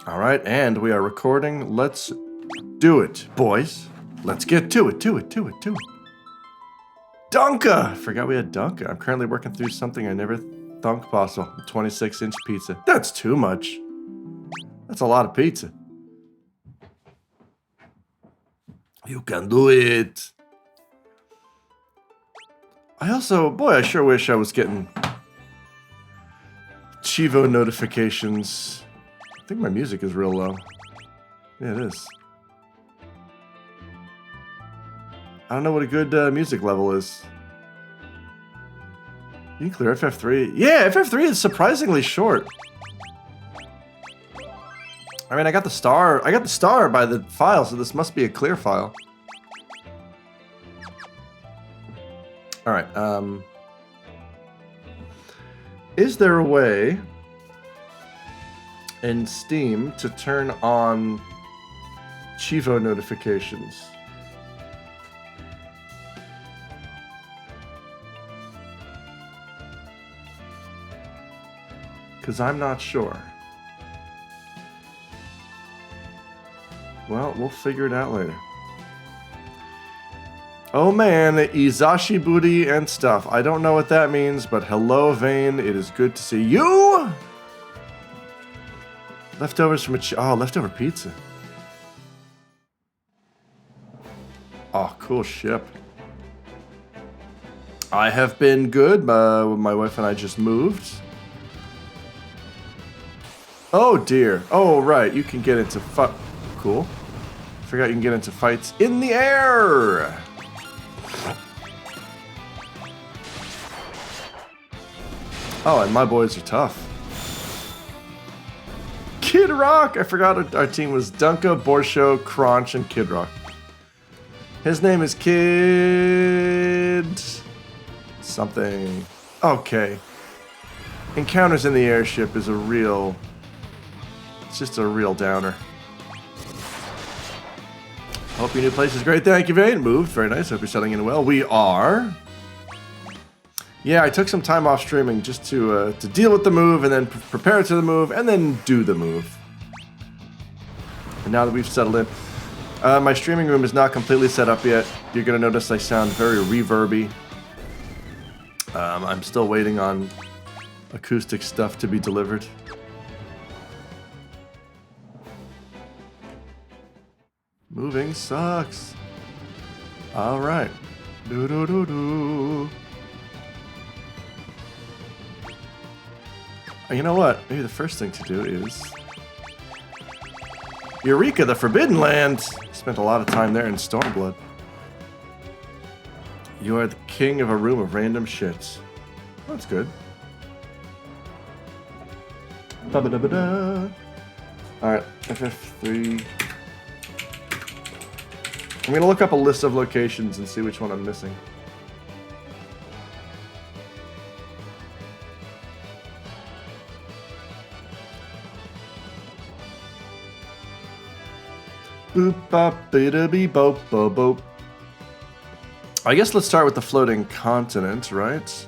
Alright, and we are recording. Let's do it, boys. Let's get to it. Dunka! Forgot we had Dunka. I'm currently working through something I never thunk possible. 26-inch pizza. That's too much. That's a lot of pizza. You can do it. I sure wish I was getting Chivo notifications. I think my music is real low. Yeah, it is. I don't know what a good music level is. You can clear FF3. Yeah, FF3 is surprisingly short. I mean, I got the star. I got the star by the file, so this must be a clear file. All right. Is there a way in Steam to turn on Chivo notifications? Because I'm not sure. Well, we'll figure it out later. Oh man, Izashi booty and stuff. I don't know what that means, but hello, Vane. It is good to see you. Leftovers from leftover pizza. Oh, cool ship. I have been good. My wife and I just moved. Oh dear. Oh right, you can get into cool. Forgot you can get into fights in the air. Oh, and my boys are tough. Kid Rock! I forgot our team was Dunka, Borsho, Crunch, and Kid Rock. His name is Kid... something. Okay. Encounters in the airship is a real... It's just a real downer. Hope your new place is great. Thank you, Vane. Moved. Very nice. Hope you're settling in well. We are... Yeah, I took some time off streaming just to deal with the move and then prepare to the move and then do the move. And now that we've settled in, my streaming room is not completely set up yet. You're going to notice I sound very reverby. I'm still waiting on acoustic stuff to be delivered. Moving sucks. All right. Do-do-do-do. You know what? Maybe the first thing to do is... Eureka, the Forbidden Land! Spent a lot of time there in Stormblood. You are the king of a room of random shits. Oh, that's good. Ba-ba-da-ba-da. Alright, FF3. I'm gonna look up a list of locations and see which one I'm missing. Boop bop bida bee boop boop boop. I guess let's start with the floating continent, right?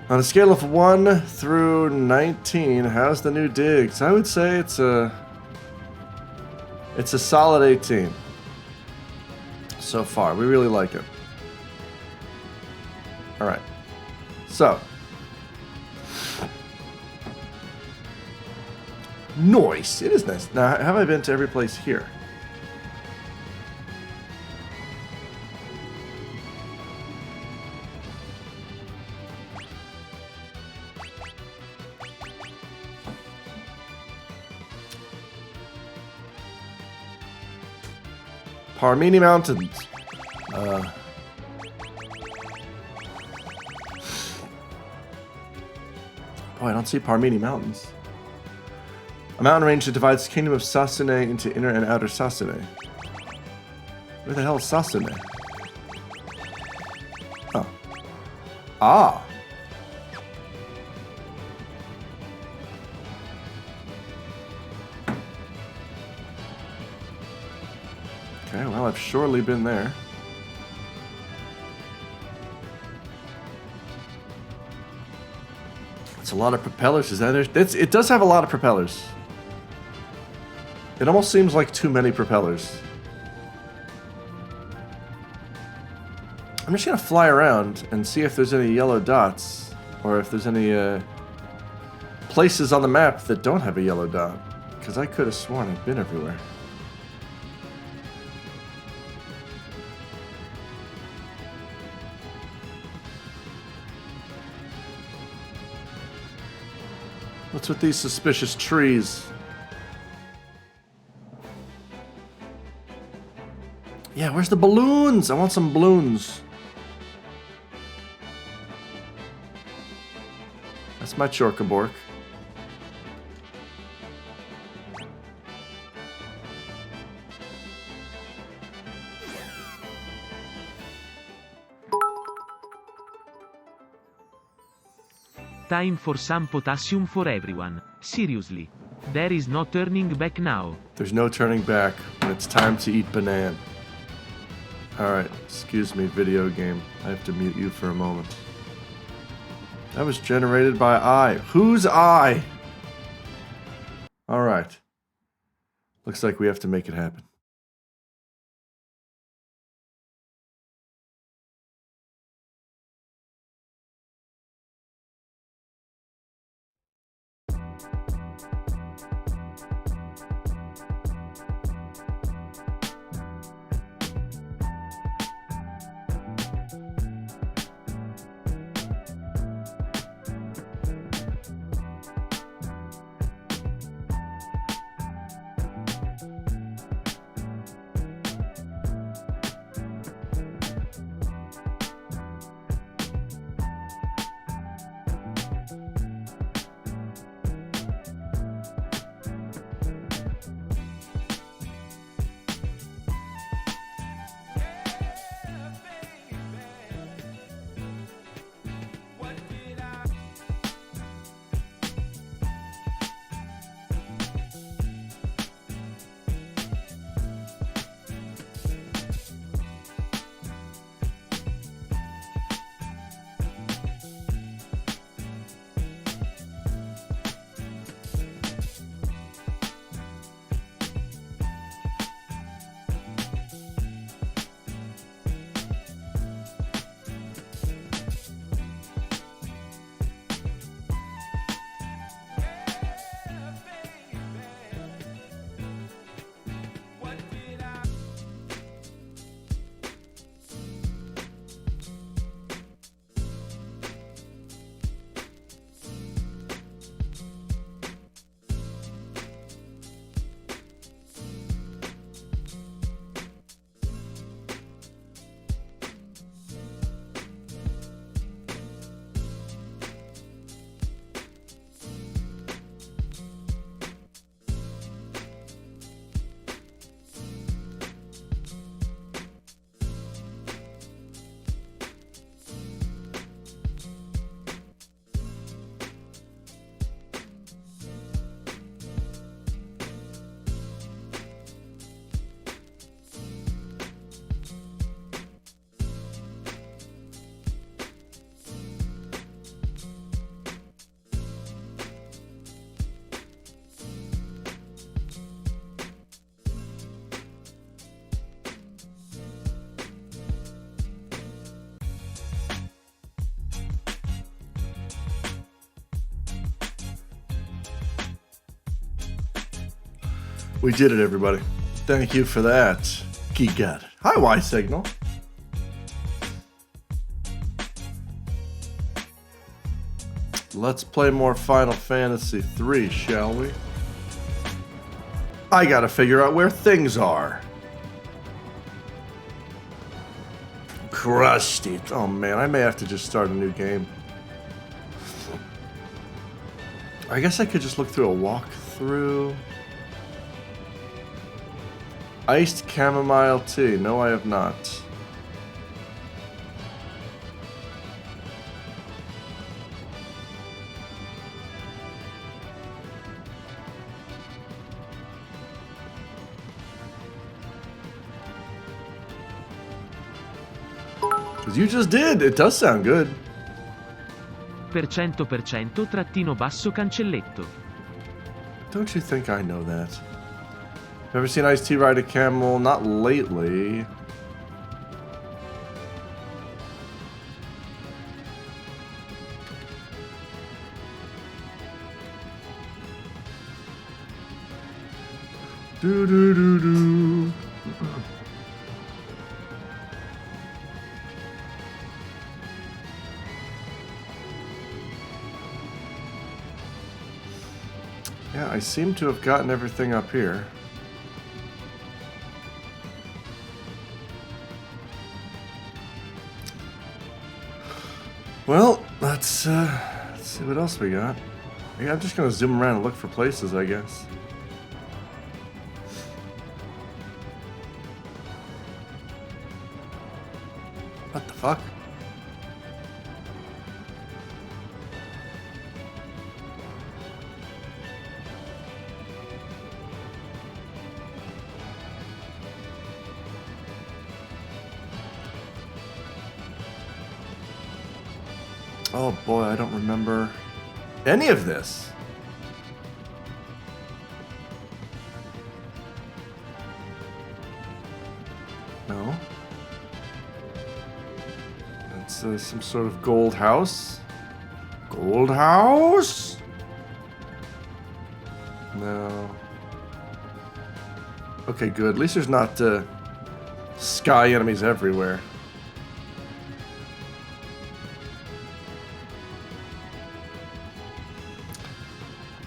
On a scale of 1 through 19, how's the new digs? I would say it's a solid 18. So far, we really like it. All right. So, nice. It is nice. Now, have I been to every place here? Parmini Mountains. Oh, I don't see Parmini Mountains. A mountain range that divides the kingdom of Sasune into inner and outer Sasune. Where the hell is Sasune? Oh. Ah! Okay, well, I've surely been there. It's a lot of propellers. Is that it? It does have a lot of propellers. It almost seems like too many propellers. I'm just gonna fly around and see if there's any yellow dots, or if there's any places on the map that don't have a yellow dot, because I could have sworn I'd been everywhere. What's with these suspicious trees? Yeah, where's the balloons? I want some balloons. That's my Chocobo. Time for some potassium for everyone. Seriously. There is no turning back now. There's no turning back when it's time to eat banana. Alright, excuse me, video game. I have to mute you for a moment. That was generated by I. Whose I? Alright. Looks like we have to make it happen. We did it, everybody. Thank you for that. Geek got it. Hi, Y Signal. Let's play more Final Fantasy 3, shall we? I gotta figure out where things are. Crushed it. Oh man, I may have to just start a new game. I guess I could just look through a walkthrough. Iced chamomile tea. No, I have not. Because you just did. It does sound good. %% trattino basso cancelletto. Don't you think I know that? Ever seen Ice-T ride a camel? Not lately. Do do do do. Yeah, I seem to have gotten everything up here. Well, let's see what else we got. Yeah, I'm just gonna zoom around and look for places, I guess. What the fuck? Oh boy, I don't remember any of this. No. It's some sort of gold house. Gold house? No. Okay, good. At least there's not sky enemies everywhere.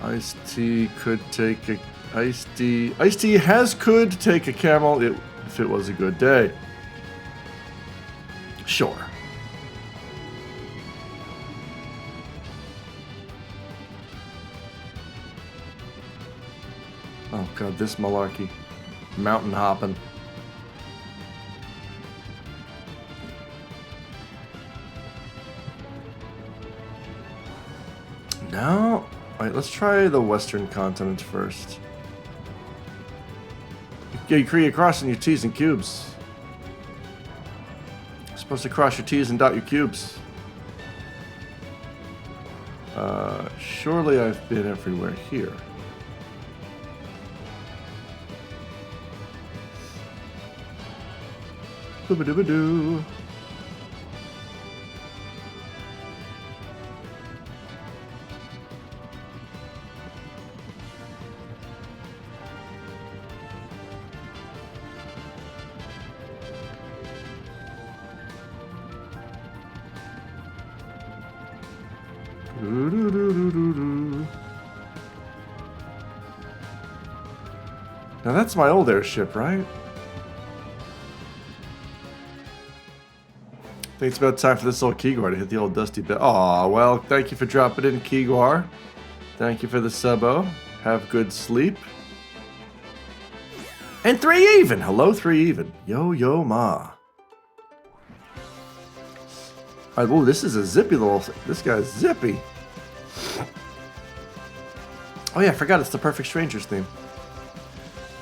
Ice-T could take a... Ice-T could take a camel if it was a good day. Sure. Oh god, this malarkey. Mountain hopping. No. Alright, let's try the western continent first. Yeah, you create crossing your T's and cubes. You're supposed to cross your T's and dot your cubes. Surely I've been everywhere here. Boo-ba-doo-ba-doo. Now that's my old airship, right? I think it's about time for this old Kigwar to hit the old dusty bit. Aw, well, thank you for dropping in, Kigwar. Thank you for the subo. Have good sleep. And 3 even! Hello, 3 even. Yo, yo, ma. Alright, whoa, this is a zippy little... This guy's zippy. Oh yeah, I forgot it's the Perfect Strangers theme.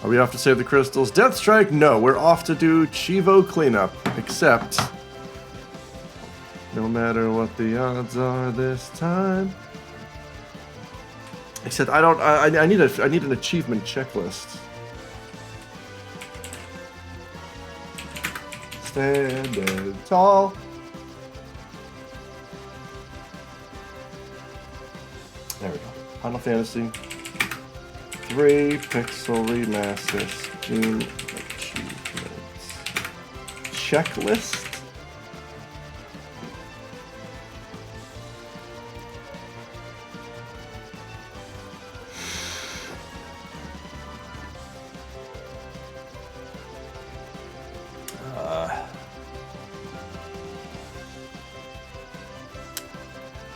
Are we off to save the crystals? Death Strike? No, we're off to do Chivo cleanup. Except... no matter what the odds are this time... Except I need an achievement checklist. Standing tall. There we go. Final Fantasy 3 Pixel Remaster Steam Achievements. Checklist?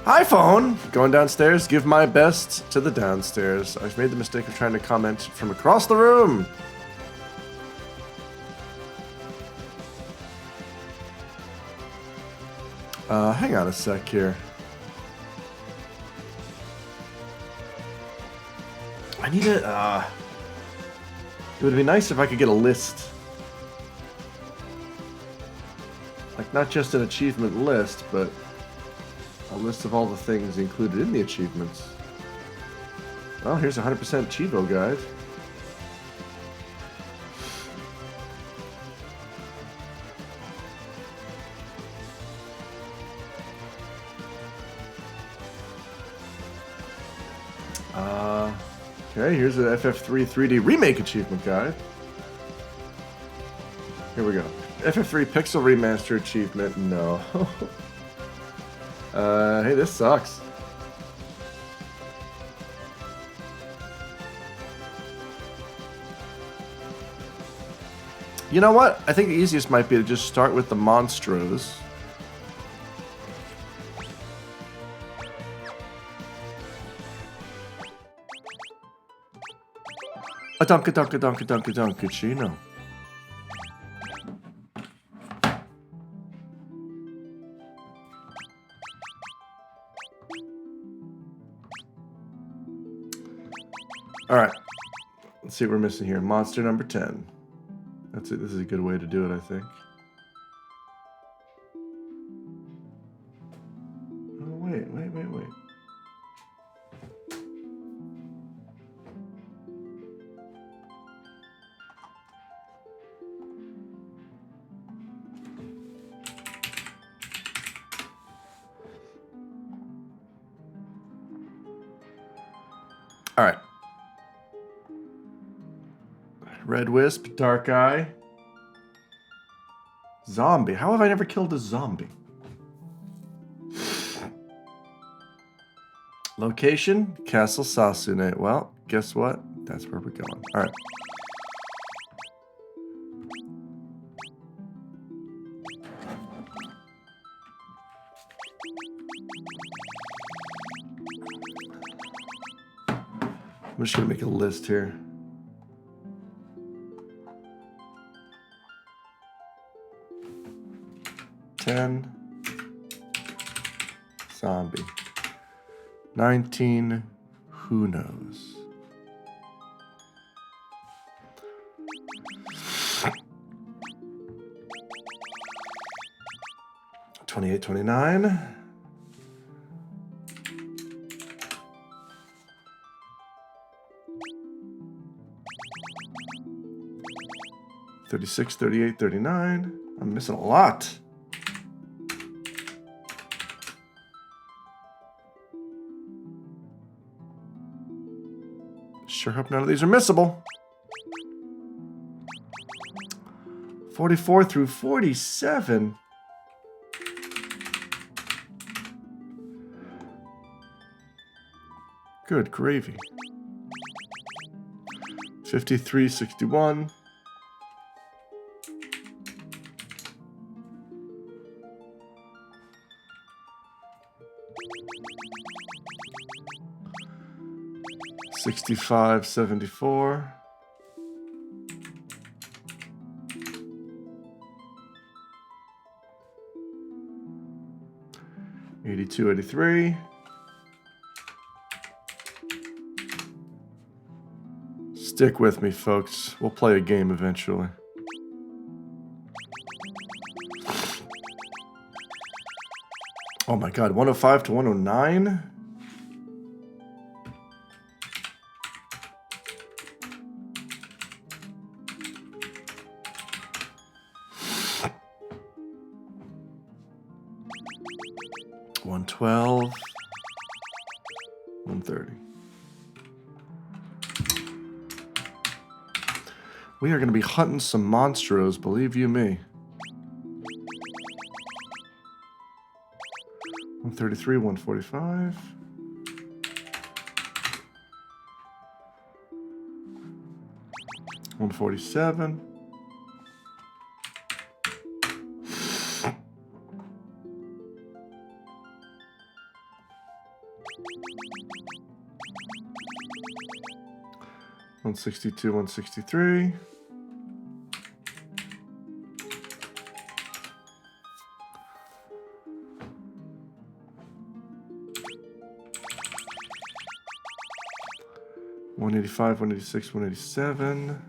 Hi, phone! Going downstairs, give my best to the downstairs. I've made the mistake of trying to comment from across the room. Hang on a sec here. I need a, it would be nice if I could get a list. Like, not just an achievement list, but... A list of all the things included in the achievements. Well, here's a 100% Chivo guide. Okay, here's the FF3 3D Remake Achievement Guide. Here we go. FF3 Pixel Remaster Achievement. No. Hey, this sucks. You know what? I think the easiest might be to just start with the Monstros. A dunka-chino. Alright. Let's see what we're missing here. Monster number 10. That's it. This is a good way to do it, I think. Oh, wait. All right. Red Wisp, Dark Eye. Zombie. How have I never killed a zombie? Location, Castle Sasune. Well, guess what? That's where we're going. All right. I'm just going to make a list here. Zombie. 19. Who knows? $28, $29. $36, $38, $39. I'm missing a lot. Sure hope none of these are missable. 44 through 47. Good gravy. 53, 61. $65, $74. $82, $83. Stick with me, folks. We'll play a game eventually. Oh my god, 105 to 109? $112, $130. We are going to be hunting some monstros, believe you me. $133, $145. $147. $162, $163. $185, $186, $187.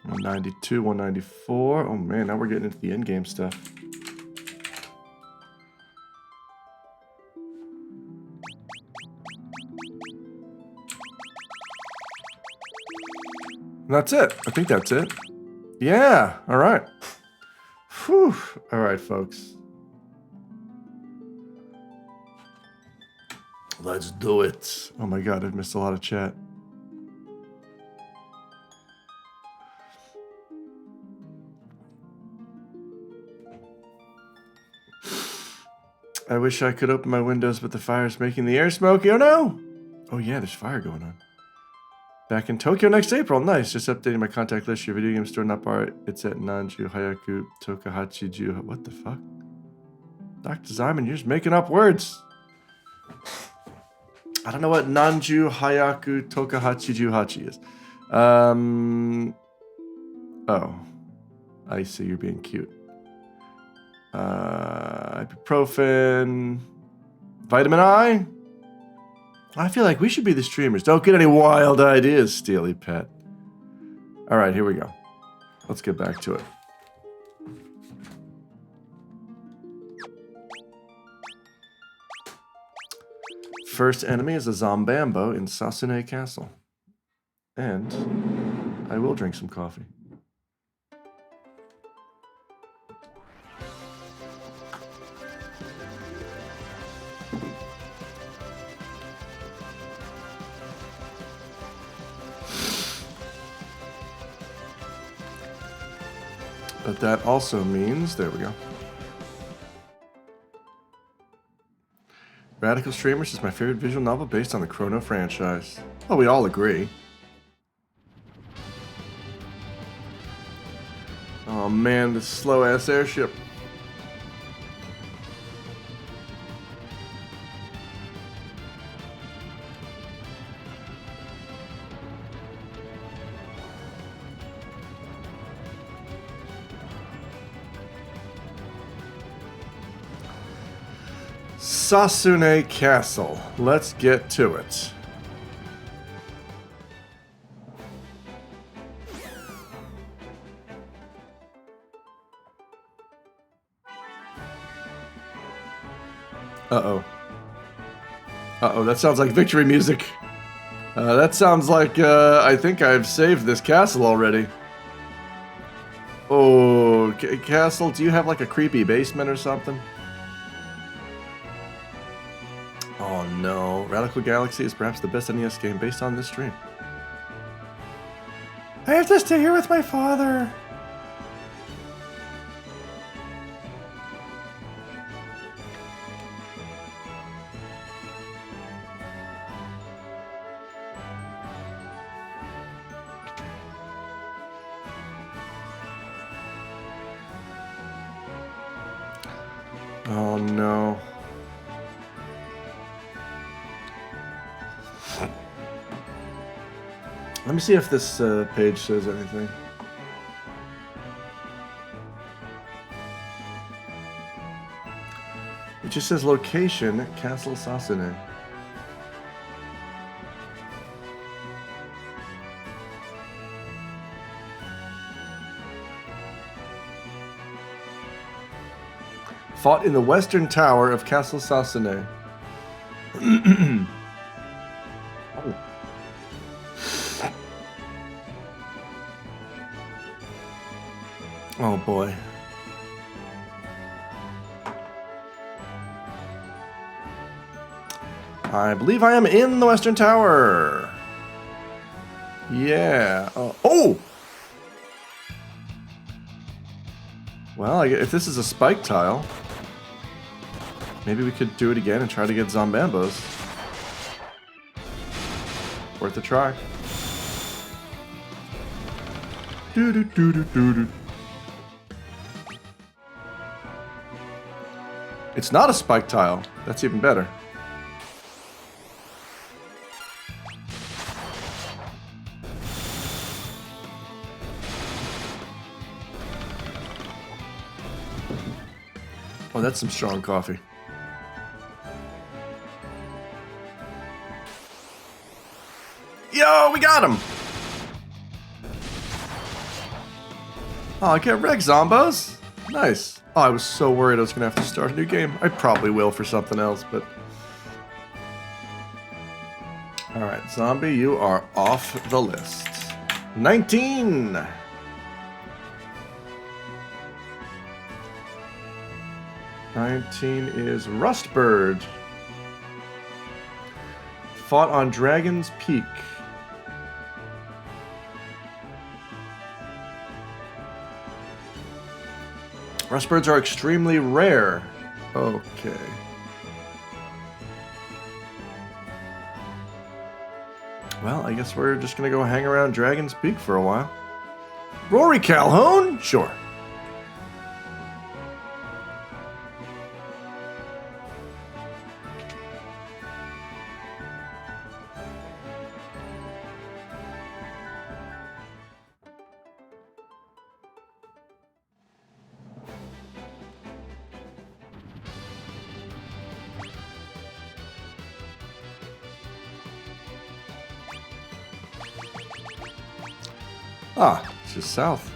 192, 194. Oh man, now we're getting into the end game stuff. And that's it. I think that's it. Yeah. All right. Whew. All right, folks. Let's do it. Oh my god, I've missed a lot of chat. I wish I could open my windows, but the fire's making the air smoky. Oh no! Oh yeah, there's fire going on. Back in Tokyo next April. Nice. Just updating my contact list. Your video game store not bar. It's at Nanju Hayaku Tokahachi-ju. What the fuck? Dr. Zyman, you're just making up words. I don't know what Nanju Hayaku Tokahachi-ju Hachi is. Oh. I see, you're being cute. Ibuprofen. Vitamin I? I feel like we should be the streamers. Don't get any wild ideas, Steely Pet. Alright, here we go. Let's get back to it. First enemy is a Zombambo in Sasune Castle. And I will drink some coffee. But that also means, there we go. Radical Streamers is my favorite visual novel based on the Chrono franchise. Well, we all agree. Oh man, this slow-ass airship. Sasune Castle. Let's get to it. Uh-oh. Uh-oh, that sounds like victory music. That sounds like, I think I've saved this castle already. Oh, castle, do you have like a creepy basement or something? Oh no, Radical Galaxy is perhaps the best NES game based on this stream. I have to stay here with my father. Oh no. Let me see if this page says anything. It just says location, Castle Sasune. Fought in the western tower of Castle Sasune. Oh boy. I believe I am in the Western Tower. Yeah. Oh! Well, if this is a spike tile, maybe we could do it again and try to get Zombambos. Worth a try. Do-do-do-do-do-do. It's not a spike tile. That's even better. Oh, that's some strong coffee. Yo, we got him! Oh, I get wrecked, zombos. Nice. Oh, I was so worried I was gonna have to start a new game. I probably will for something else, but... Alright, zombie, you are off the list. 19! 19 is Rustbird. Fought on Dragon's Peak. Rustbirds are extremely rare. Okay. Well, I guess we're just gonna go hang around Dragon's Peak for a while. Rory Calhoun? Sure. Ah, it's just south.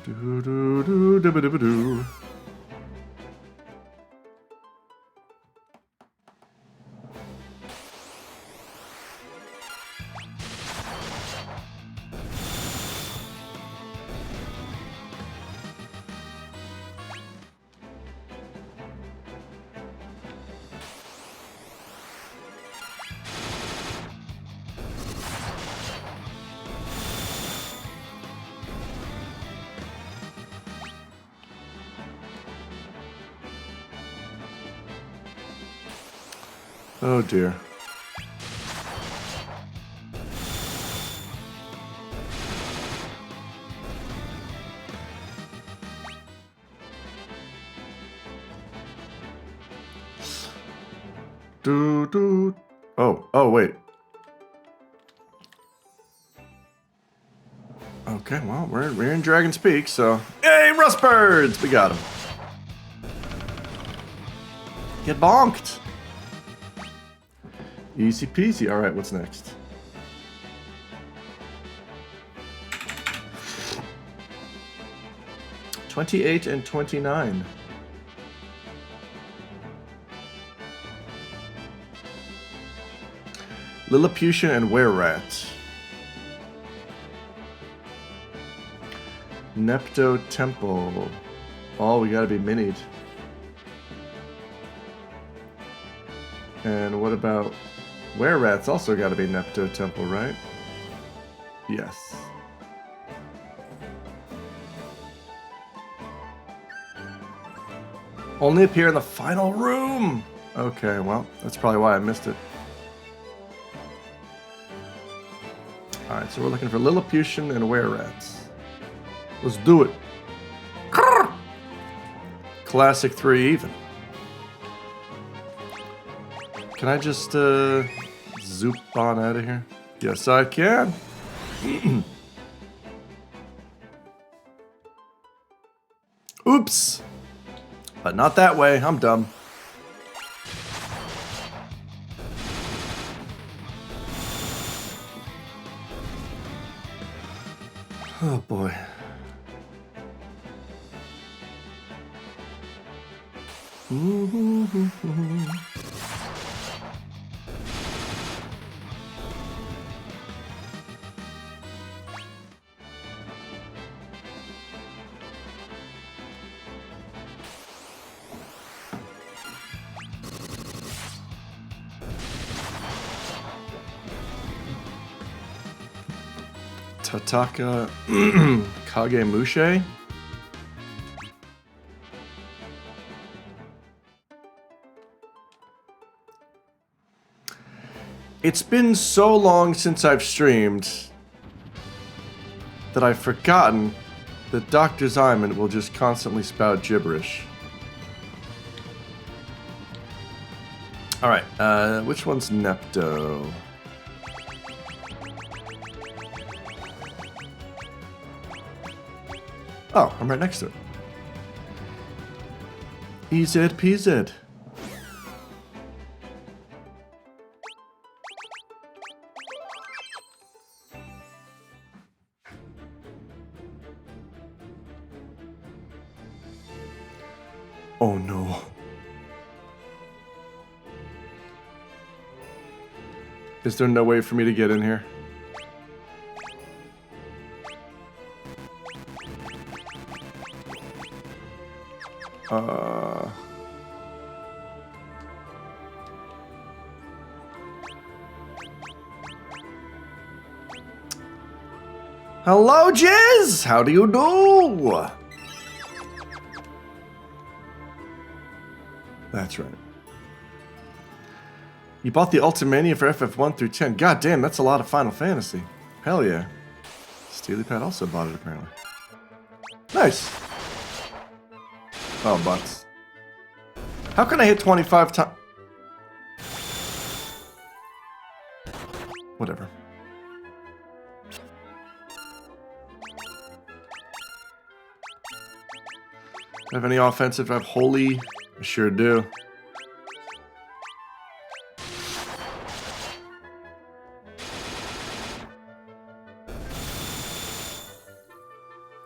Do do do do do do do. Oh dear. Do do. Oh wait. Okay, well we're in Dragon's Peak, so hey, Rustbirds, we got him. Get bonked. Easy peasy. All right, what's next? $28 and $29. Lilliputian and Were-Rat. Nepto Temple. Oh, we gotta be minied. And what about Were-Rat's also gotta be Nepto Temple, right? Yes. Only appear in the final room! Okay, well, that's probably why I missed it. Alright, so we're looking for Lilliputian and Were-Rats. Let's do it. Classic 3 even. Can I just zoop on out of here? Yes, I can. Oops. But not that way. I'm dumb. Oh boy. Tataka Kagemushe? It's been so long since I've streamed that I've forgotten that Dr. Zyman will just constantly spout gibberish. Alright, which one's Nepto? Oh, I'm right next to it. EZ PZ. Oh no. Is there no way for me to get in here? Hello, Jizz! How do you do? That's right. You bought the Ultimania for FF1 through 10. God damn, that's a lot of Final Fantasy. Hell yeah. SteelyPad also bought it, apparently. Nice. Oh, butts. How can I hit 25 times? Whatever. Do I have any offensive? I have holy. I sure do.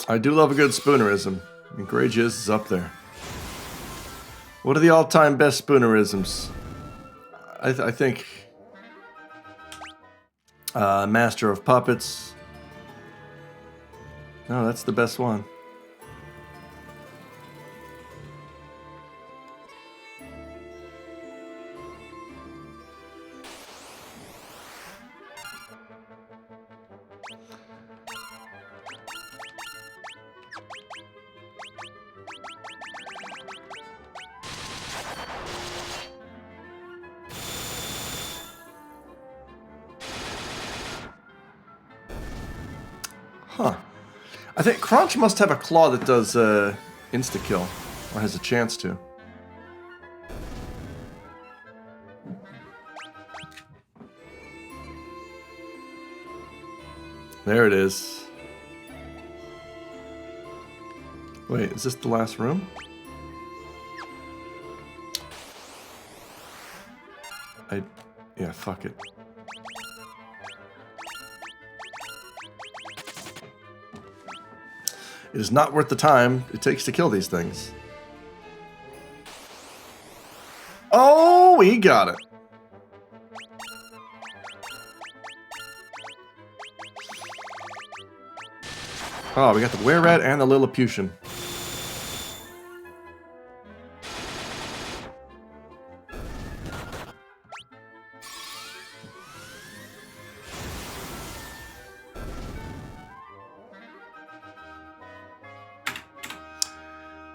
I do love a good spoonerism. And Grey Jizz is up there. What are the all-time best spoonerisms? I think Master of Puppets. No, that's the best one. Huh. I think Crunch must have a claw that does insta-kill, or has a chance to. There it is. Wait, is this the last room? Yeah, fuck it. It is not worth the time it takes to kill these things. Oh, we got it. Oh, we got the Were-Rat and the Lilliputian.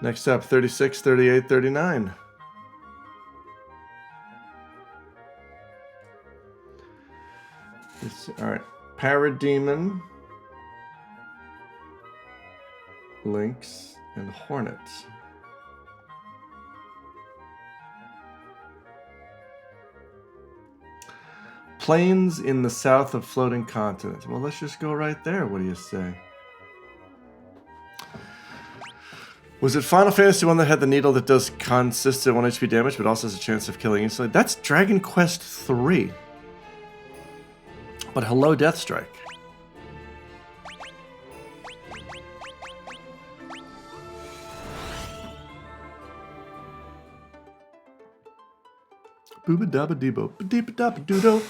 Next up, 36, 38, 39. All right. Parademon, Lynx, and Hornet. Plains in the south of floating continent. Well, let's just go right there. What do you say? Was it Final Fantasy 1 that had the needle that does consistent 1 HP damage, but also has a chance of killing instantly? That's Dragon Quest 3. But hello, Deathstrike. Booba dabba debo, ba-deepa dabba doodle.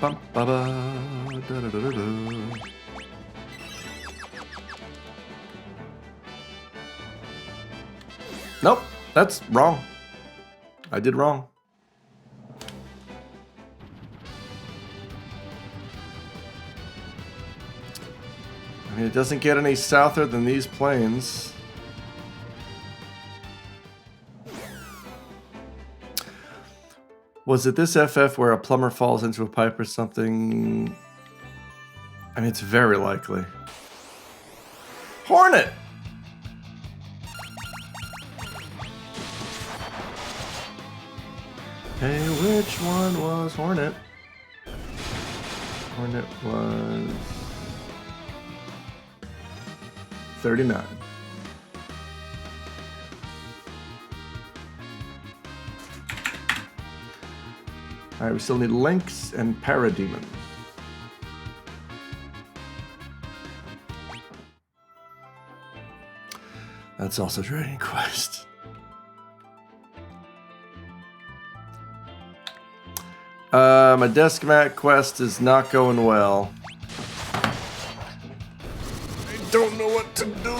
Bum, ba, ba, da, da, da, da, da. Nope, that's wrong. I did wrong. I mean, it doesn't get any souther than these plains. Was it this FF where a plumber falls into a pipe or something? I mean, it's very likely. Hornet! Hey, which one was Hornet? Hornet was 39. Alright, we still need Lynx and Parademon. That's also Dragon Quest. My desk mat quest is not going well. I don't know what to do.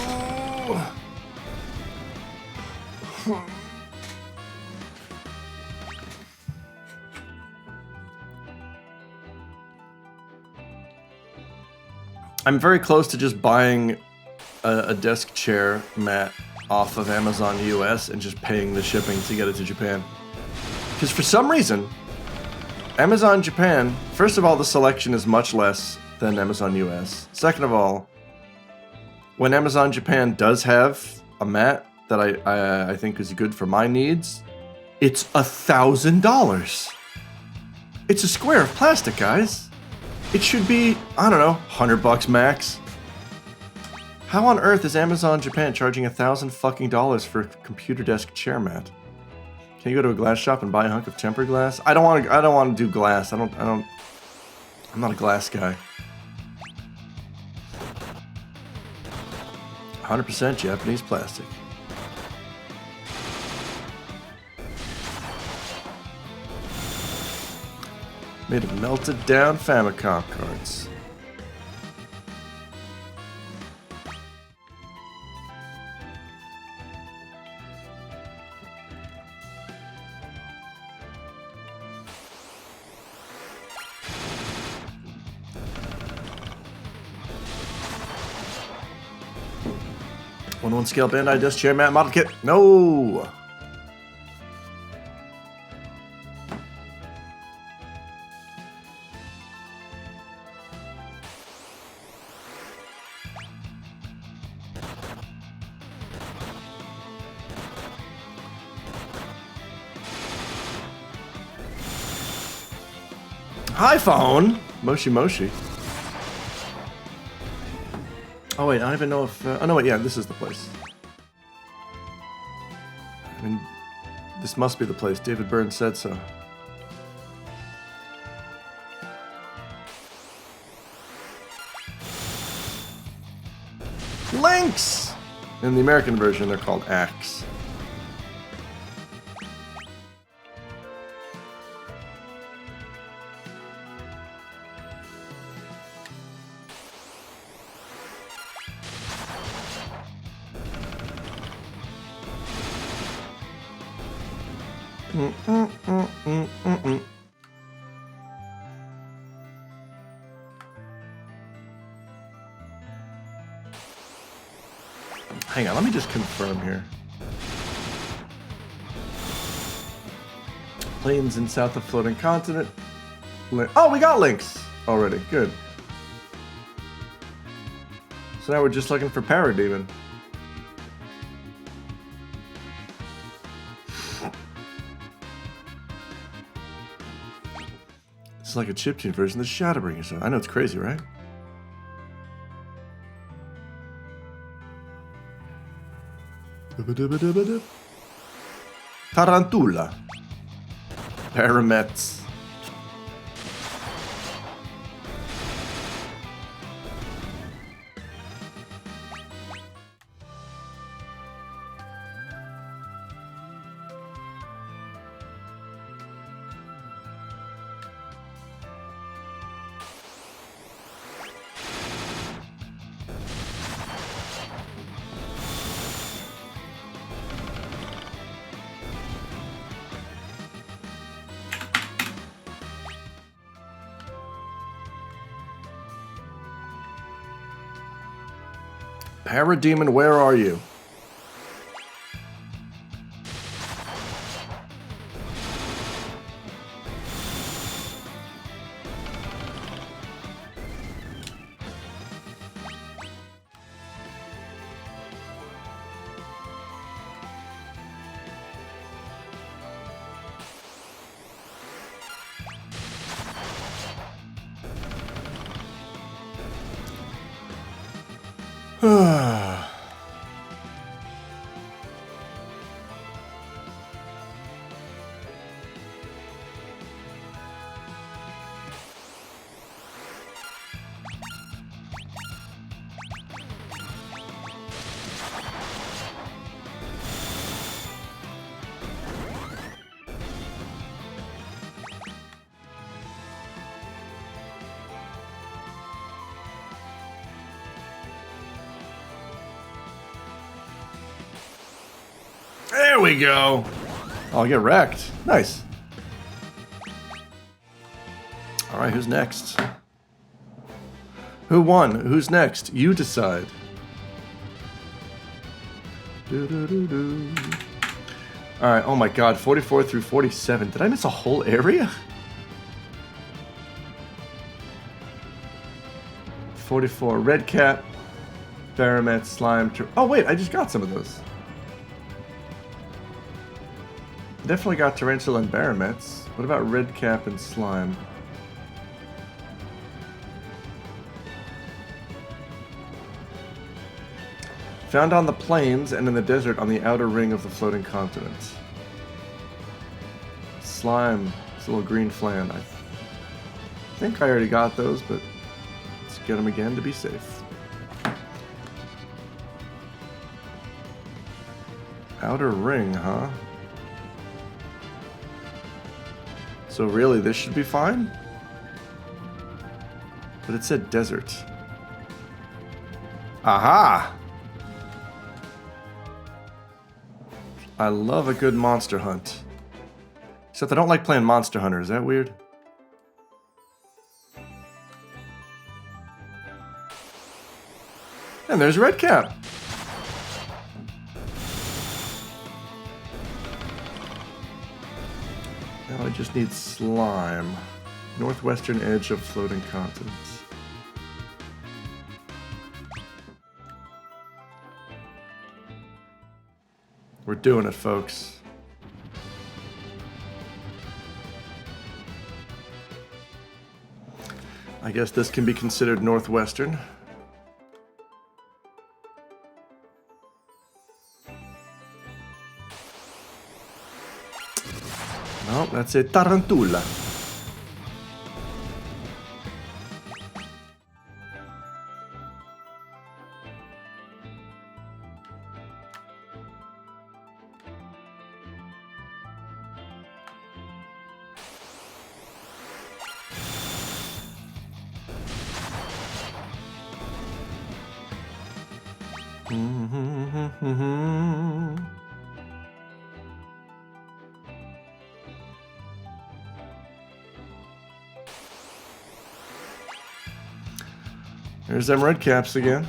I'm very close to just buying a desk chair mat off of Amazon US and just paying the shipping to get it to Japan. Because for some reason, Amazon Japan, first of all, the selection is much less than Amazon US. Second of all, when Amazon Japan does have a mat that I think is good for my needs, it's $1,000. It's a square of plastic, guys. It should be, I don't know, $100 max. How on earth is Amazon Japan charging $1,000 for a computer desk chair mat? Can you go to a glass shop and buy a hunk of tempered glass? I don't want to do glass. I'm not a glass guy. 100% Japanese plastic. Made of melted down Famicom cards. One scale Bandai desk chair mat model kit. No. Hi, phone. Moshi Moshi. Oh wait, I don't even know if... oh no, wait, yeah, this is the place. I mean, this must be the place. David Byrne said so. Lynx! In the American version, they're called Axe. Hang on, let me just confirm here. Plains in south of floating continent. Oh, we got Lynx already. Good. So now we're just looking for Parademon. It's like a chiptune version of the Shadowbringer song. I know it's crazy, right? Tarantula. Paramets. Parademon, where are you? we go. I'll get wrecked. Nice. All right, who's next? Who won? Who's next? You decide. All right. Oh my God. 44 through 47. Did I miss a whole area? 44. Red Cap, Baromet, Slime. Oh wait, I just got some of those. Definitely got Tarantula and Baromets. What about Red Cap and Slime? Found on the plains and in the desert on the outer ring of the floating continent. Slime. It's a little green flan. I think I already got those, but let's get them again to be safe. Outer ring, huh? So really, this should be fine? But it said desert. Aha! I love a good monster hunt. Except I don't like playing Monster Hunter. Is that weird? And there's Red Cap. Now I just need Slime. Northwestern edge of floating continents. We're doing it, folks. I guess this can be considered Northwestern. No, that's a Tarantula. There's them red caps again.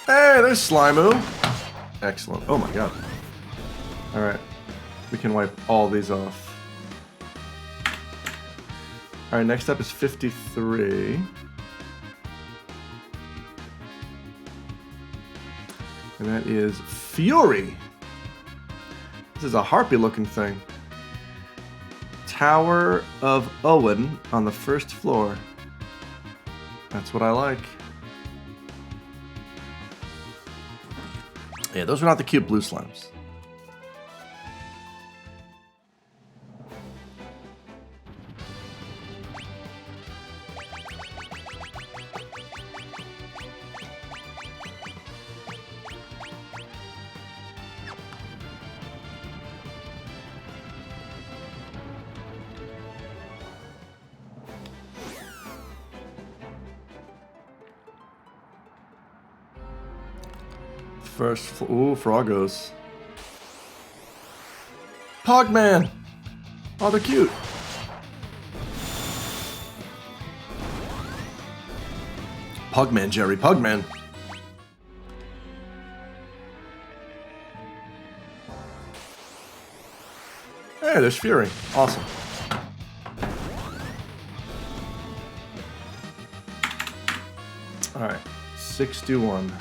Hey, there's Slimoo. Excellent. Oh my god. Alright. We can wipe all these off. Alright, next up is 53. And that is Fury. This is a harpy looking thing. Tower of Owen on the first floor. That's what I like. Yeah, those are not the cute blue slimes. First, ooh, Froggos. Pugman! Oh, they're cute. Pugman, Jerry, Pugman. Hey, there's Fury. Awesome. Alright, 61.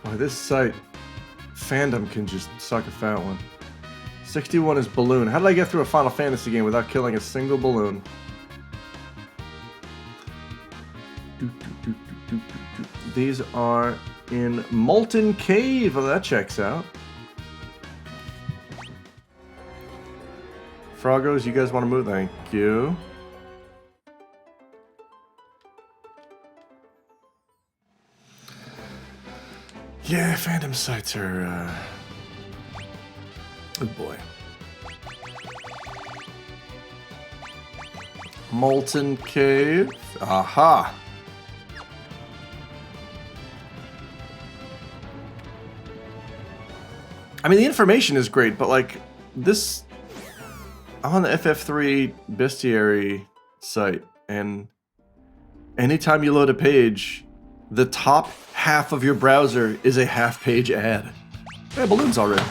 Boy, this site fandom can just suck a fat one. 61 is Balloon. How did I get through a Final Fantasy game without killing a single balloon? These are in Molten Cave. Oh, that checks out. Froggos, you guys want to move? Thank you. Yeah, Phantom Sights are, oh boy. Molten Cave. Aha! I mean, the information is great, but like, this... I'm on the FF3 bestiary site, and anytime you load a page, the top half of your browser is a half-page ad. Hey, balloons already.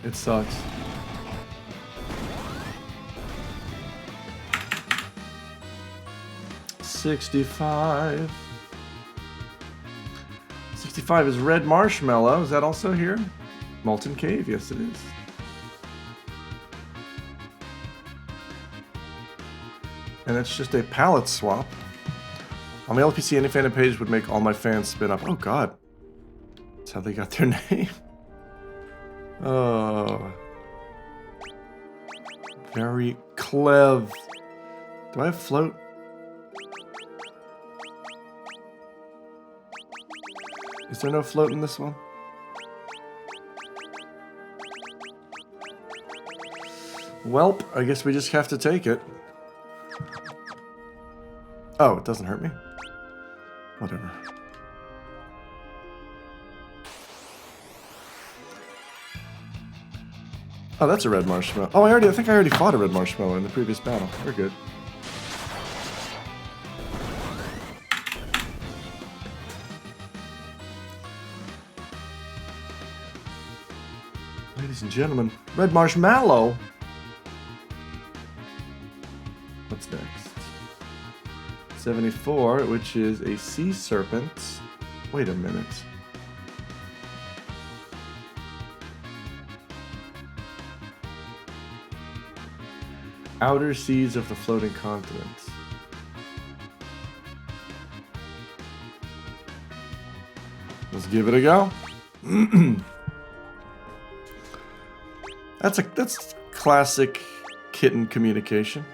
It sucks. $65. 65 is Red Marshmallow. Is that also here? Molten Cave, yes it is. And it's just a palette swap. On the LPC, any Phantom page would make all my fans spin up. Oh god. That's how they got their name. Oh. Very clever. Do I have float? Is there no float in this one? Welp, I guess we just have to take it. Oh, it doesn't hurt me? Whatever. Oh, that's a red marshmallow. Oh, I think I already fought a red marshmallow in the previous battle. We're good. Ladies and gentlemen, red marshmallow. What's next? 74, which is a sea serpent. Wait a minute. Outer seas of the floating continents. Let's give it a go. That's classic kitten communication.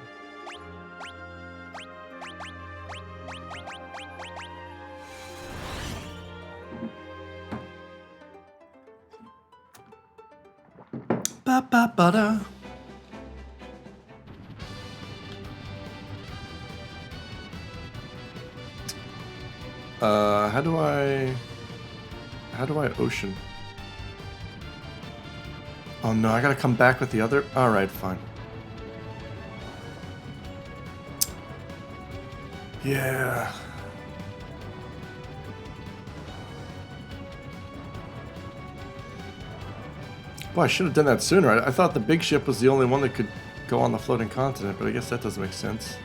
Ba ba ba da. How do I ocean? Oh no, I gotta come back with the other. Alright, fine. Yeah. Well, I should have done that sooner. I thought the big ship was the only one that could go on the floating continent, but I guess that doesn't make sense.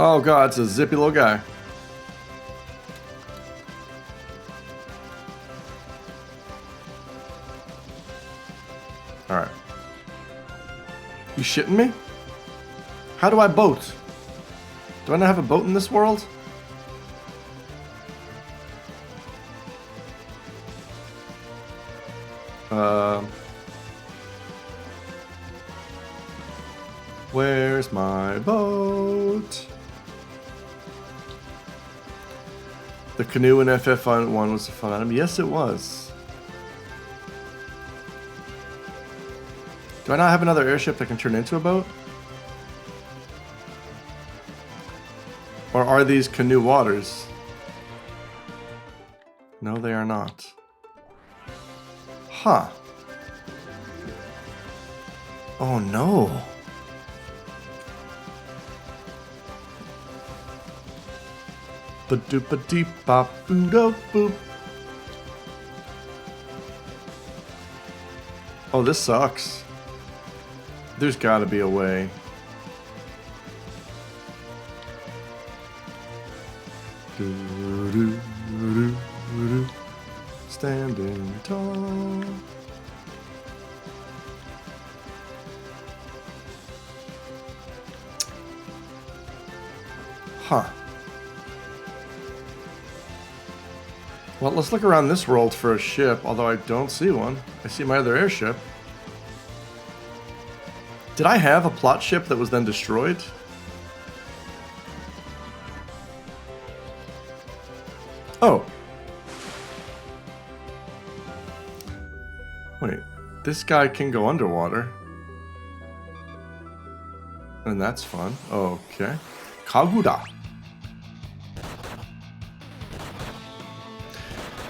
Oh god, it's a zippy little guy. Alright. You shitting me? How do I boat? Do I not have a boat in this world? Where's my boat? The canoe in FF1 was a fun item. Yes, it was. Do I not have another airship that can turn into a boat? Or are these canoe waters? No, they are not. Huh. Oh no. Ba-doop-a-deep-bop-boop. Oh, this sucks. There's gotta be a way. standing tall. Huh. Well, let's look around this world for a ship, although I don't see one. I see my other airship. Did I have a plot ship that was then destroyed? Oh. Wait, this guy can go underwater. And that's fun. Okay. Kagura.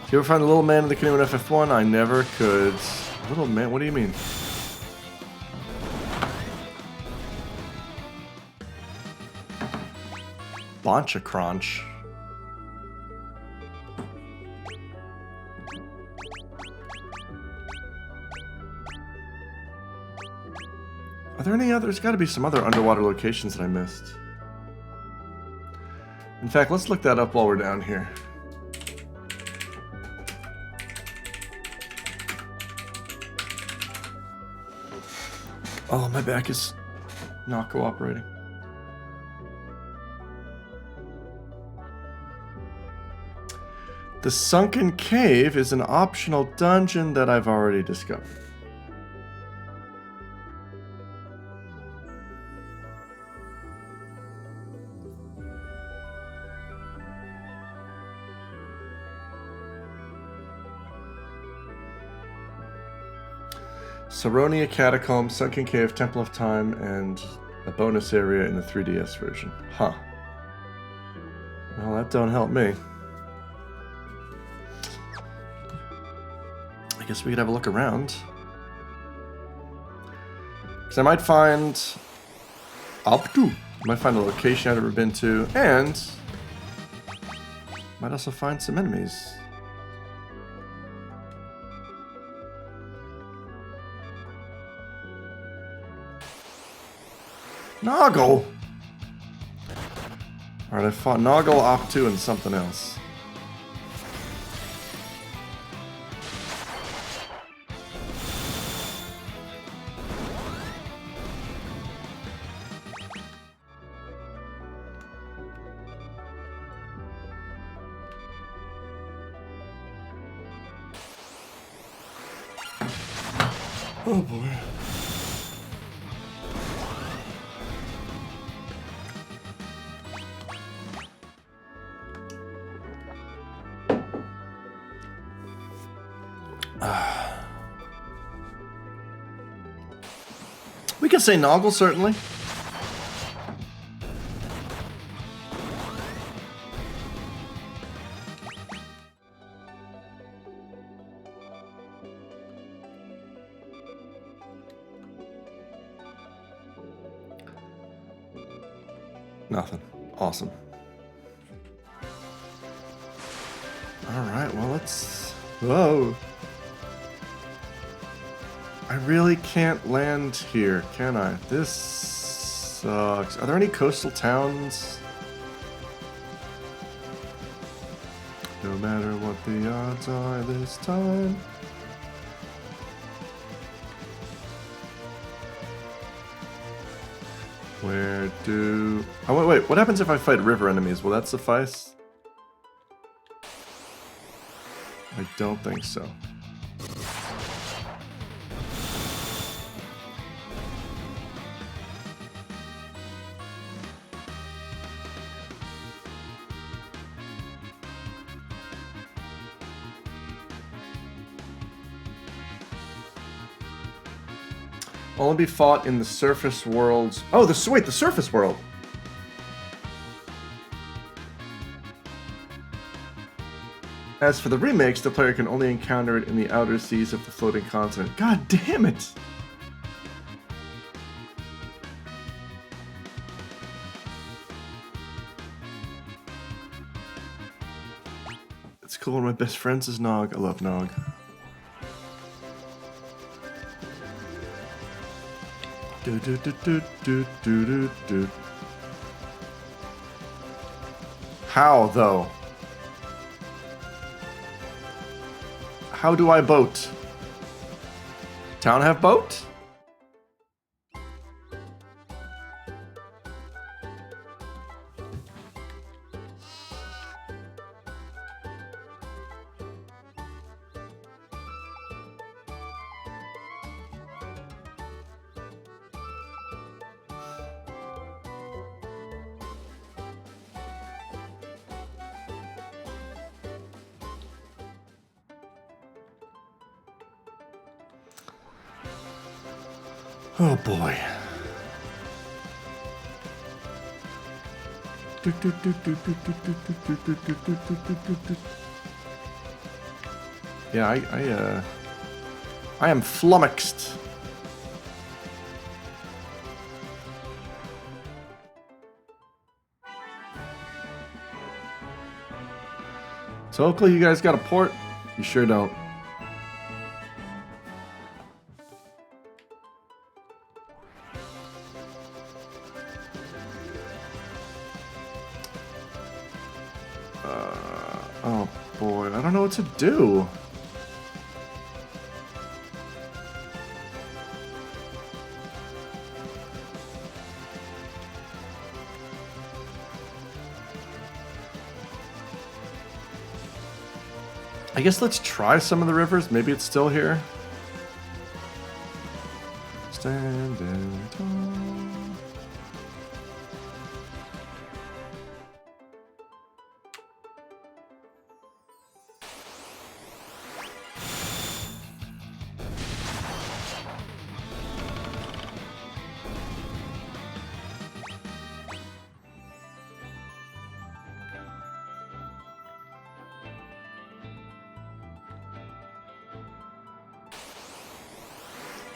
Do you ever find the little man in the canoe in FF1? I never could. Little man? What do you mean? Boncha crunch. Are there any other? There's got to be some other underwater locations that I missed. In fact, let's look that up while we're down here. Oh, my back is not cooperating. The Sunken Cave is an optional dungeon that I've already discovered. Saronia Catacomb, Sunken Cave, Temple of Time, and a bonus area in the 3DS version. Huh. Well, that don't help me. I guess we could have a look around. Because I might find... I might find a location I've never been to, and... might also find some enemies. Noggle! Alright, I fought Noggle, Optu, and something else. Oh boy. We can say Noggle, certainly. Nothing. Awesome. Alright, well, let's... Whoa. I really can't land here, can I? This sucks. Are there any coastal towns? No matter what the odds are this time. Where do... Oh, wait. What happens if I fight river enemies? Will that suffice? I don't think so. Only be fought in the surface worlds. Oh, the surface world. As for the remakes, the player can only encounter it in the outer seas of the floating continent. God damn it! It's cool when my best friends is Nog. I love Nog. How, though? How do I boat? Town have boat? Oh boy. Yeah, I am flummoxed. So Oakley, you guys got a port? You sure don't. Oh boy, I don't know what to do. I guess let's try some of the rivers. Maybe it's still here. Standing tall.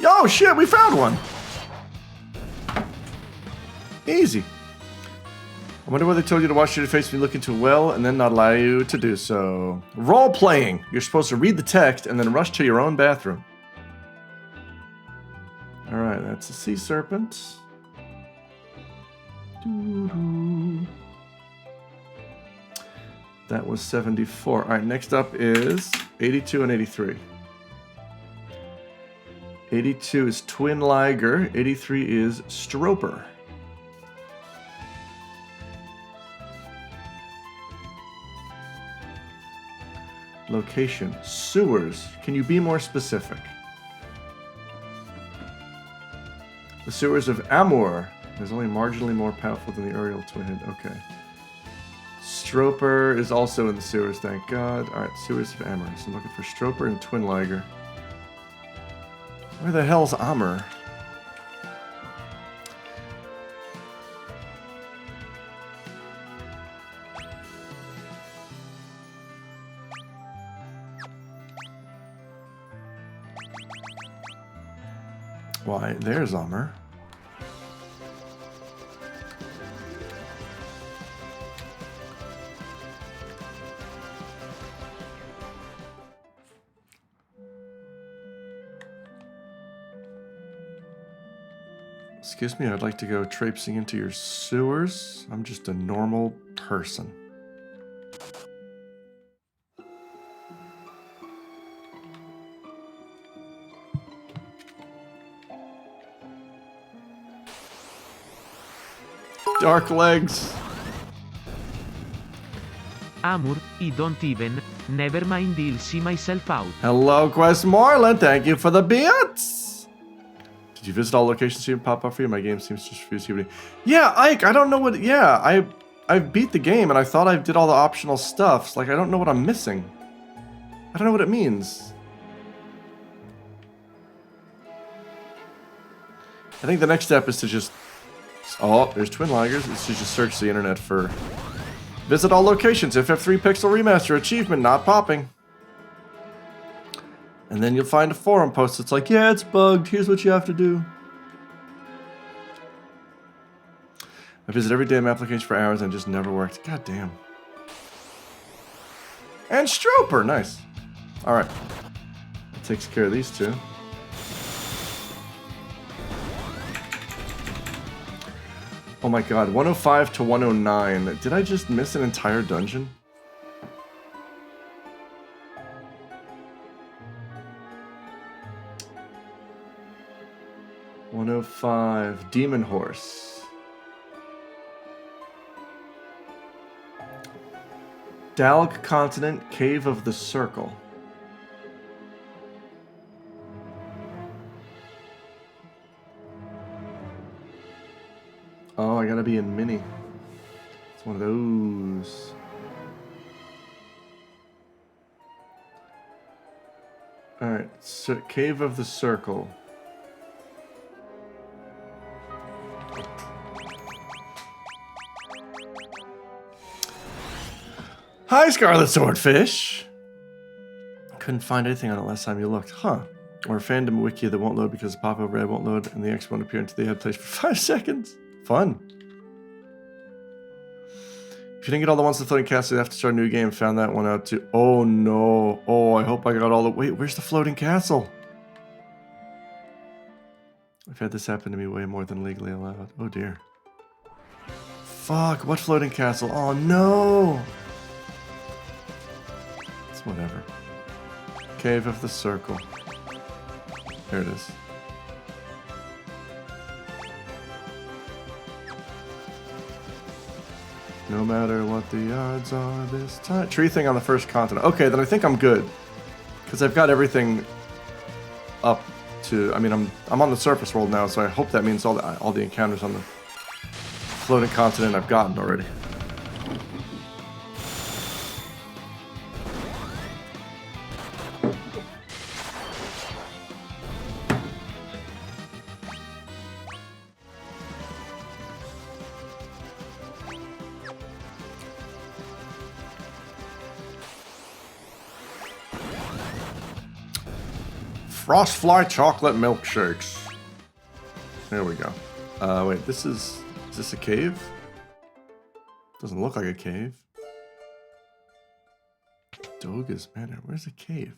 Oh shit, we found one! Easy. I wonder why they told you to wash your face when you look into a well and then not allow you to do so. Role playing! You're supposed to read the text and then rush to your own bathroom. Alright, that's a sea serpent. Doo-doo. That was 74. Alright, next up is 82 and 83. 82 is Twin Liger. 83 is Stroper. Location. Sewers. Can you be more specific? The sewers of Amur is only marginally more powerful than the Uriel Twin. Okay. Stroper is also in the sewers, thank God. Alright, sewers of Amur. So I'm looking for Stroper and Twin Liger. Where the hell's Amur? Why, there's Amur. Excuse me, I'd like to go traipsing into your sewers. I'm just a normal person. Dark legs. Amur, I don't even. Never mind, I'll see myself out. Hello, Questmoreland. Thank you for the bits. Did you visit all locations to pop up for you? My game seems to refuse you. Yeah, Ike, I don't know what... Yeah, I beat the game and I thought I did all the optional stuff. Like, I don't know what I'm missing. I don't know what it means. I think the next step is to just... Oh, there's Twin Ligers. It's to just search the internet for... Visit all locations. FF3 Pixel Remaster. Achievement not popping. And then you'll find a forum post that's like, yeah, it's bugged. Here's what you have to do. I visit every damn application for hours and it just never worked. God damn. And Stroper. Nice. All right. That takes care of these two. Oh my god. 105 to 109. Did I just miss an entire dungeon? 105. Demon Horse. Dalg Continent, Cave of the Circle. Oh, I gotta be in Mini. It's one of those. Alright, so Cave of the Circle. Hi, Scarlet Swordfish! Couldn't find anything on it last time you looked. Huh. Or a fandom wiki that won't load because the pop-up red won't load and the X won't appear until the ad plays for 5 seconds. Fun. If you didn't get all the ones in the floating castle, you have to start a new game. Found that one out too. Oh no. Oh, I hope I got all the... Wait, where's the floating castle? I've had this happen to me way more than legally allowed. Oh dear. Fuck, what floating castle? Oh no. It's whatever. Cave of the Circle. There it is. No matter what the odds are this time. Tree thing on the first continent. Okay, then I think I'm good. Because I've got everything up to... I mean, I'm on the surface world now, so I hope that means all the encounters on the floating continent I've gotten already. Frostfly chocolate milkshakes. There we go. Wait, is this a cave? Doesn't look like a cave. Doga's Manor. Where's the cave?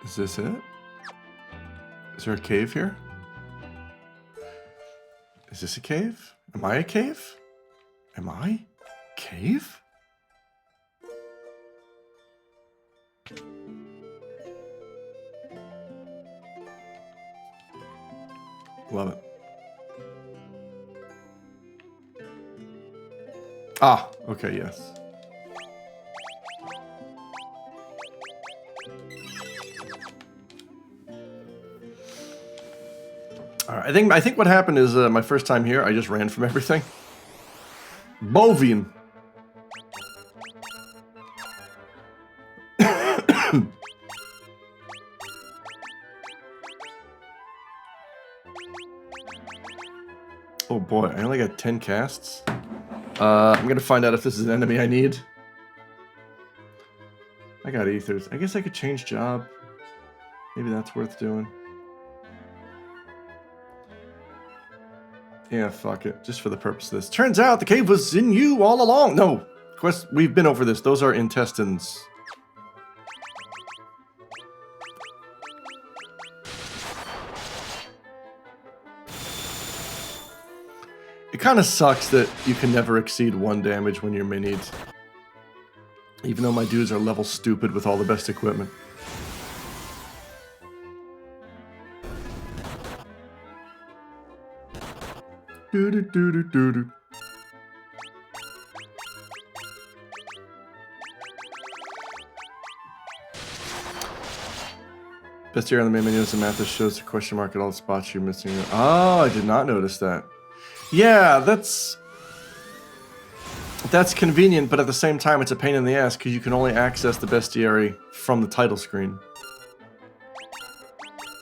Is this it? Is there a cave here? Is this a cave? Am I a cave? Am I? Cave? Love it. Ah, okay, yes. All right, I think what happened is my first time here, I just ran from everything. Bovine. Oh boy, I only got 10 casts. I'm gonna find out if this is an enemy I need. I got ethers. I guess I could change job. Maybe that's worth doing. Yeah, fuck it. Just for the purpose of this. Turns out the cave was in you all along. No, quest. We've been over this. Those are intestines. It kind of sucks that you can never exceed 1 damage when you're minied. Even though my dudes are level stupid with all the best equipment. Do-do-do-do-do-do. Best here on the main menu is the map that shows the question mark at all the spots you're missing. Oh, I did not notice that. Yeah, that's convenient, but at the same time, it's a pain in the ass because you can only access the bestiary from the title screen.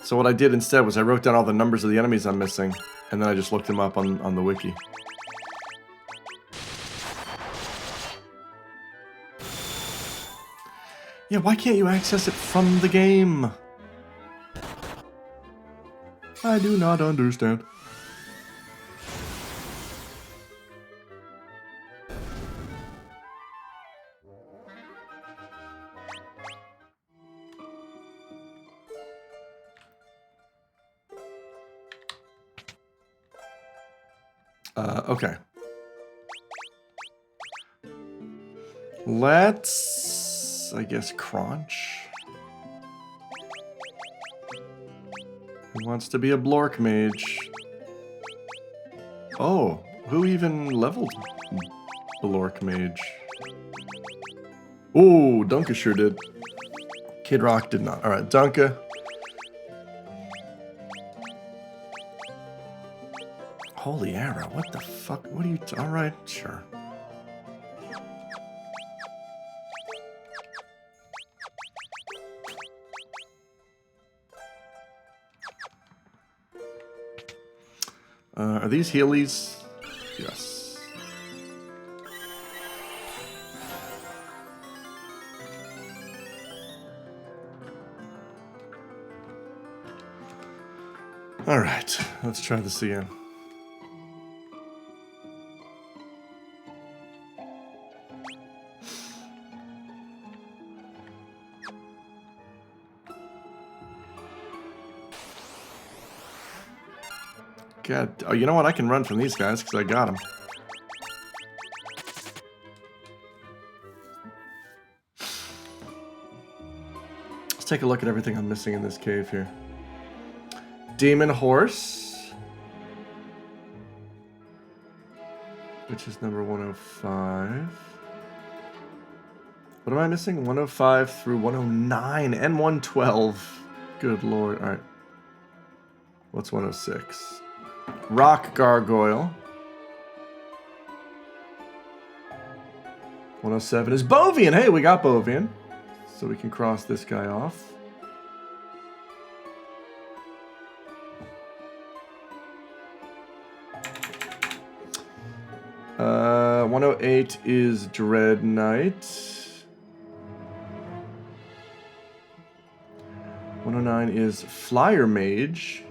So what I did instead was I wrote down all the numbers of the enemies I'm missing, and then I just looked them up on the wiki. Yeah, why can't you access it from the game? I do not understand. Okay. Let's, I guess, Crunch. Who wants to be a Blork mage? Oh, who even leveled Blork mage? Oh, Dunka sure did. Kid Rock did not. All right, Dunka. Holy arrow, what the fuck? What are you... All right, sure. Are these Heelys? Yes. All right, let's try this again. God, oh, you know what? I can run from these guys because I got them. Let's take a look at everything I'm missing in this cave here. Demon Horse, which is number 105. What am I missing? 105 through 109 and 112. Good lord. All right. What's 106? Rock Gargoyle. 107 is Bovian. Hey, we got Bovian. So we can cross this guy off. Uh, 108 is Dread Knight. 109 is Flyer Mage.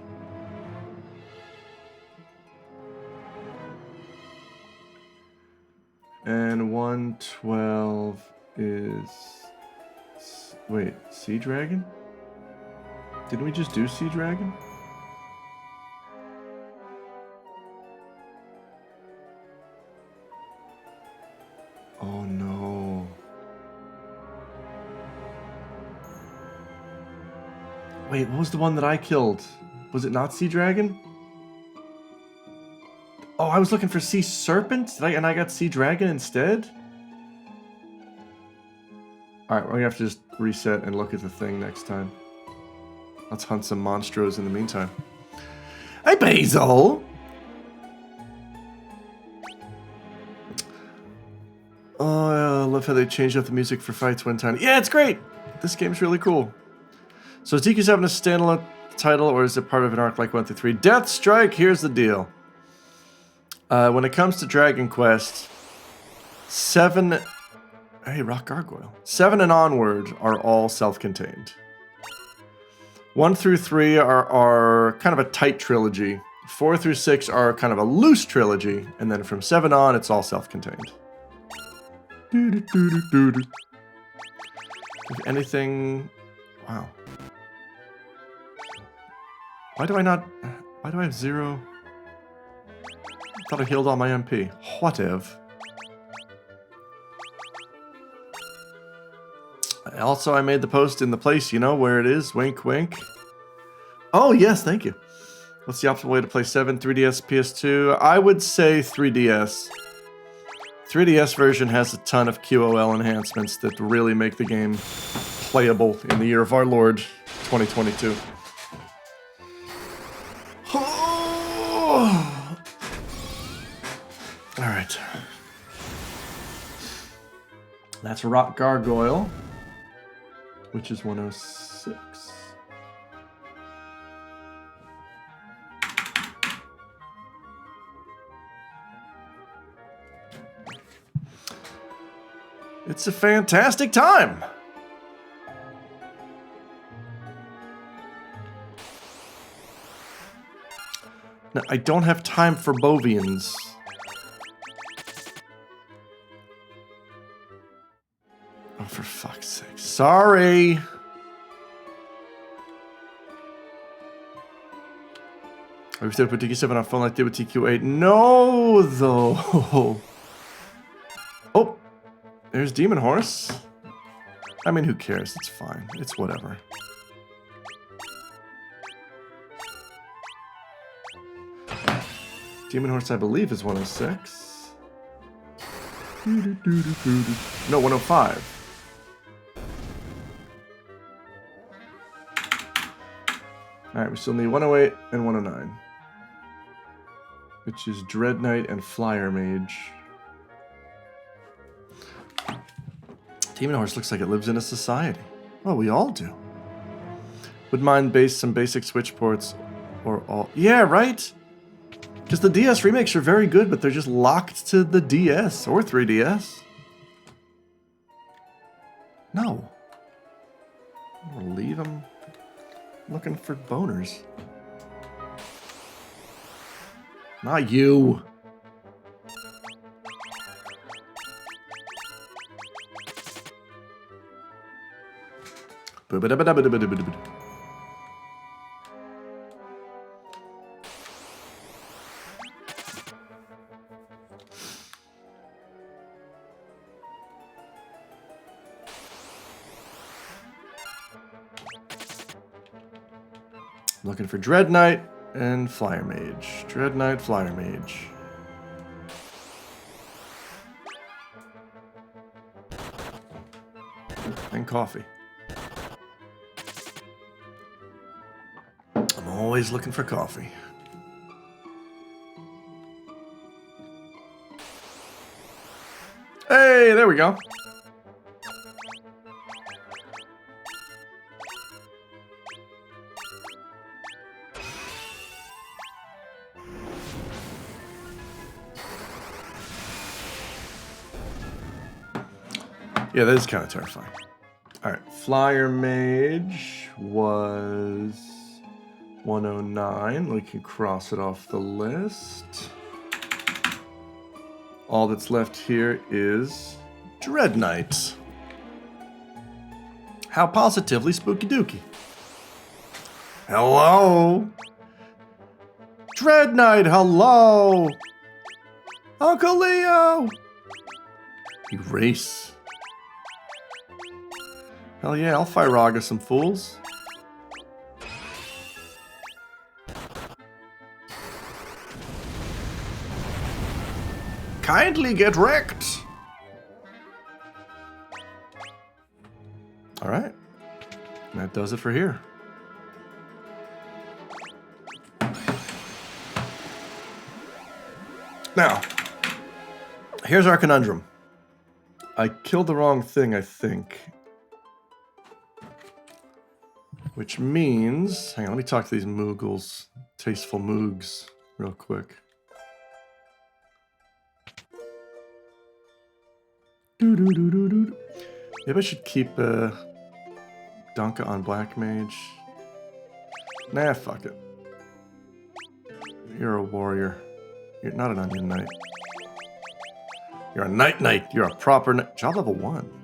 And 112 is... Wait, Sea Dragon? Didn't we just do Sea Dragon? Oh no. Wait, what was the one that I killed? Was it not Sea Dragon? Oh, I was looking for Sea Serpent, and I got Sea Dragon instead? Alright, we're gonna have to just reset and look at the thing next time. Let's hunt some monstros in the meantime. Hey, Basil! Oh, I love how they changed up the music for fights one time. Yeah, it's great! This game's really cool. So is DQ7 a standalone title, or is it part of an arc like 1 through 3? Death Strike, here's the deal. When it comes to Dragon Quest, 7... Hey, Rock Gargoyle. 7 and onward are all self-contained. 1 through 3 are kind of a tight trilogy. 4 through 6 are kind of a loose trilogy. And then from 7 on, it's all self-contained. If anything... Wow. Why do I have 0? I thought I healed all my MP. Whatever. Also, I made the post in the place, you know, where it is. Wink, wink. Oh, yes, thank you. What's the optimal way to play 7, 3DS, PS2? I would say 3DS. 3DS version has a ton of QOL enhancements that really make the game playable in the year of our Lord, 2022. Alright. That's Rock Gargoyle, which is 106. It's a fantastic time! Now, I don't have time for Bovians. Oh, for fuck's sake. Sorry! Are we still put TQ7 on phone like they did with TQ8? No, though. Oh, there's Demon Horse. I mean, who cares? It's fine. It's whatever. Demon Horse, I believe, is 106. No, 105. Alright, we still need 108 and 109. Which is Dread Knight and Flyer Mage. Demon Horse looks like it lives in a society. Well, we all do. Would mind some basic switch ports or all... Yeah, right? Because the DS remakes are very good, but they're just locked to the DS or 3DS. No. I'm gonna leave them looking for boners. Not you. Looking for Dread Knight and Flyer Mage. Dread Knight, Flyer Mage. And coffee. I'm always looking for coffee. Hey, there we go. Yeah, that is kind of terrifying. Alright, Flyer Mage was 109. We can cross it off the list. All that's left here is Dread Knight. How positively spooky dooky. Hello? Dread Knight, hello? Uncle Leo! Erase. Hell yeah, I'll Fyraga some fools. Kindly get wrecked! Alright. That does it for here. Now, here's our conundrum. I killed the wrong thing, I think. Which means... Hang on, let me talk to these Moogles. Tasteful Moogs, real quick. Maybe I should keep Donka on Black Mage. Nah, fuck it. You're a warrior. You're not an Onion Knight. You're a Night Knight. You're a proper Knight. Job level 1.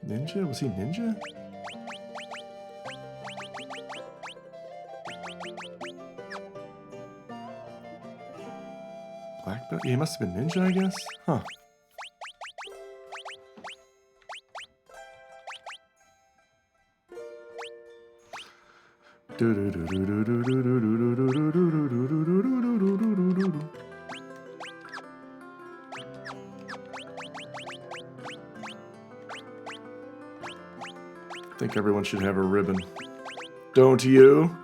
Ninja? Was he ninja? Black belt? Yeah, he must have been ninja, I guess? Huh. I think everyone should have a ribbon. Don't you?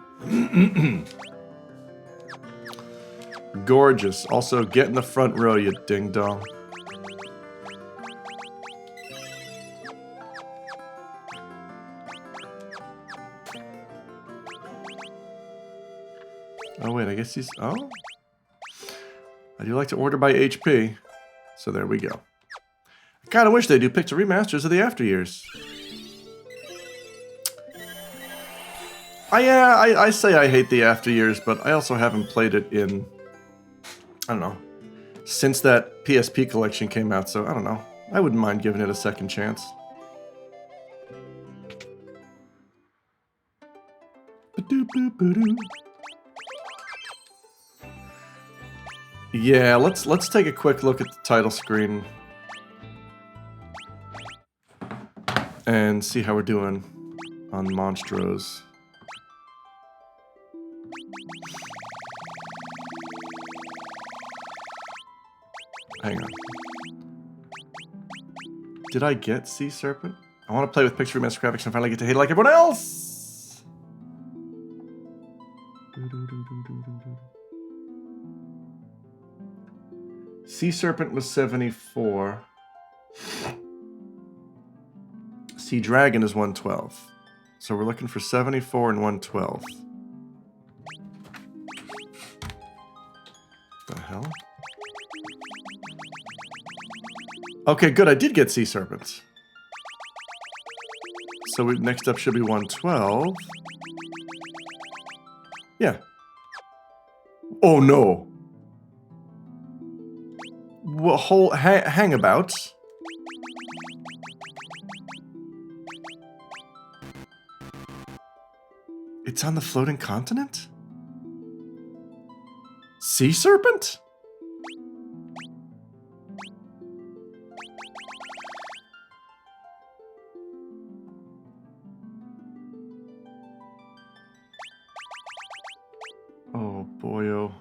Gorgeous. Also, get in the front row, you ding-dong. Oh, wait, I guess he's... Oh? I do like to order by HP. So there we go. I kind of wish they do picture remasters of the After Years. I say I hate the After Years, but I also haven't played it in... I don't know. Since that PSP collection came out, so I don't know. I wouldn't mind giving it a second chance. Ba-doo-boo-boo-doo. Yeah, let's take a quick look at the title screen and see how we're doing on Monstros. Hang on. Did I get Sea Serpent? I want to play with Picture Remaster graphics and finally get to hate like everyone else! Sea Serpent was 74. Sea Dragon is 112. So we're looking for 74 and 112. The hell? Okay, good. I did get Sea Serpent. So next up should be 112. Yeah. Oh no. Well, whole hangabout. It's on the floating continent? Sea Serpent? Oh, boyo.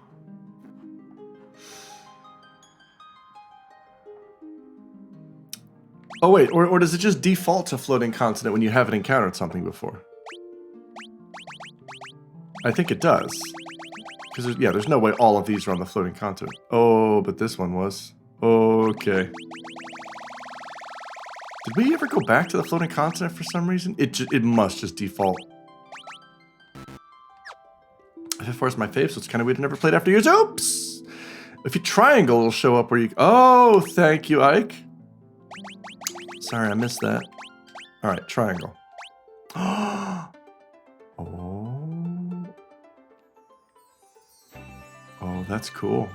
Oh, wait, or does it just default to floating continent when you haven't encountered something before? I think it does. Because, yeah, there's no way all of these are on the floating continent. Oh, but this one was. Okay. Did we ever go back to the floating continent for some reason? It must just default. FF4 is my fave, so it's kind of weird I never played after years. Oops! If you triangle, it'll show up where you... Oh, thank you, Ike. Sorry, I missed that. All right, triangle. Oh. Oh, that's cool.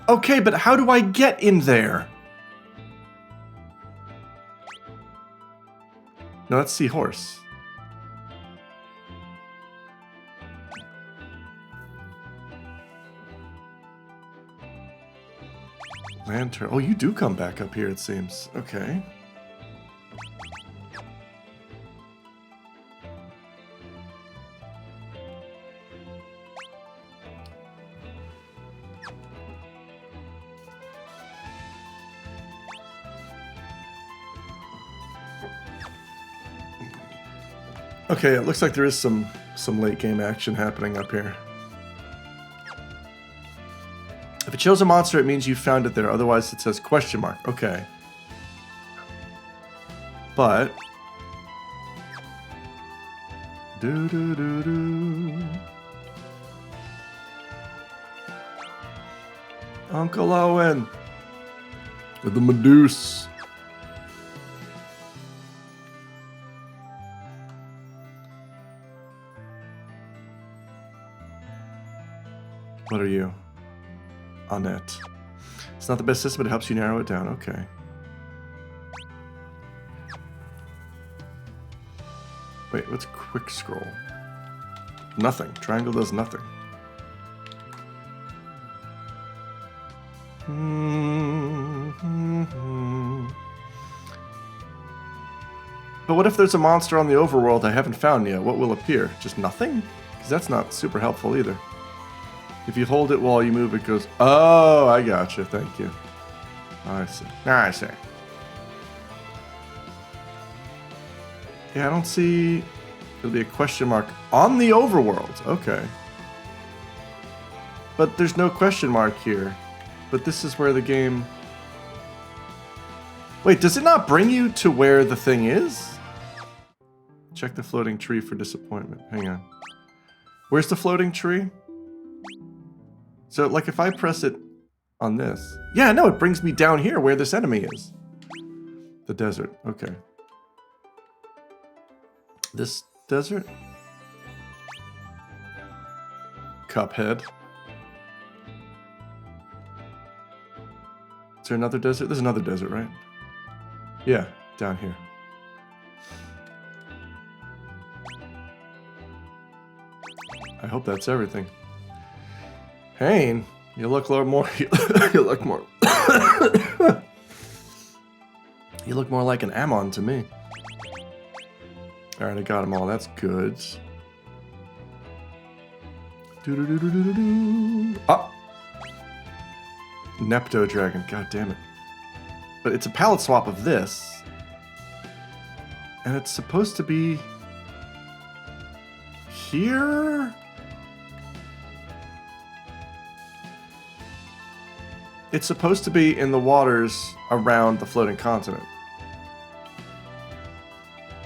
Okay, but how do I get in there? No, that's Seahorse. Lantern. Oh, you do come back up here, it seems. Okay. Okay, it looks like there is some late game action happening up here. If it shows a monster, it means you found it there. Otherwise, it says question mark. Okay. But... Uncle Owen! With the Medusa. What are you? Annette. It's not the best system, but it helps you narrow it down. Okay. Wait, what's quick scroll? Nothing. Triangle does nothing. But what if there's a monster on the overworld I haven't found yet? What will appear? Just nothing? Because that's not super helpful either. If you hold it while you move, it goes... Oh, I gotcha. Thank you. I see. I see. Yeah, I don't see... There'll be a question mark on the overworld. Okay. But there's no question mark here. But this is where the game... Wait, does it not bring you to where the thing is? Check the floating tree for disappointment. Hang on. Where's the floating tree? So, like, if I press it on this... Yeah, no, it brings me down here where this enemy is. The desert. Okay. This desert? Cuphead. Is there another desert? There's another desert, right? Yeah, down here. I hope that's everything. Hane, you look a little more. You look more. You look more like an Ammon to me. All right, I got them all. That's good. Oh! Nepto Dragon. God damn it. But it's a palette swap of this. And it's supposed to be... here? It's supposed to be in the waters around the floating continent.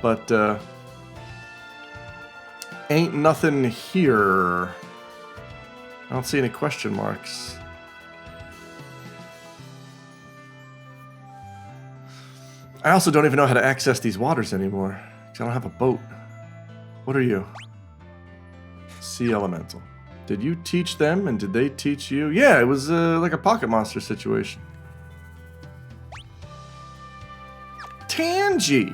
But, ain't nothing here. I don't see any question marks. I also don't even know how to access these waters anymore, because I don't have a boat. What are you? Sea Elemental. Did you teach them, and did they teach you? Yeah, it was like a Pocket Monster situation. Tangy!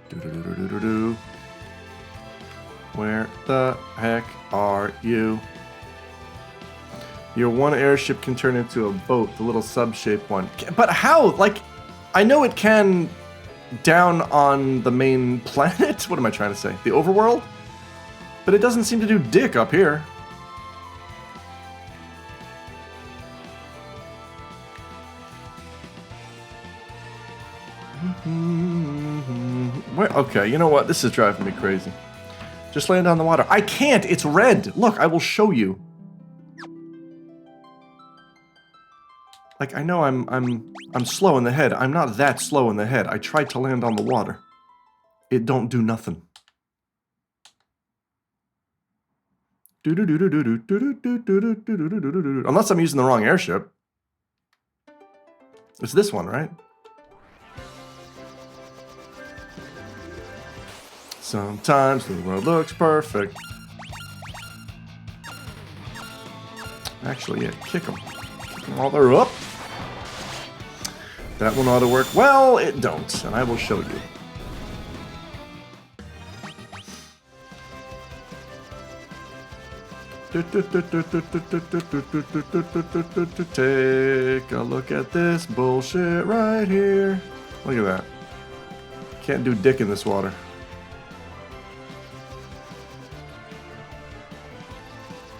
Do-do-do-do-do-do. Where the heck are you? Your one airship can turn into a boat, the little sub-shaped one. But how? Like, I know it can down on the main planet. What am I trying to say? The overworld? But it doesn't seem to do dick up here. Where? Okay, you know what? This is driving me crazy. Just land on the water. I can't! It's red! Look, I will show you. Like, I know I'm slow in the head. I'm not that slow in the head. I tried to land on the water. It don't do nothing. Unless I'm using the wrong airship. It's this one, right? Sometimes the world looks perfect. Actually, yeah, kick them. Kick them while they're up. That one ought to work. Well, it don't, and I will show you. Take a look at this bullshit right here. Look at that. Can't do dick in this water.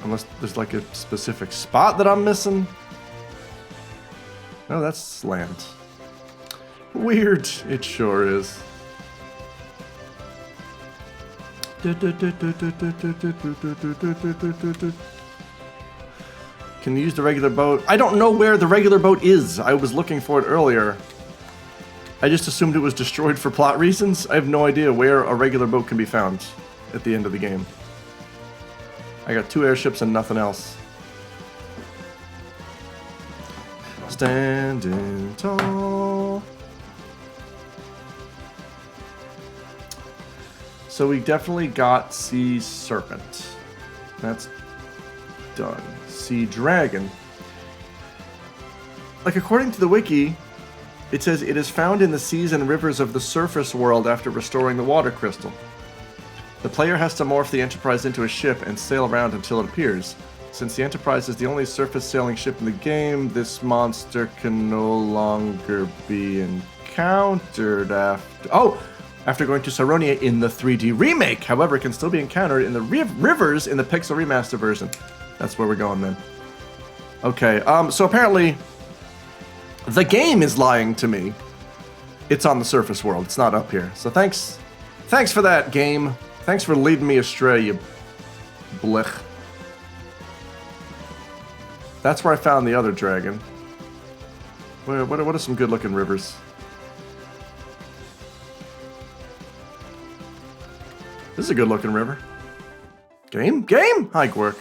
Unless there's like a specific spot that I'm missing. No, that's land. Weird. It sure is. Can you use the regular boat? I don't know where the regular boat is. I was looking for it earlier. I just assumed it was destroyed for plot reasons. I have no idea where a regular boat can be found at the end of the game. I got 2 airships and nothing else. Standing tall. So we definitely got Sea Serpent. That's done. Sea Dragon. Like, according to the wiki, it says it is found in the seas and rivers of the surface world after restoring the water crystal. The player has to morph the Enterprise into a ship and sail around until it appears. Since the Enterprise is the only surface sailing ship in the game, this monster can no longer be encountered after going to Saronia in the 3D remake. However, it can still be encountered in the rivers in the Pixel Remaster version. That's where we're going then. Okay, so apparently the game is lying to me. It's on the surface world. It's not up here. So thanks for that, game. Thanks for leading me astray, you blech. That's where I found the other dragon. What are some good-looking rivers? This is a good-looking river. Game? Hike work.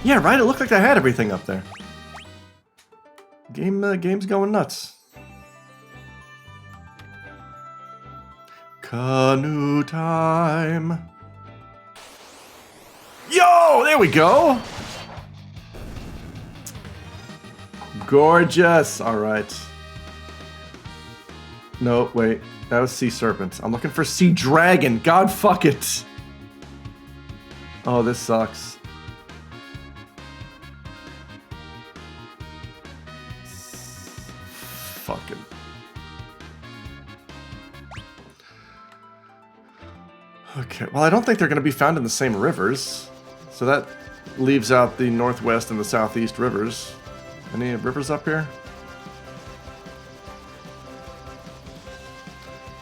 Yeah, right? It looked like I had everything up there. Game's going nuts. Canoe time. Yo, there we go. Gorgeous. All right. No, wait. That was sea serpent. I'm looking for sea dragon. God, fuck it. Oh, this sucks. Fucking. Okay, well, I don't think they're going to be found in the same rivers. So that leaves out the northwest and the southeast rivers. Any rivers up here?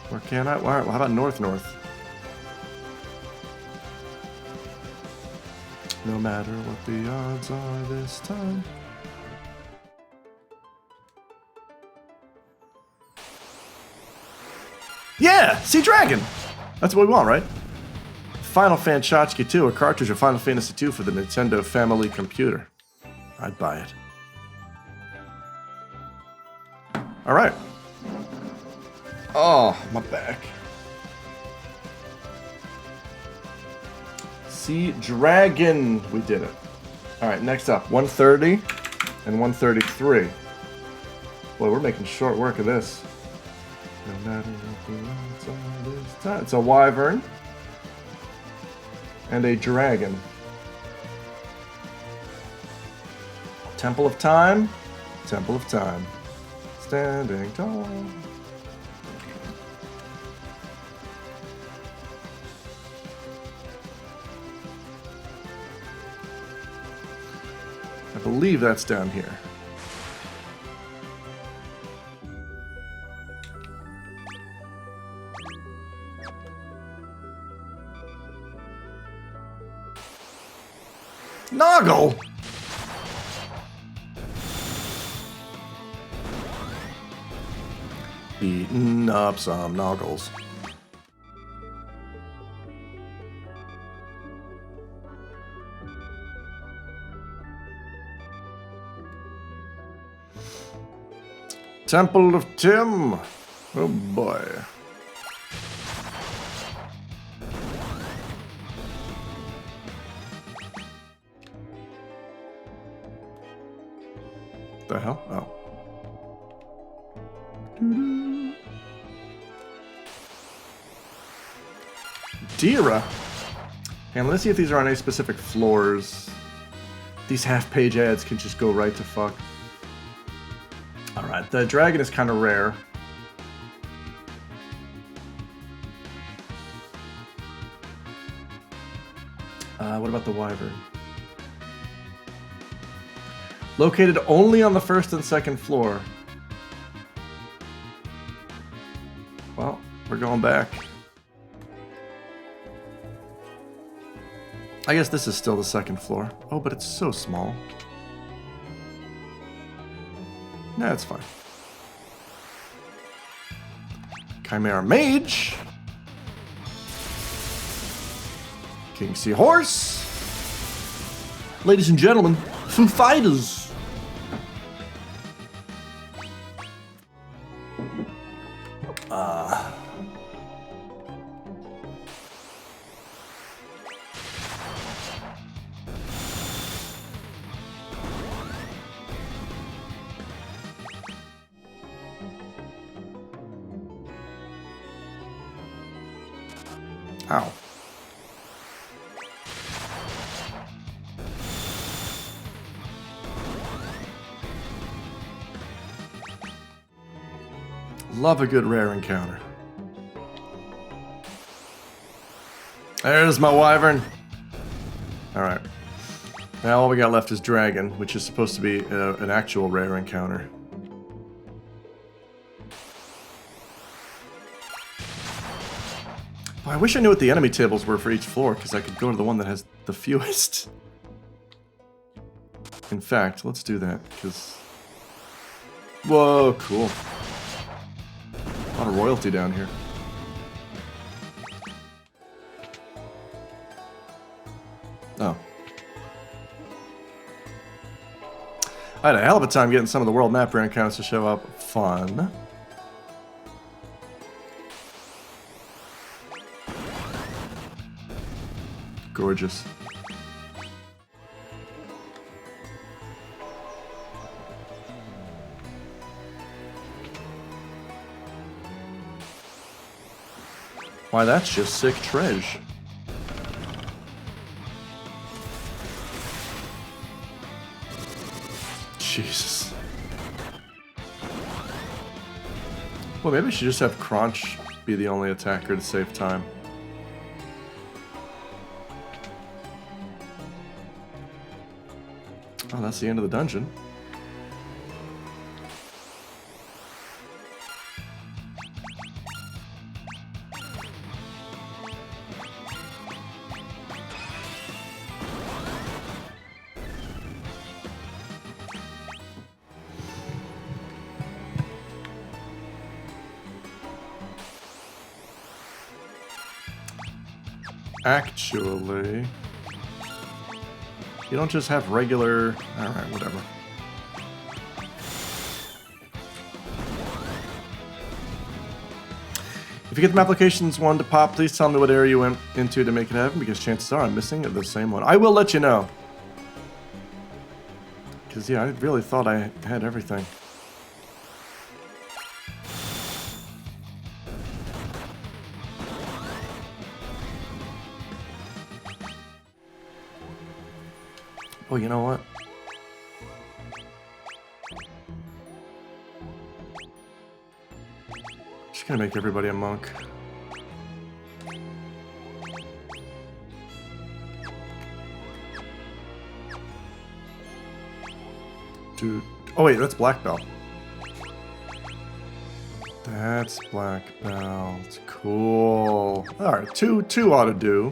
Or can I? Well, how about north? No matter what the odds are this time. Yeah! Sea Dragon! That's what we want, right? Final Fan Tchotchke 2, a cartridge of Final Fantasy 2 for the Nintendo Family Computer. I'd buy it. Alright. Oh, my back. Sea Dragon. We did it. Alright, next up. 130 and 133. Boy, we're making short work of this. No matter what the odds are this time. It's a wyvern. And a dragon. Temple of Time. Temple of Time. Standing tall. I believe that's down here. Noggle! Eating up some noggles. Temple of Tim. Oh boy. The hell? Oh. Dira. And let's see if these are on any specific floors. These half-page ads can just go right to fuck. Alright, the dragon is kind of rare. What about the wyvern? Located only on the first and second floor. Well, we're going back. I guess this is still the second floor. Oh, but it's so small. Nah, it's fine. Chimera Mage. King Seahorse. Ladies and gentlemen, Foo Fighters. Ow. Love a good rare encounter. There's my wyvern. Alright. Now all we got left is dragon, which is supposed to be an actual rare encounter. Well, I wish I knew what the enemy tables were for each floor, because I could go to the one that has the fewest. In fact, let's do that, because... Whoa, cool. A lot of royalty down here. Oh. I had a hell of a time getting some of the world map rare encounters to show up. Fun. Gorgeous. Why, that's just sick treasure. Jesus. Well, maybe we should just have Crunch be the only attacker to save time. Oh, that's the end of the dungeon. Actually, you don't just have regular... Alright, whatever. If you get the applications one to pop, please tell me what area you went into to make it happen, because chances are I'm missing the same one. I will let you know. Because, yeah, I really thought I had everything. Oh, you know what? Just gonna make everybody a monk. Dude. Oh wait, that's black belt. That's black belt. Cool. Alright, two ought to do,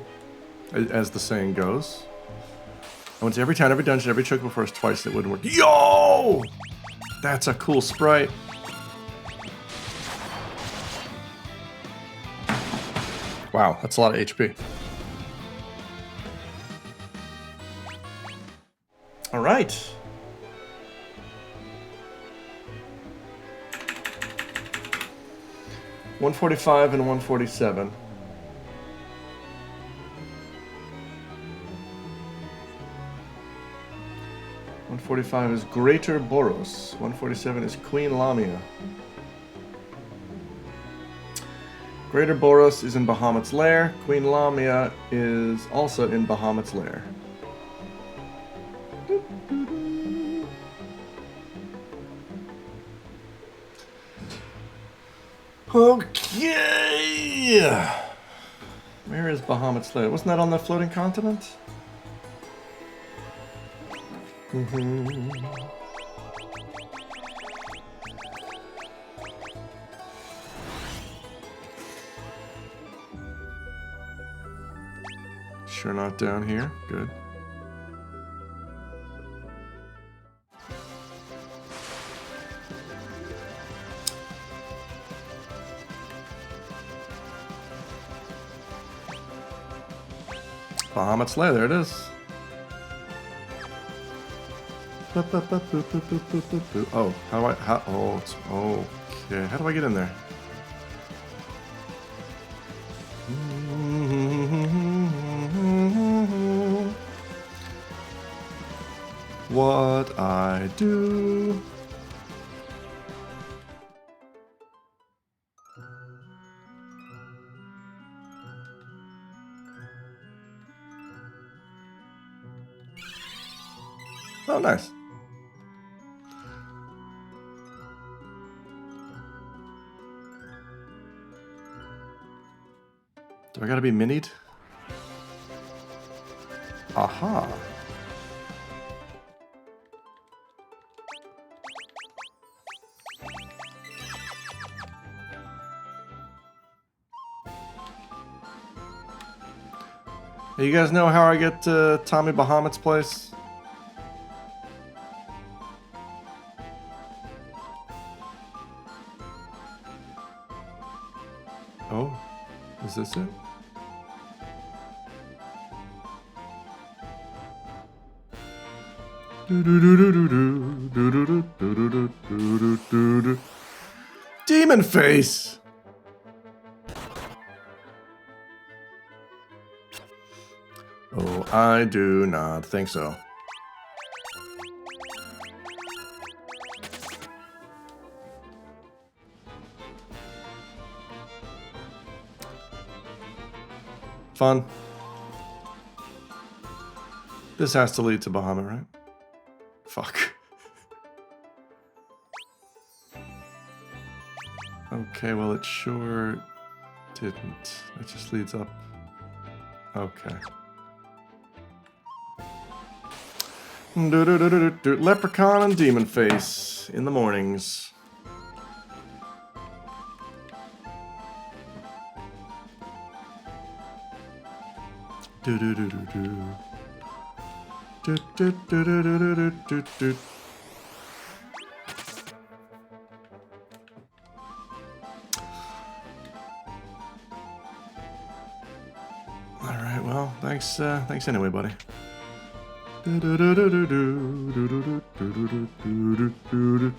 as the saying goes. I went to every town, every dungeon, every Chocobo Forest twice, it wouldn't work. Yo! That's a cool sprite. Wow, that's a lot of HP. Alright. $145 and $147. 145 is Greater Boros. 147 is Queen Lamia. Greater Boros is in Bahamut's Lair. Queen Lamia is also in Bahamut's Lair. Okay. Where is Bahamut's Lair? Wasn't that on the floating continent? Sure not down here. Good. Bahamut's Lair, there it is. Oh, okay. How do I get in there? What I do? Oh, nice. Do I gotta be minied? Aha. Hey, you guys know how I get to Tommy Bahamut's place? Oh, is this it? Demon face! Oh, I do not think so. Fun. This has to lead to Bahamut, right? Fuck. Okay, well it sure didn't. It just leads up. Okay. Leprechaun and Demon Face in the mornings. Do do do do do. Do do do do do do do do. All right, well, thanks anyway, buddy. Do do do do do do do do do do do do do.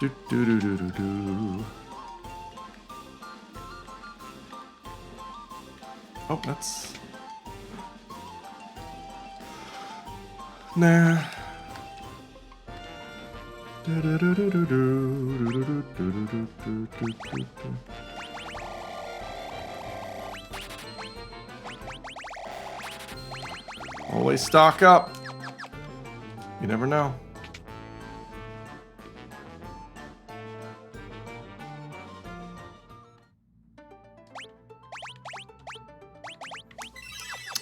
Do do do do do do. Oh, that's nah. Do do do do do do do do do do do do do. Always stock up. You never know.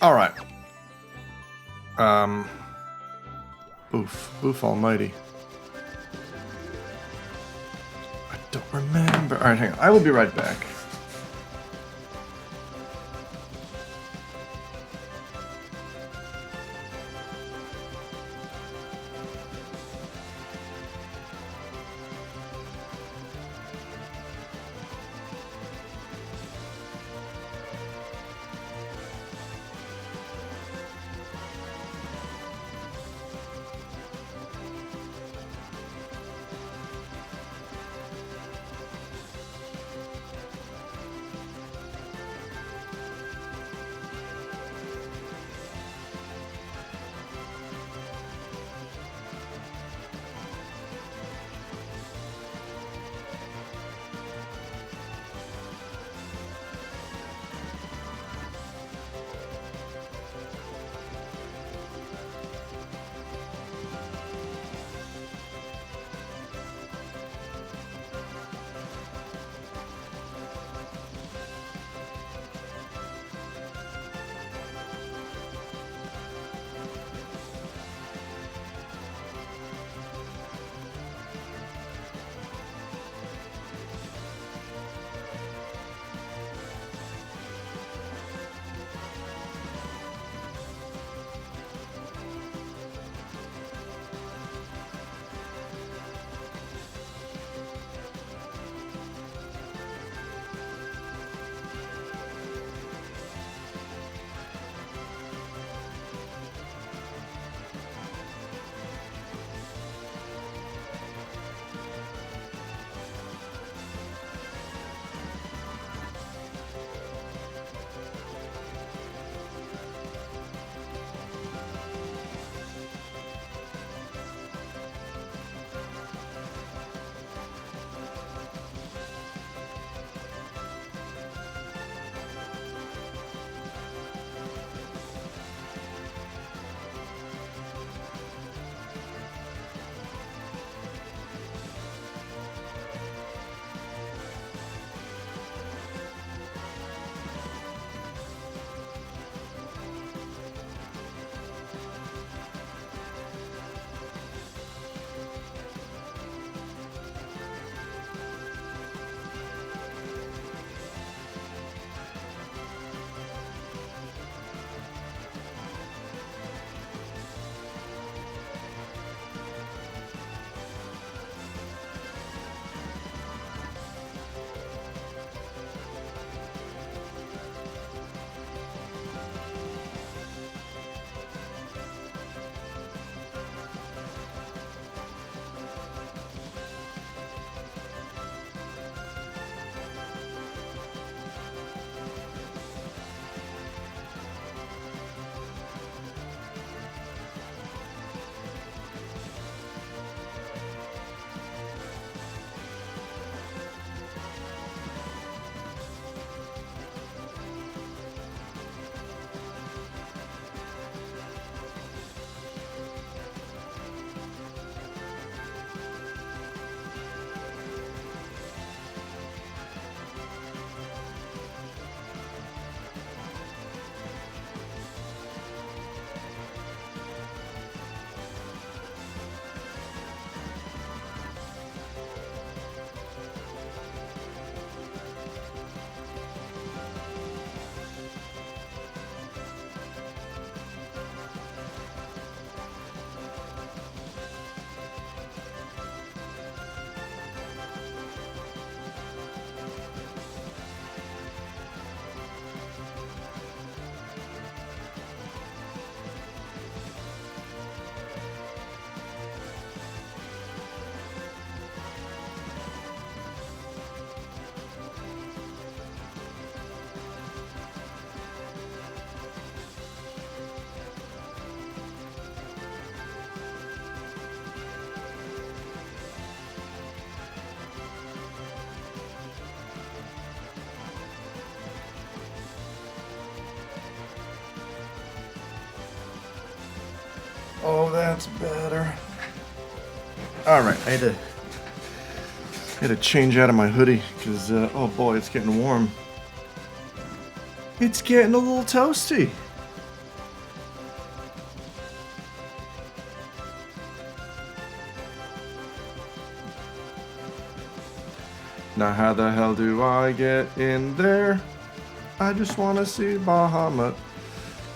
All right. Boof almighty. I don't remember. All right, hang on. I will be right back. Oh, that's better. All right, I had to change out of my hoodie because, oh boy, it's getting warm. It's getting a little toasty. Now how the hell do I get in there? I just want to see Bahamut.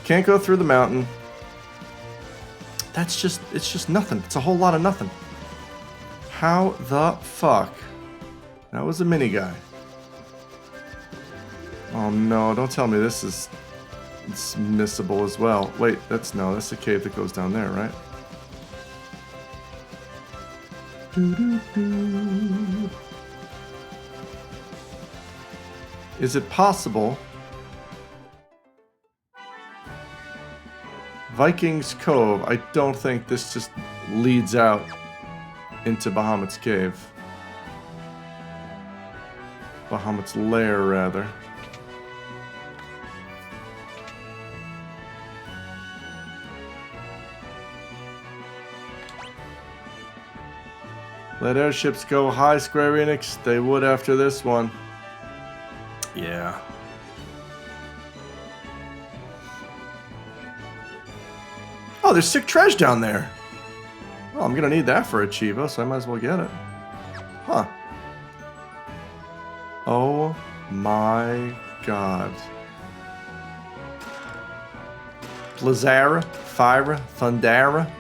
Can't go through the mountain. It's just nothing. It's a whole lot of nothing. How the fuck? That was a mini guy. Oh no, don't tell me it's missable as well. Wait, that's the cave that goes down there, right? Doo-doo-doo. Is it possible? Vikings Cove. I don't think this just leads out into Bahamut's cave. Bahamut's lair, rather. Let airships go high, Square Enix. They would after this one. Yeah. Oh, there's sick treasure down there. Well, I'm gonna need that for a Chivo, so I might as well get it. Huh. Oh my god. Blizzara, Fyra, Thundara.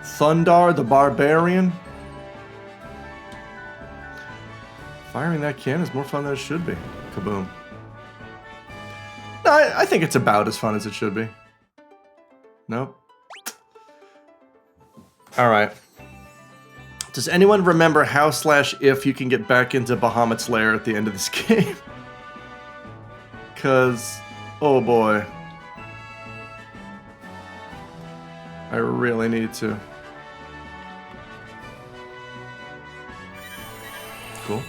Thundar the Barbarian. Firing that cannon is more fun than it should be. Kaboom. No, I think it's about as fun as it should be. Nope. Alright. Does anyone remember how/if you can get back into Bahamut's lair at the end of this game? Cause, oh boy. I really need to. Cool.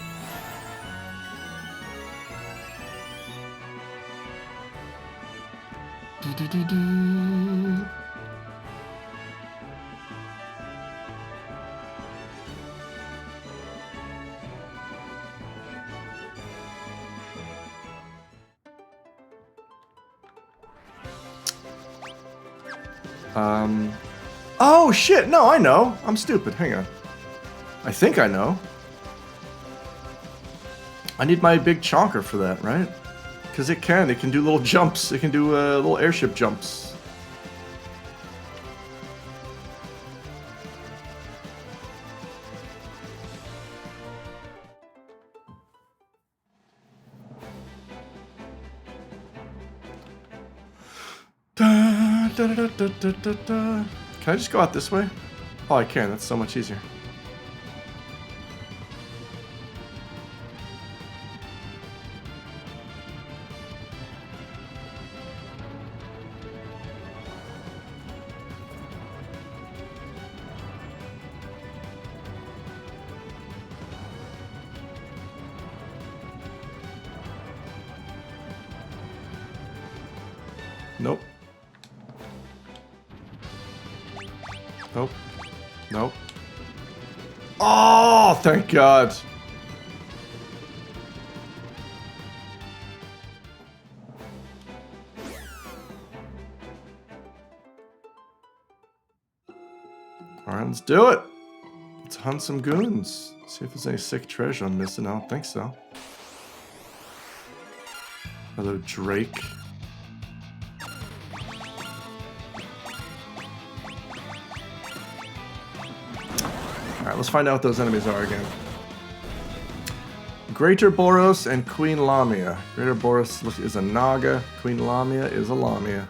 Oh shit, no, I know. I'm stupid, hang on. I think I know. I need my big chonker for that, right? Because it can do little jumps. It can do little airship jumps. Da, da, da, da, da, da, da. Can I just go out this way? Oh, I can. That's so much easier. Nope. Nope. Nope. Oh, thank God. All right, let's do it. Let's hunt some goons. See if there's any sick treasure I'm missing. I don't think so. Hello, Drake. Alright, let's find out what those enemies are again. Greater Boros and Queen Lamia. Greater Boros is a Naga. Queen Lamia is a Lamia.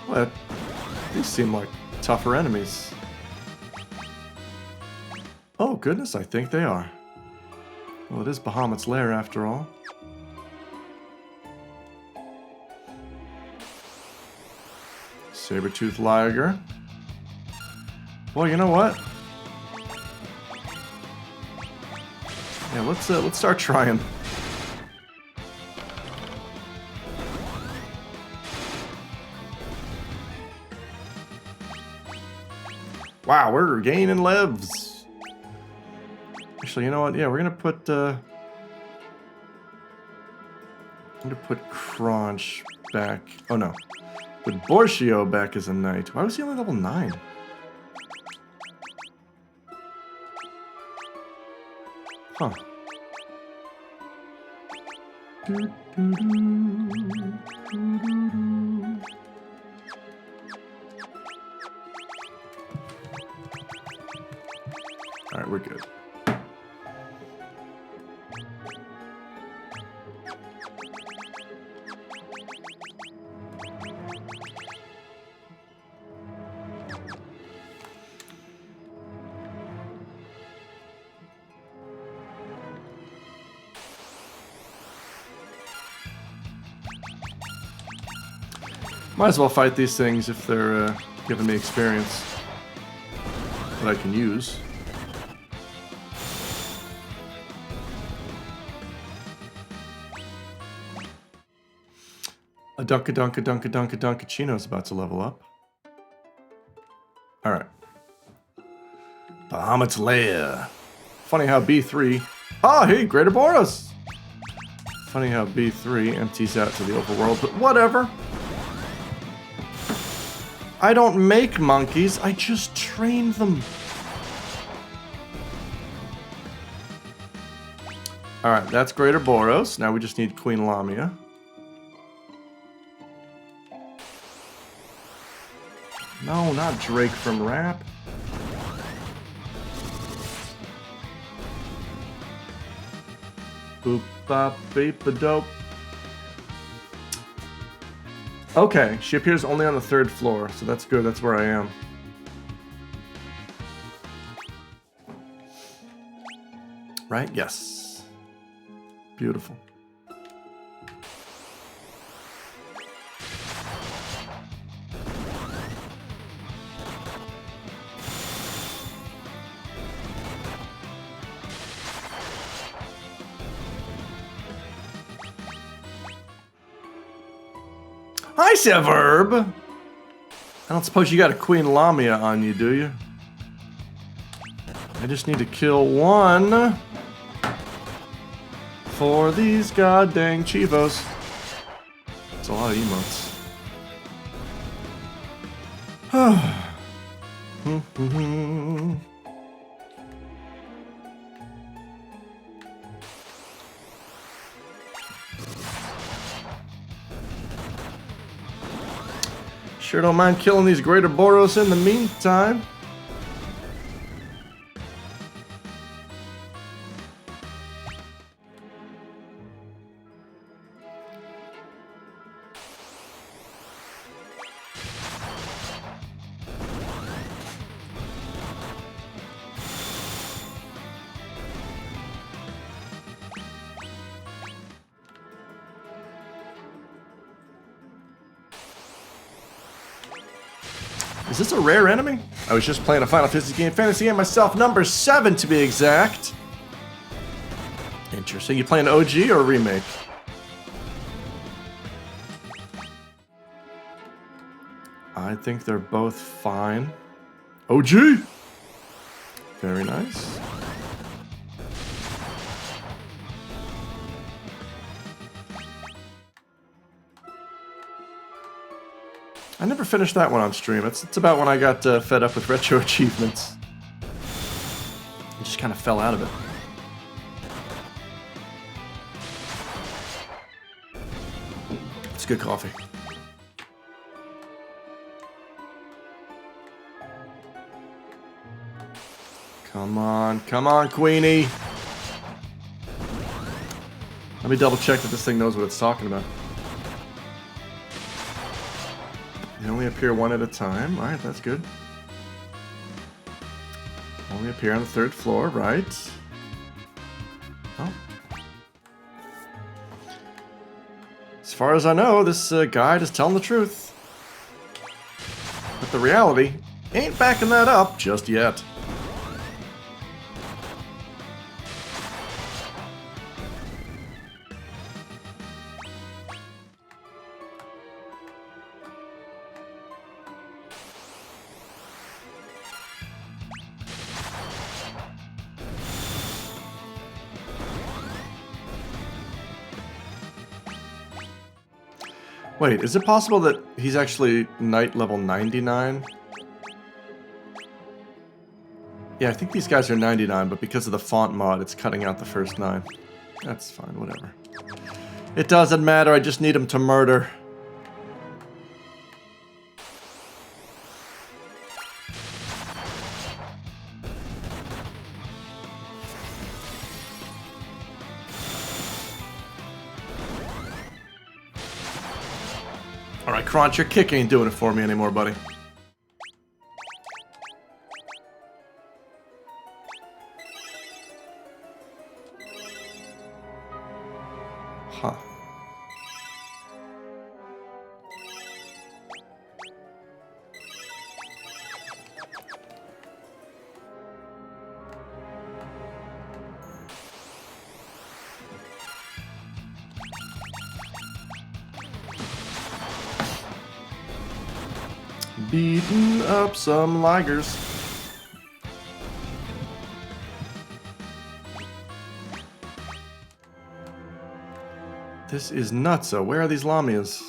What? These seem like tougher enemies. Oh goodness, I think they are. Well, it is Bahamut's lair after all. Saber-tooth liger. Well, you know what? Yeah, let's start trying. Wow, we're gaining lives. Actually, you know what? Yeah, we're gonna put Crunch back. Oh no. Put Borchio back as a knight. Why was he only level 9? Huh. Alright, we're good. Might as well fight these things if they're giving me experience that I can use. A Dunka-Chino's about to level up. Alright. Bahamut's Lair. Funny how B3... Ah, hey, Greater Boros! Funny how B3 empties out to the overworld, but whatever. I don't make monkeys, I just train them. Alright, that's Greater Boros. Now we just need Queen Lamia. No, not Drake from Rap. Boop bop beep a dope. Okay, she appears only on the 3rd floor, so that's good, that's where I am. Right? Yes. Beautiful. Hi, Severb! I don't suppose you got a Queen Lamia on you, do you? I just need to kill one for these goddamn Chivos. That's a lot of emotes. Sure don't mind killing these Greater Boros in the meantime. Is this a rare enemy? I was just playing a Final Fantasy game myself, number 7 to be exact. Interesting. You playing OG or remake? I think they're both fine. OG! Very nice. I never finished that one on stream. It's about when I got fed up with retro achievements. I just kind of fell out of it. It's good coffee. Come on, Queenie. Let me double check that this thing knows what it's talking about. They only appear one at a time. Alright, that's good. Only appear on the 3rd floor, right? Oh. As far as I know, this guide is telling the truth. But the reality ain't backing that up just yet. Wait, is it possible that he's actually Knight level 99? Yeah, I think these guys are 99, but because of the font mod, it's cutting out the first 9. That's fine, whatever. It doesn't matter, I just need him to murder. Alright, Crunch, your kick ain't doing it for me anymore, buddy. Huh. Beating up some ligers. This is nutso. Where are these Lamias?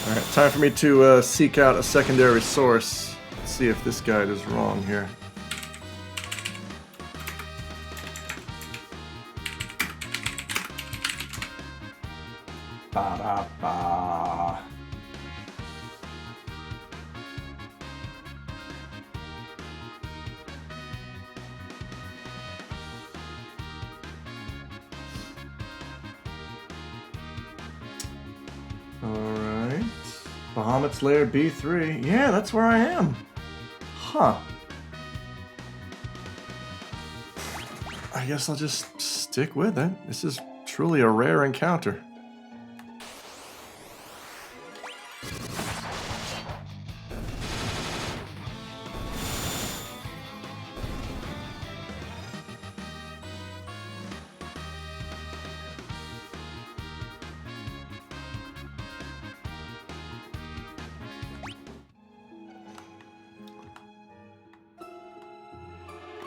Alright, time for me to seek out a secondary source. Let's see if this guide is wrong here. Ba-da-ba. Alright. Bahamut's Lair B3. Yeah, that's where I am. Huh. I guess I'll just stick with it. This is truly a rare encounter.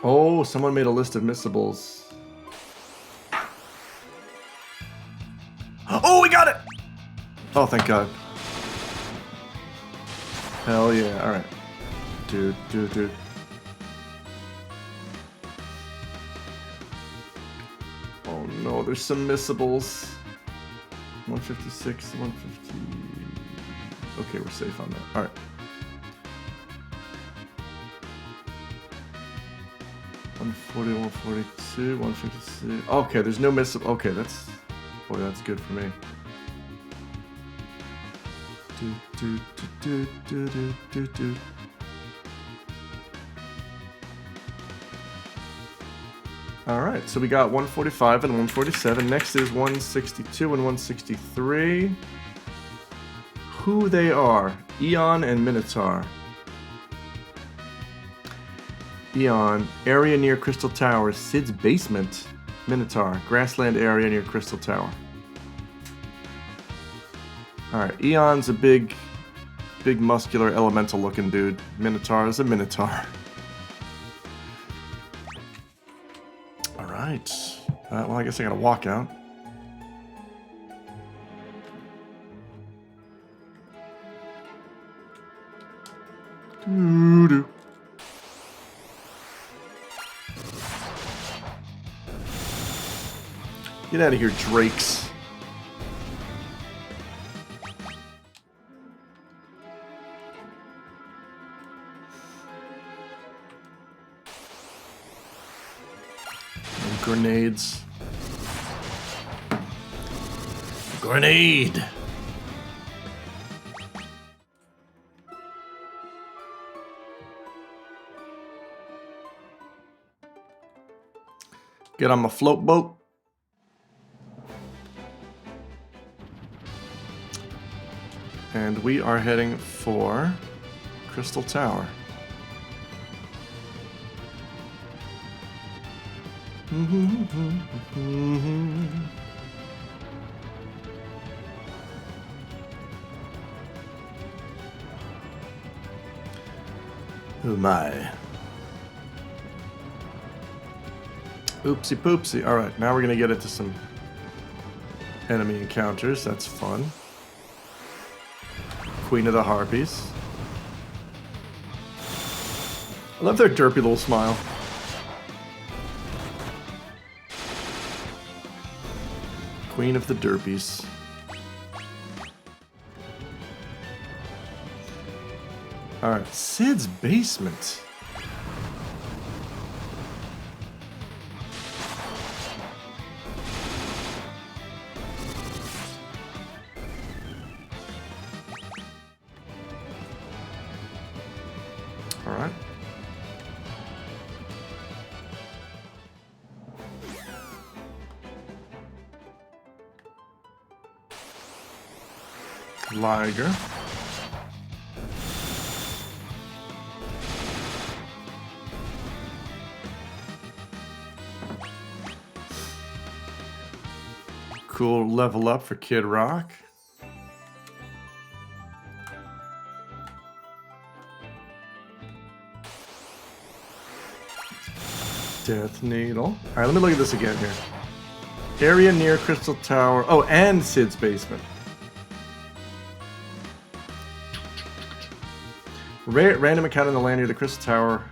Oh, someone made a list of missables. Oh, we got it! Oh, thank God. Hell yeah, alright. Dude. Oh no, there's some missables. 156, 150... Okay, we're safe on that. Alright. 140, 142, 156. Okay, there's no miss. Okay, that's... Boy, that's good for me. Alright, so we got 145 and 147. Next is 162 and 163. Who they are? Eon and Minotaur. Eon, area near Crystal Tower, Sid's basement. Minotaur, grassland area near Crystal Tower. Alright, Eon's a big muscular elemental looking dude. Minotaur is a Minotaur. Alright. Well, I guess I gotta walk out. Doo-doo. Get out of here, Drakes. And grenades. Grenade! Get on my float boat. And we are heading for Crystal Tower. Oh my. Oopsie poopsie. Alright, now we're gonna get into some enemy encounters. That's fun. Queen of the Harpies. I love their derpy little smile. Queen of the Derpies. Alright, Sid's basement. Alright. Liger. Cool level up for Kid Rock. Death Needle. Alright, let me look at this again here. Area near Crystal Tower. Oh, and Sid's basement. Random encounter in the land near the Crystal Tower.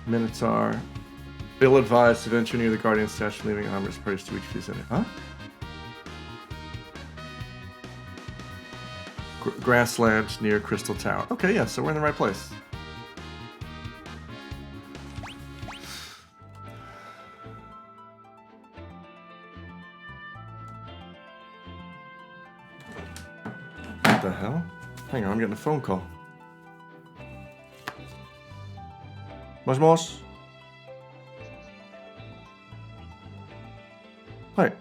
Minotaur. Ill-advised to venture near the Guardian statue, leaving armor's parties to each piece in it. Huh? Grassland near Crystal Tower. Okay, yeah, so we're in the right place. What the hell? Hang on, I'm getting a phone call. Mosh mosh. Hi.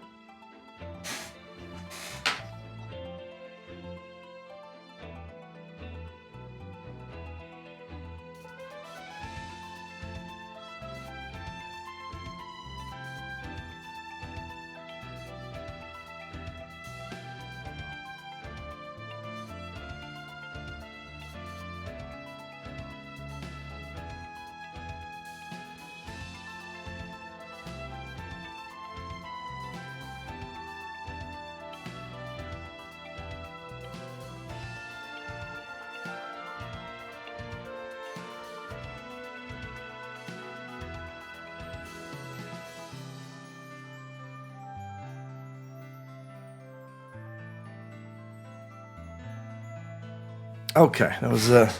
Okay, that was a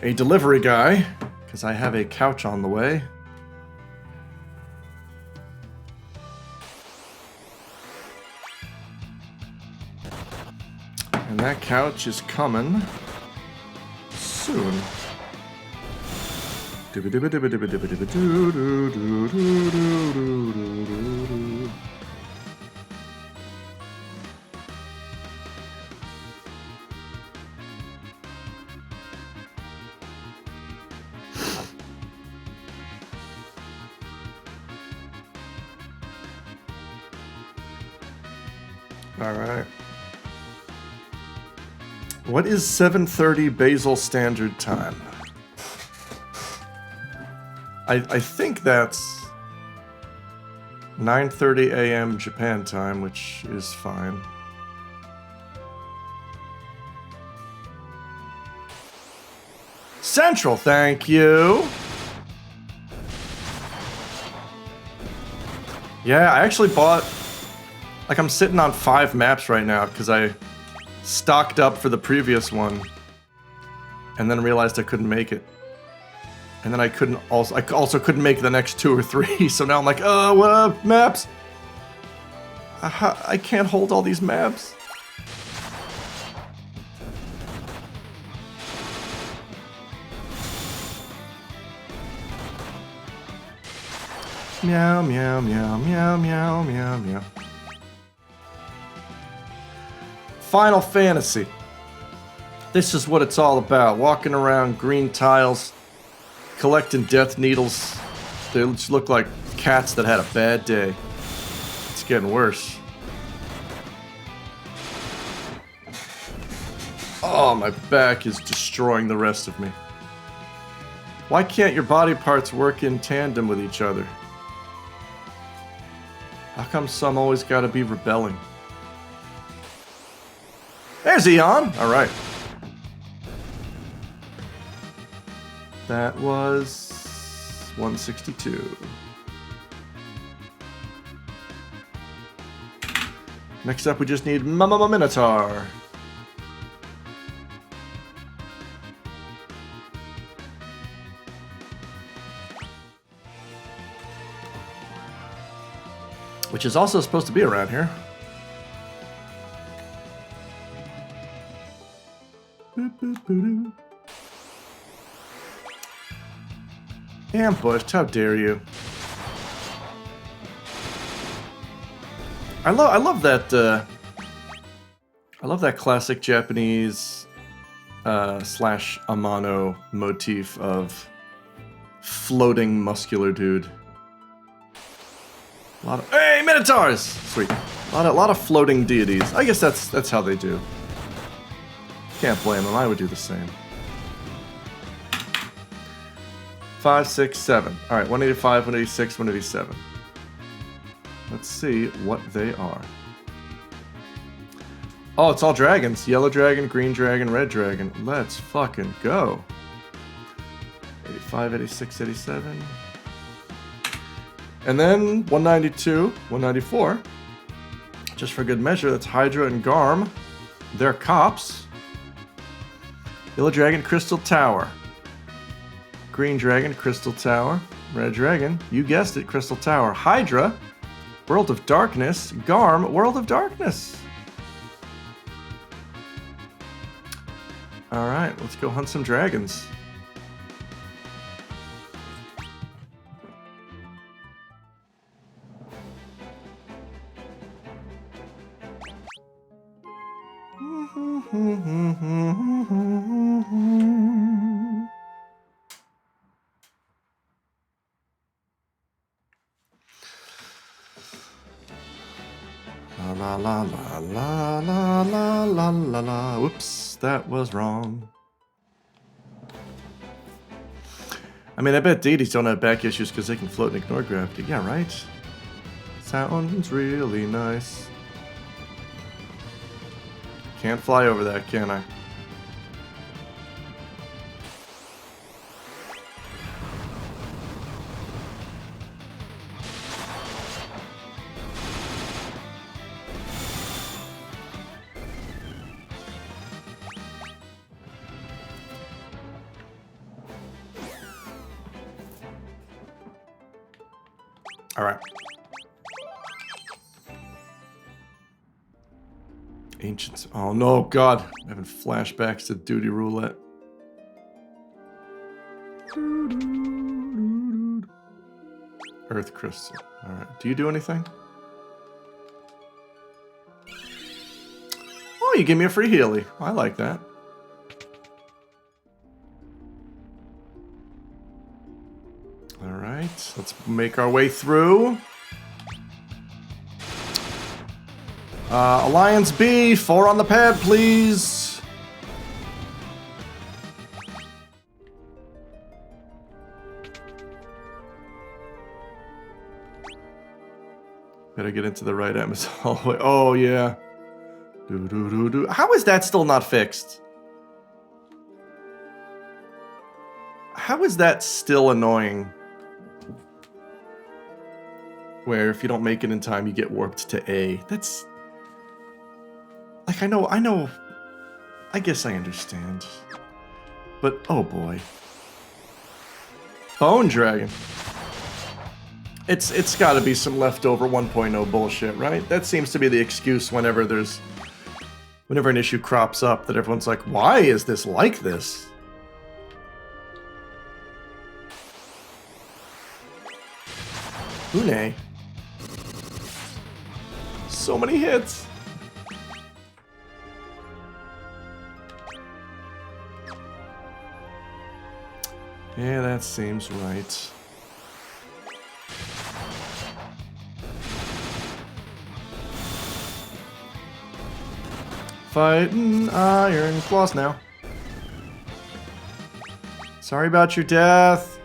delivery guy, because I have a couch on the way. And that couch is coming soon. Alright. What is 7:30 Basel Standard Time? I think that's 9:30 a.m. Japan time, which is fine. Central, thank you! Yeah, I actually bought... Like, I'm sitting on 5 maps right now because I stocked up for the previous one and then realized I couldn't make it. And then I also couldn't make the next 2 or 3, so now I'm like, maps? I can't hold all these maps. Meow, meow, meow, meow, meow, meow, meow. Final Fantasy. This is what it's all about. Walking around green tiles, collecting death needles. They just look like cats that had a bad day. It's getting worse. Oh, my back is destroying the rest of me. Why can't your body parts work in tandem with each other? How come some always gotta be rebelling? There's Eon! Alright. That was 162. Next up, we just need Minotaur. Which is also supposed to be around here. Boop, boop, boop, ambushed, how dare you. I love that classic Japanese slash Amano motif of floating muscular dude. A lot of Minotaurs! Sweet. A lot of floating deities. I guess that's how they do. Can't blame them. I would do the same. 5, 6, 7. All right, 185, 186, 187. Let's see what they are. Oh, it's all dragons. Yellow dragon, green dragon, red dragon. Let's fucking go. 85, 86, 87. And then 192, 194. Just for good measure, that's Hydra and Garm. They're cops. Yellow dragon, Crystal Tower. Green dragon, Crystal Tower. Red dragon, you guessed it, Crystal Tower. Hydra, World of Darkness. Garm, World of Darkness. Alright, let's go hunt some dragons. La la la la la la la la la. Whoops, that was wrong. I mean, I bet deities don't have back issues because they can float and ignore gravity. Yeah, right? Sounds really nice. Can't fly over that, can I? All right. Ancients. Oh no, God. I'm having flashbacks to Duty Roulette. Earth Crystal. All right. Do you do anything? Oh, you give me a free Healy. I like that. All right. Let's make our way through. Alliance B, 4 on the pad, please. Better get into the right atmosphere. Oh, yeah. How is that still not fixed? How is that still annoying? Where if you don't make it in time, you get warped to A. That's... Like, I know, I guess I understand. But, oh boy. Bone Dragon. It's gotta be some leftover 1.0 bullshit, right? That seems to be the excuse whenever an issue crops up that everyone's like, why is this like this? Une. So many hits. Yeah, that seems right. Fighting Iron Claws now. Sorry about your death.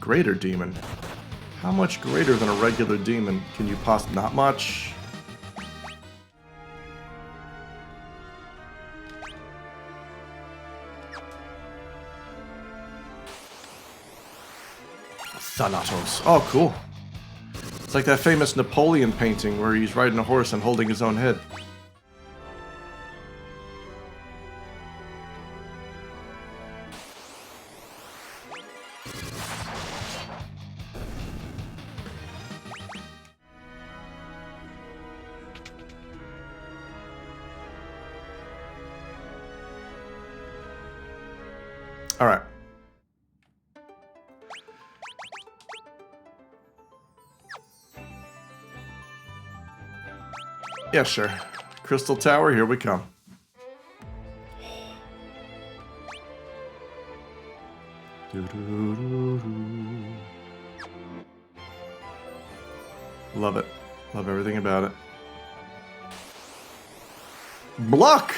Greater demon. How much greater than a regular demon can you possibly... Not much. Thanatos. Oh, cool. It's like that famous Napoleon painting where he's riding a horse and holding his own head. All right. Yeah, sure. Crystal Tower, here we come. Love it. Love everything about it. Bluck!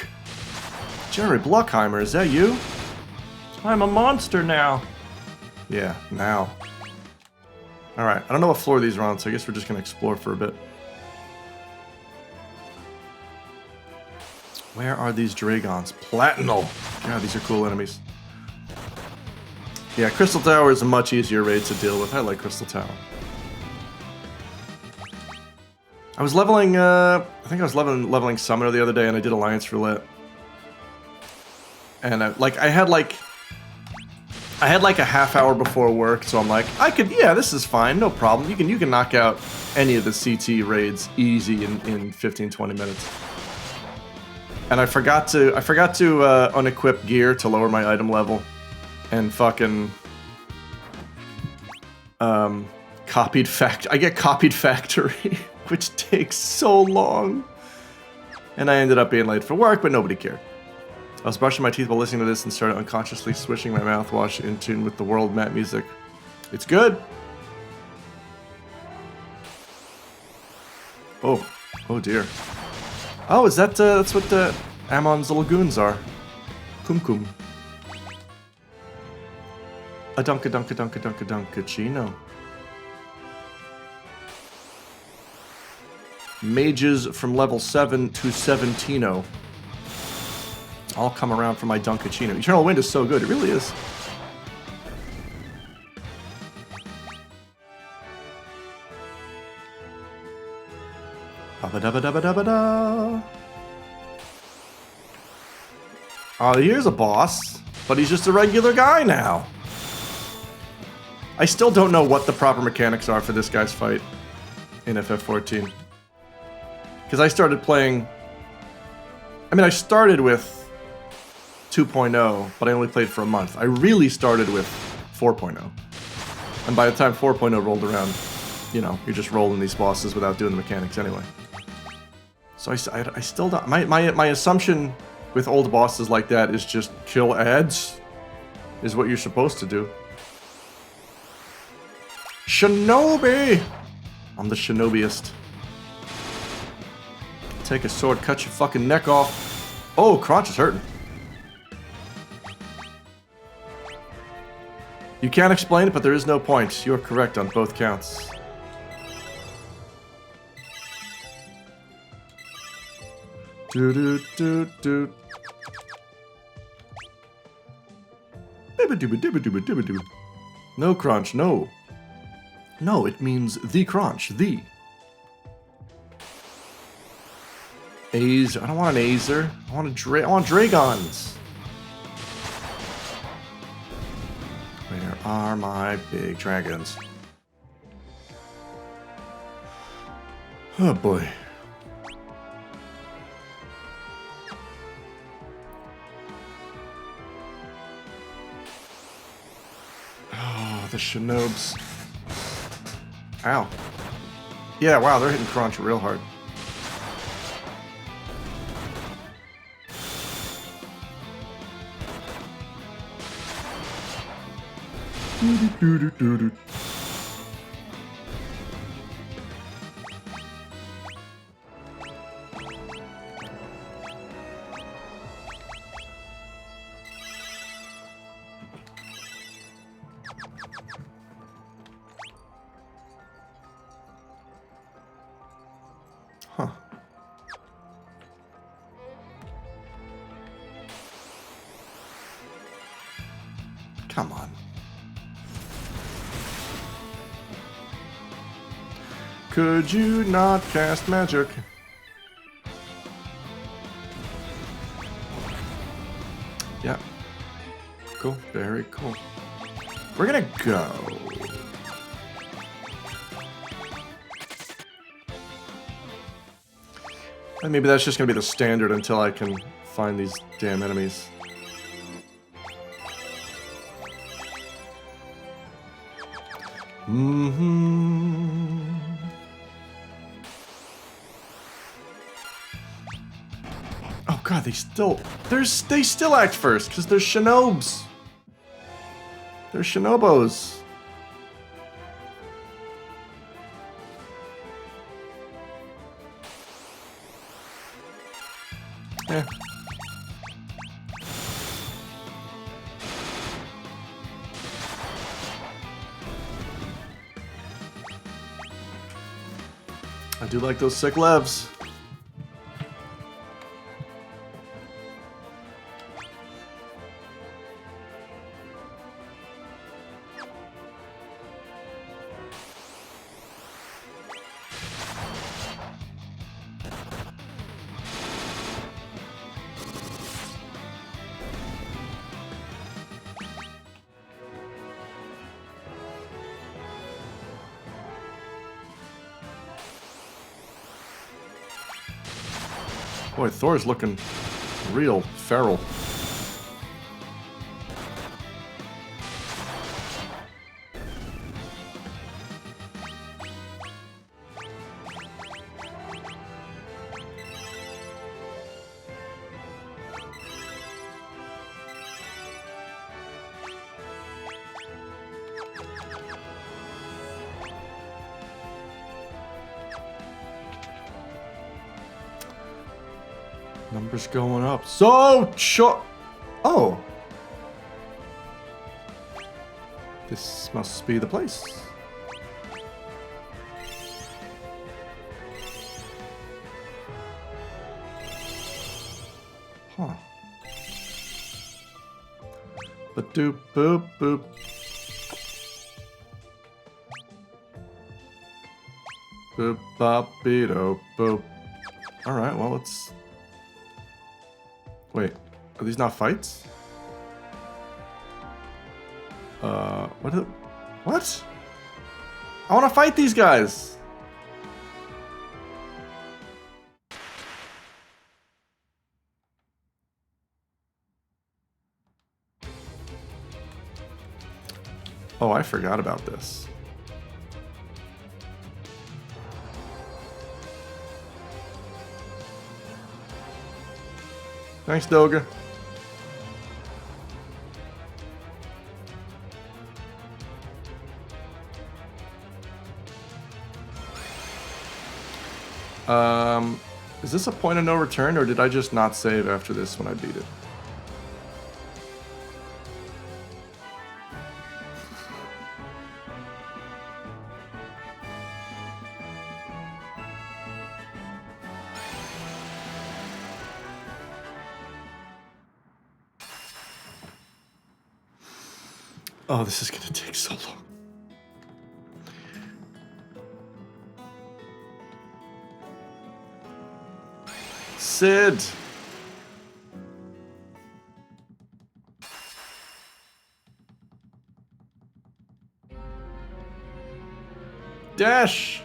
Jerry Bluckheimer, is that you? I'm a monster now. Yeah, now. Alright, I don't know what floor these are on, so I guess we're just gonna explore for a bit. Where are these dragons? Platinal! God, these are cool enemies. Yeah, Crystal Tower is a much easier raid to deal with. I like Crystal Tower. I was leveling, I think I was leveling Summoner the other day, and I did Alliance Roulette. And I had like a half hour before work, so I'm like, yeah, this is fine, no problem. You can knock out any of the CT raids easy in 15-20 minutes. And I forgot to unequip gear to lower my item level, and fucking I get copied factory, which takes so long. And I ended up being late for work, but nobody cared. I was brushing my teeth while listening to this and started unconsciously swishing my mouthwash in tune with the world map music. It's good. Oh dear. Oh, is that, that's what the Ammon's lagoons are. Kum. A dunka-chino. Mages from level 7 to 17. All come around for my Dunkachino. Eternal Wind is so good, it really is. Ba-ba-da-ba-da-ba-da-ba-da. Oh, here's a boss, but he's just a regular guy now. I still don't know what the proper mechanics are for this guy's fight in FF14. Because I started playing... I started with 2.0, but I only played for a month. I really started with 4.0. And by the time 4.0 rolled around, you know, you're just rolling these bosses without doing the mechanics anyway. So I still don't... My assumption with old bosses like that is just kill ads, is what you're supposed to do. Shinobi! I'm the shinobiest. Take a sword, cut your fucking neck off. Oh, Crunch is hurting. You can't explain it, but there is no point. You are correct on both counts. Do. No Crunch, no. No, it means the Crunch, the. Azer. I don't want an Azer. I want Dragons. Where are my big dragons? Oh boy. Oh, the Shinobs. Ow. Yeah, wow, they're hitting Crunch real hard. Come on. Could you not cast magic? Yeah. Cool. Very cool. We're gonna go. And maybe that's just gonna be the standard until I can find these damn enemies. Oh god, they still act first because they're shinobs. They're shinobos. Eh. I do like those sick levs. Boy, Thor's looking real feral. Numbers going up. So oh. This must be the place. Huh. Ba-doop boop boop. Boop bop beedo boop. Alright, well let's. Wait, are these not fights? What? I want to fight these guys! Oh, I forgot about this. Thanks, Doga. Is this a point of no return, or did I just not save after this when I beat it? Oh, this is gonna take so long. Sid! Dash!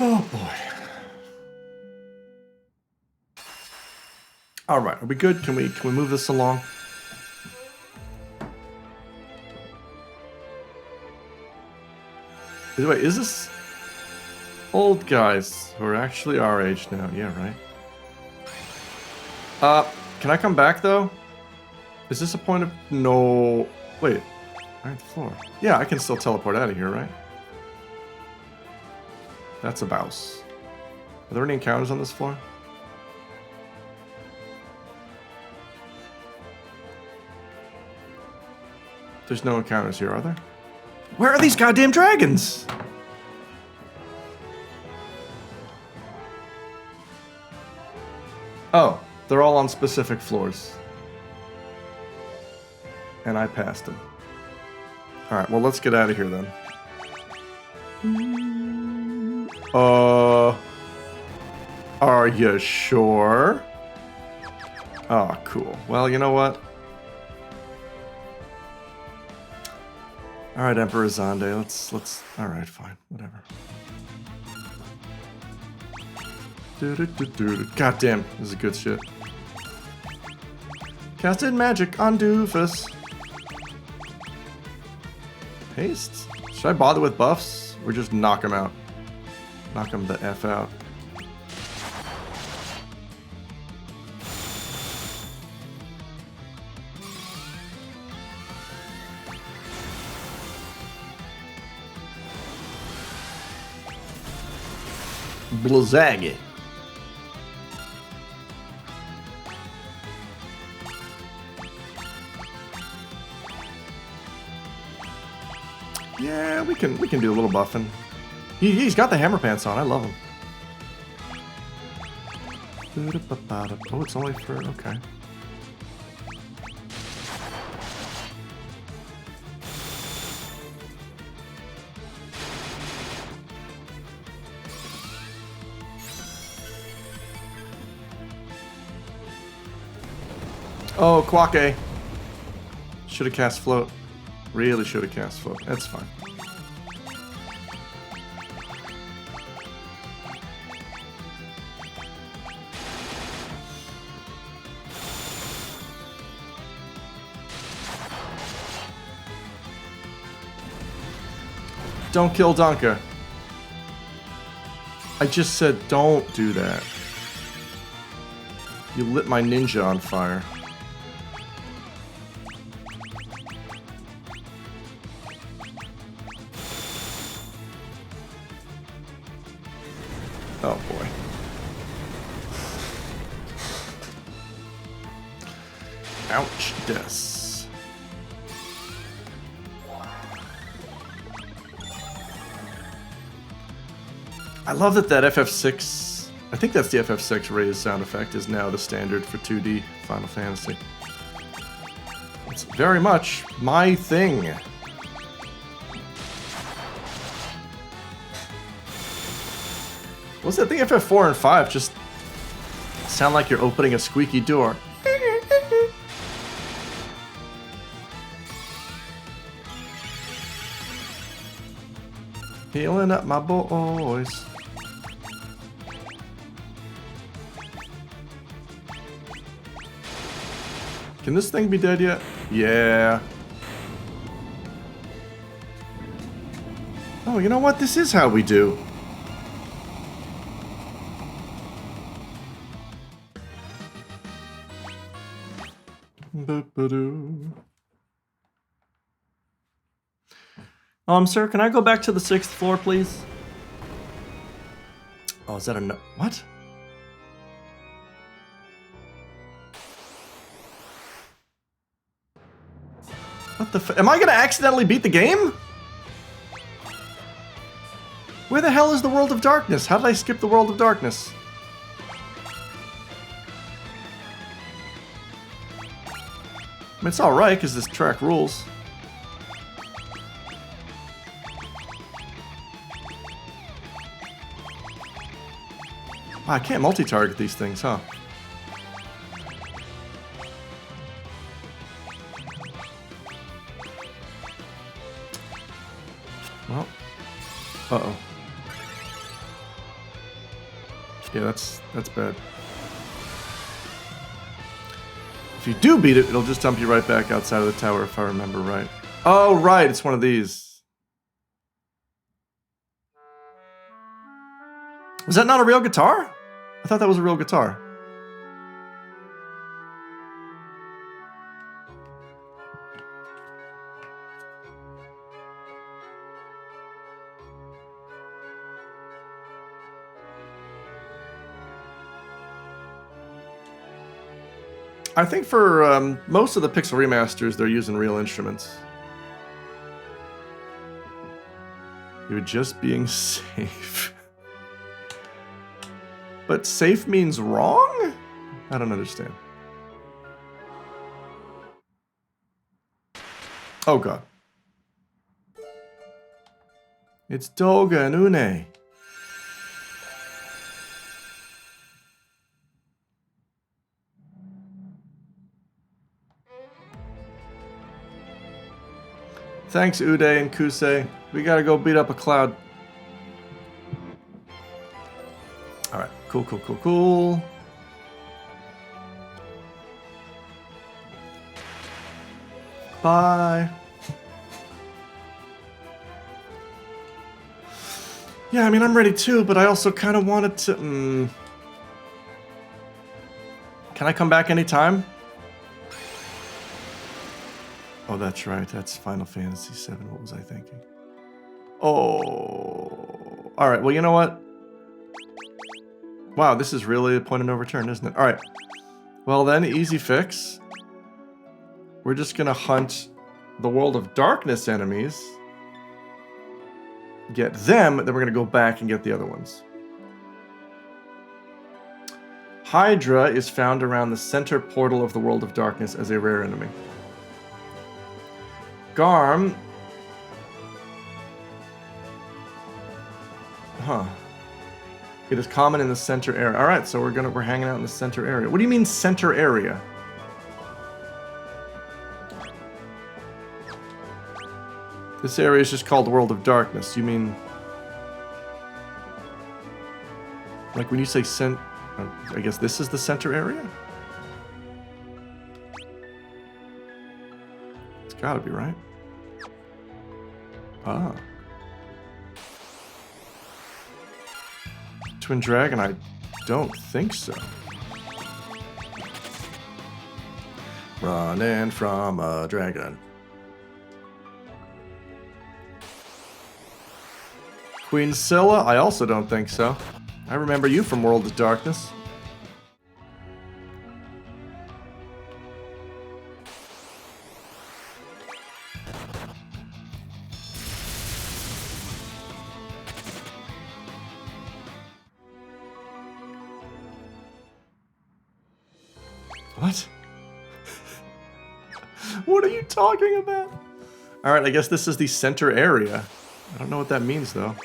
Oh boy. All right, are we good? Can we move this along? By the way, is this old guys who are actually our age now? Yeah, right. Can I come back though? Is this a point of no? Wait, 9th floor. Yeah, I can still teleport out of here, right? That's a bouse. Are there any encounters on this floor? There's no encounters here, are there? Where are these goddamn dragons? Oh, they're all on specific floors. And I passed them. Alright, well, let's get out of here then. Are you sure? Oh, cool. Well, you know what? Alright, Emperor Zonde, let's... Alright, fine. Whatever. God damn, this is good shit. Casted magic on Doofus. Haste? Should I bother with buffs? Or just knock him out? Knock him the F out. Blazaggy. Yeah, we can do a little buffing. He's got the hammer pants on. I love him. Oh, it's only for okay. Oh, Quake. Should have cast float. Really should have cast float. That's fine. Don't kill Donka. I just said don't do that. You lit my ninja on fire. Oh boy. Ouch, des. I love that FF6, I think that's the FF6 raised sound effect, is now the standard for 2D Final Fantasy. It's very much my thing. What's that thing? FF4 and 5 just sound like you're opening a squeaky door. Healing up my boys. Can this thing be dead yet? Yeah. Oh, you know what? This is how we do. Sir, can I go back to the 6th floor, please? Oh, is that a no? What? What the f- Am I gonna accidentally beat the game? Where the hell is the World of Darkness? How did I skip the World of Darkness? I mean, it's alright, because this track rules. Wow, I can't multi-target these things, huh? Well, uh-oh. Yeah, that's bad. If you do beat it, it'll just dump you right back outside of the tower, if I remember right. Oh, right, it's one of these. Was that not a real guitar? I thought that was a real guitar. I think for most of the Pixel remasters, they're using real instruments. You're just being safe. But safe means wrong? I don't understand. Oh god. It's Doga and Une. Thanks, Ude and Kusei. We gotta go beat up a cloud. Alright, cool. Bye. Yeah, I mean, I'm ready too, but I also kind of wanted to... Can I come back anytime? Oh, that's right. That's Final Fantasy VII. What was I thinking? Oh. Alright, well, you know what? Wow, this is really a point of no return, isn't it? Alright. Well then, easy fix. We're just gonna hunt the World of Darkness enemies. Get them, then we're gonna go back and get the other ones. Hydra is found around the center portal of the World of Darkness as a rare enemy. Garm... Huh. It is common in the center area. Alright, so we're hanging out in the center area. What do you mean center area? This area is just called the World of Darkness. You mean... Like when you say I guess this is the center area? It's gotta be, right? Ah. Twin Dragon? I don't think so. Running from a dragon. Queen Scylla? I also don't think so. I remember you from World of Darkness. What? What are you talking about? Alright, I guess this is the center area. I don't know what that means, though.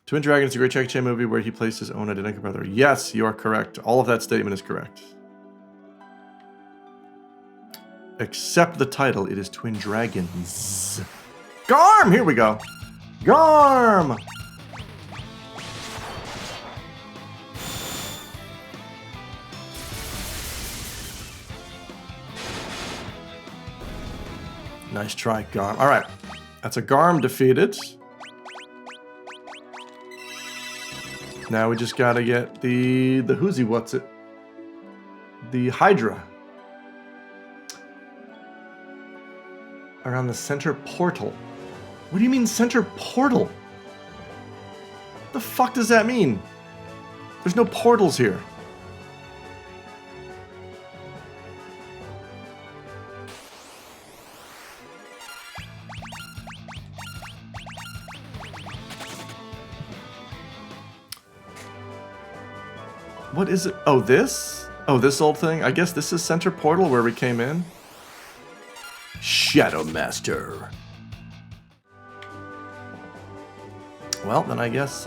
Twin Dragon is a great Jackie Chan movie where he plays his own identical brother. Yes, you are correct. All of that statement is correct. Except the title. It is Twin Dragons. Garm! Here we go. Garm! Nice try, Garm. Alright. That's a Garm defeated. Now we just gotta get the whoosy what's it? The Hydra. Around the center portal. What do you mean center portal? What the fuck does that mean? There's no portals here. What is it? Oh, this? Oh, this old thing? I guess this is Center Portal where we came in. Shadow Master. Well, then I guess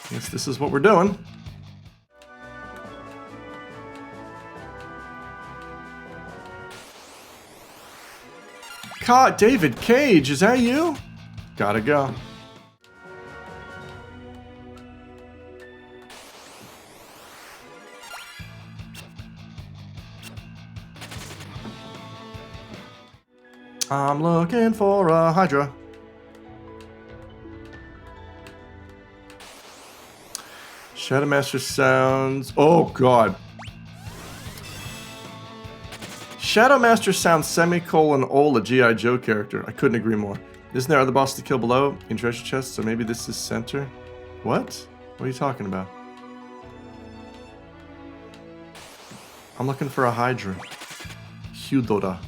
this is what we're doing. God, David Cage, is that you? Gotta go. I'm looking for a Hydra. Shadow Master sounds... Oh, God. Shadow Master sounds semicolon Ola, G.I. Joe character. I couldn't agree more. Isn't there other boss to kill below in treasure chests? So maybe this is center? What? What are you talking about? I'm looking for a Hydra. Hydra.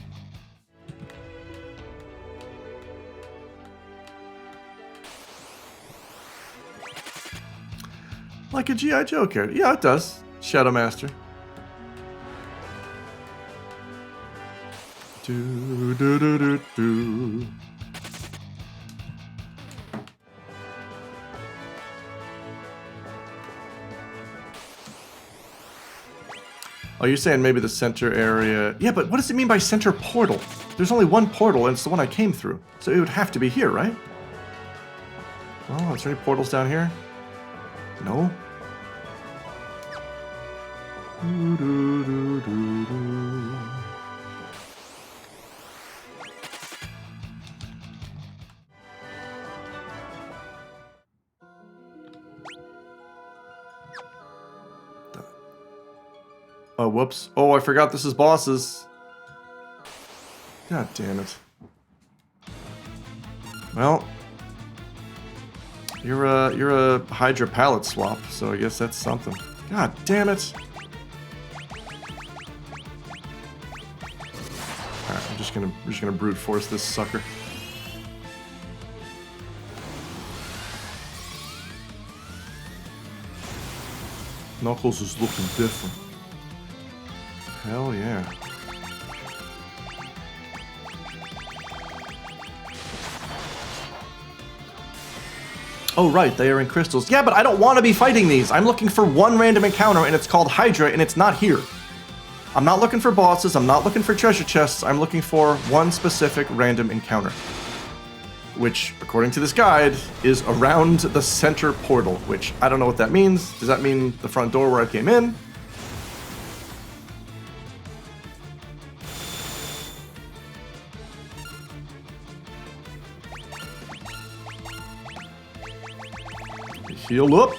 Like a G.I. Joe character. Yeah, it does. Shadow Master. Do, do, do, do, do. Oh, you're saying maybe the center area... Yeah, but what does it mean by center portal? There's only one portal, and it's the one I came through. So it would have to be here, right? Well, is there any portals down here? No? Do, do, do, do, do. Oh, whoops. Oh, I forgot this is bosses. God damn it. Well, you're a Hydra palette swap, so I guess that's something. God damn it. Alright, I'm just gonna brute force this sucker. Knuckles is looking different. Hell yeah. Oh right, they are in crystals. Yeah, but I don't want to be fighting these. I'm looking for one random encounter and it's called Hydra and it's not here. I'm not looking for bosses, I'm not looking for treasure chests, I'm looking for one specific random encounter. Which, according to this guide, is around the center portal, which I don't know what that means. Does that mean the front door where I came in? Heal up.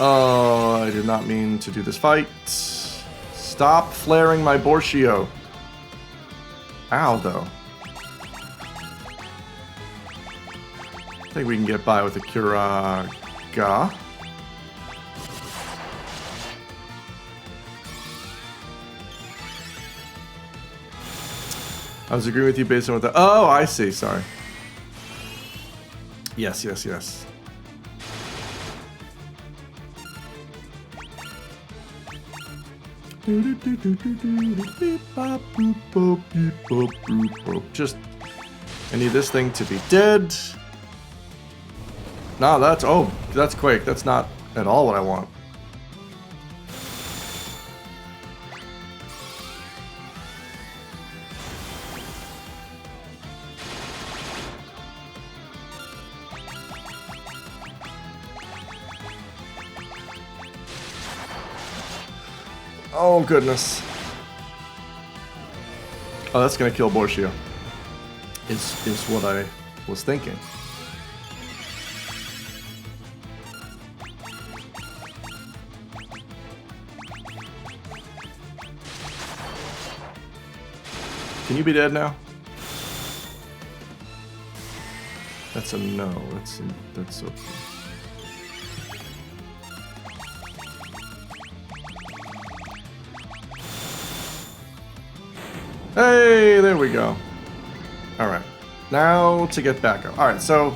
Oh, I did not mean to do this fight. Stop flaring my Borchio. Ow, though. I think we can get by with a Curaga. I was agreeing with you based on what the... Oh, I see. Sorry. Yes, yes, yes. Just... I need this thing to be dead. No, that's... Oh, that's Quake. That's not at all what I want. Oh, goodness. Oh, that's gonna kill Borchio. Is what I was thinking. Can you be dead now? That's a no. That's okay. Hey, there we go. Alright. Now to get back up. Alright, so...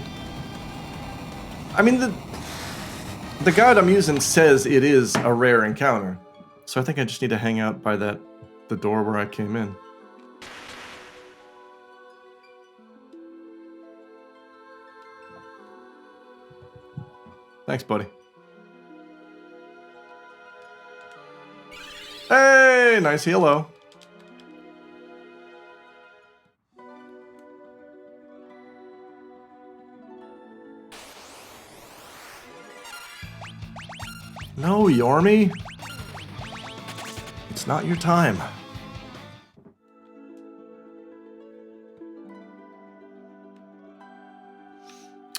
I mean, the guide I'm using says it is a rare encounter. So I think I just need to hang out by the door where I came in. Thanks, buddy. Hey, nice hello. No, Yormi. It's not your time.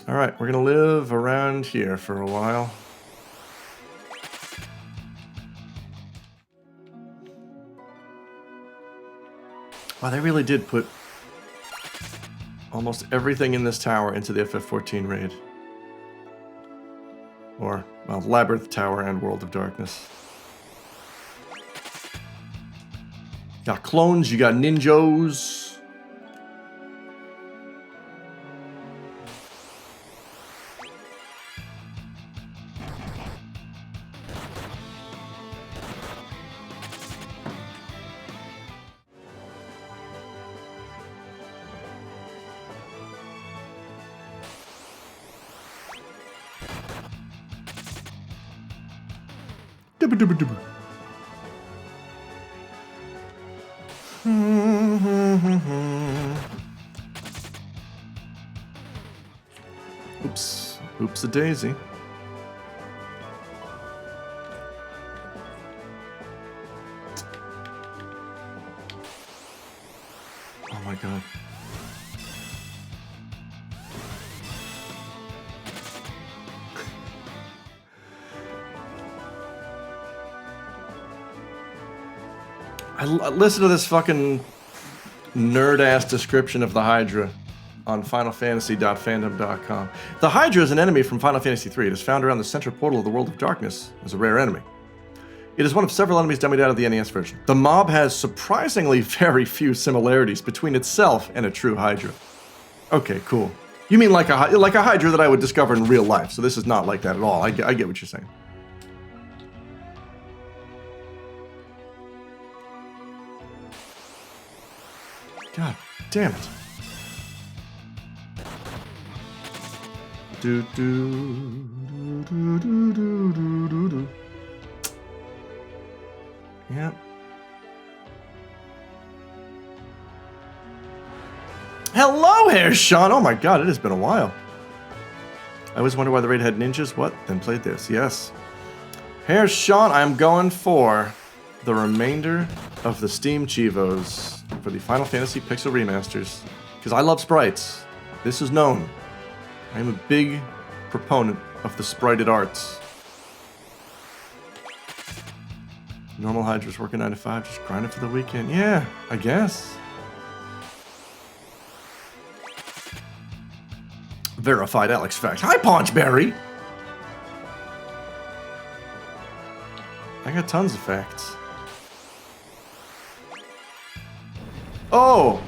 Alright, we're gonna live around here for a while. Wow, they really did put almost everything in this tower into the FF14 raid. Or, well, Labyrinth Tower and World of Darkness. You got clones, you got ninjos. Oops. Oops a daisy. Oh my god. Listen to this fucking nerd-ass description of the Hydra on FinalFantasy.fandom.com. The Hydra is an enemy from Final Fantasy III. It is found around the central portal of the World of Darkness as a rare enemy. It is one of several enemies demoed out of the NES version. The mob has surprisingly very few similarities between itself and a true Hydra. Okay, cool. You mean like a Hydra that I would discover in real life, so this is not like that at all. I get what you're saying. God damn it. Do do do do do do do do. Yep. Hello, Hair Sean. Oh my god, it has been a while. I always wonder why the raid had ninjas. What? Then played this. Yes. Hair Sean, I'm going for the remainder of the Steam Chivos for the Final Fantasy Pixel Remasters. Because I love sprites. This is known. I am a big proponent of the sprited arts. Normal Hydra's working 9 to 5, just grinding for the weekend. Yeah, I guess. Verified Alex Facts. Hi, Paunchberry! I got tons of facts. Oh!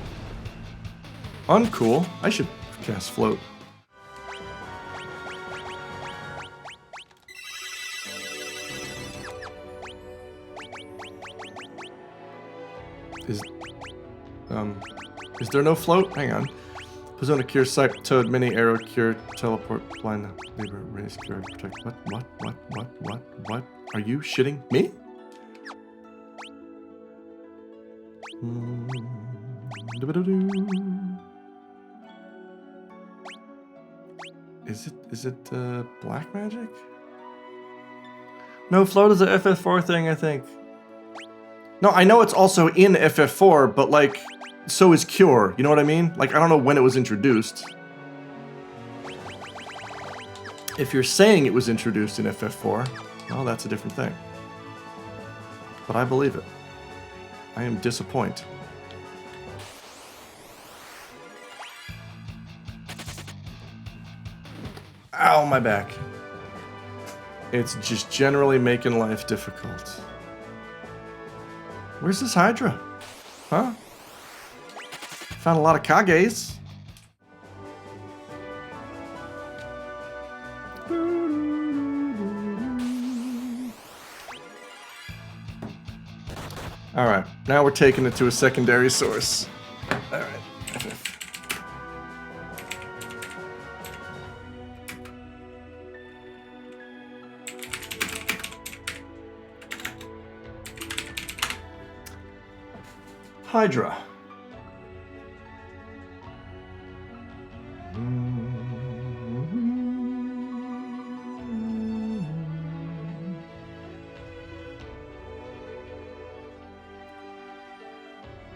Uncool. I should cast Float. Is there no float? Hang on. Persona Cure, Sight, Toad, Mini, Arrow, Cure, Teleport, Blind, Libra, Raise, Cure, Protect. What? Are you shitting me? Is it black magic? No, float is a FF4 thing, I think. No, I know it's also in FF4, but like, so is Cure. You know what I mean? Like, I don't know when it was introduced. If you're saying it was introduced in FF4, well, that's a different thing. But I believe it. I am disappointed. Ow, my back. It's just generally making life difficult. Where's this Hydra? Huh? Found a lot of Kages. Alright, now we're taking it to a secondary source. Alright. Hydra.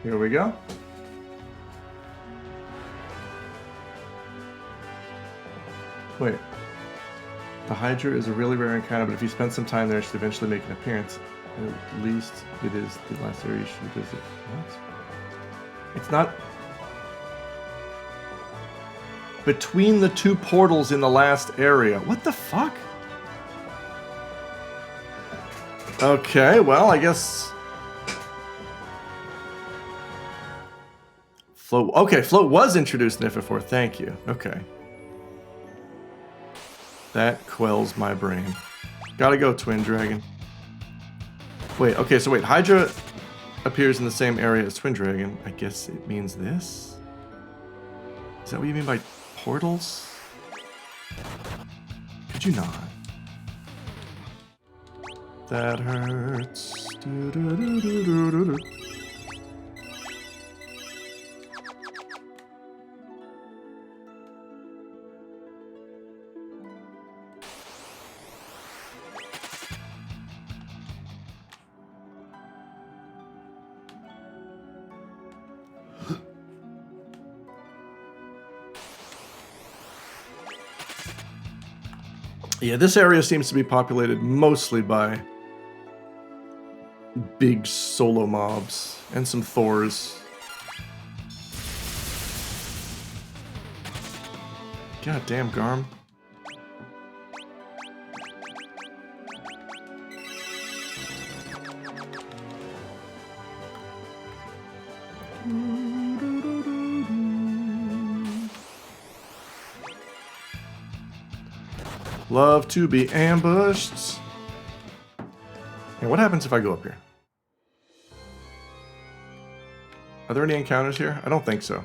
Here we go. Wait. The Hydra is a really rare encounter, but if you spend some time there, it should eventually make an appearance. At least it is the last area you should visit. What? It's not... between the two portals in the last area. What the fuck? Okay, well, I guess... Float... Okay, Float was introduced in FF4. Thank you. Okay. That quells my brain. Gotta go, Twin Dragon. Wait, okay, so wait. Hydra appears in the same area as Twin Dragon. I guess it means this? Is that what you mean by portals? Could you not? That hurts. Do-do-do-do-do-do-do. Yeah, this area seems to be populated mostly by big solo mobs and some Thors. God damn, Garm. Love to be ambushed. And what happens if I go up here? Are there any encounters here? I don't think so.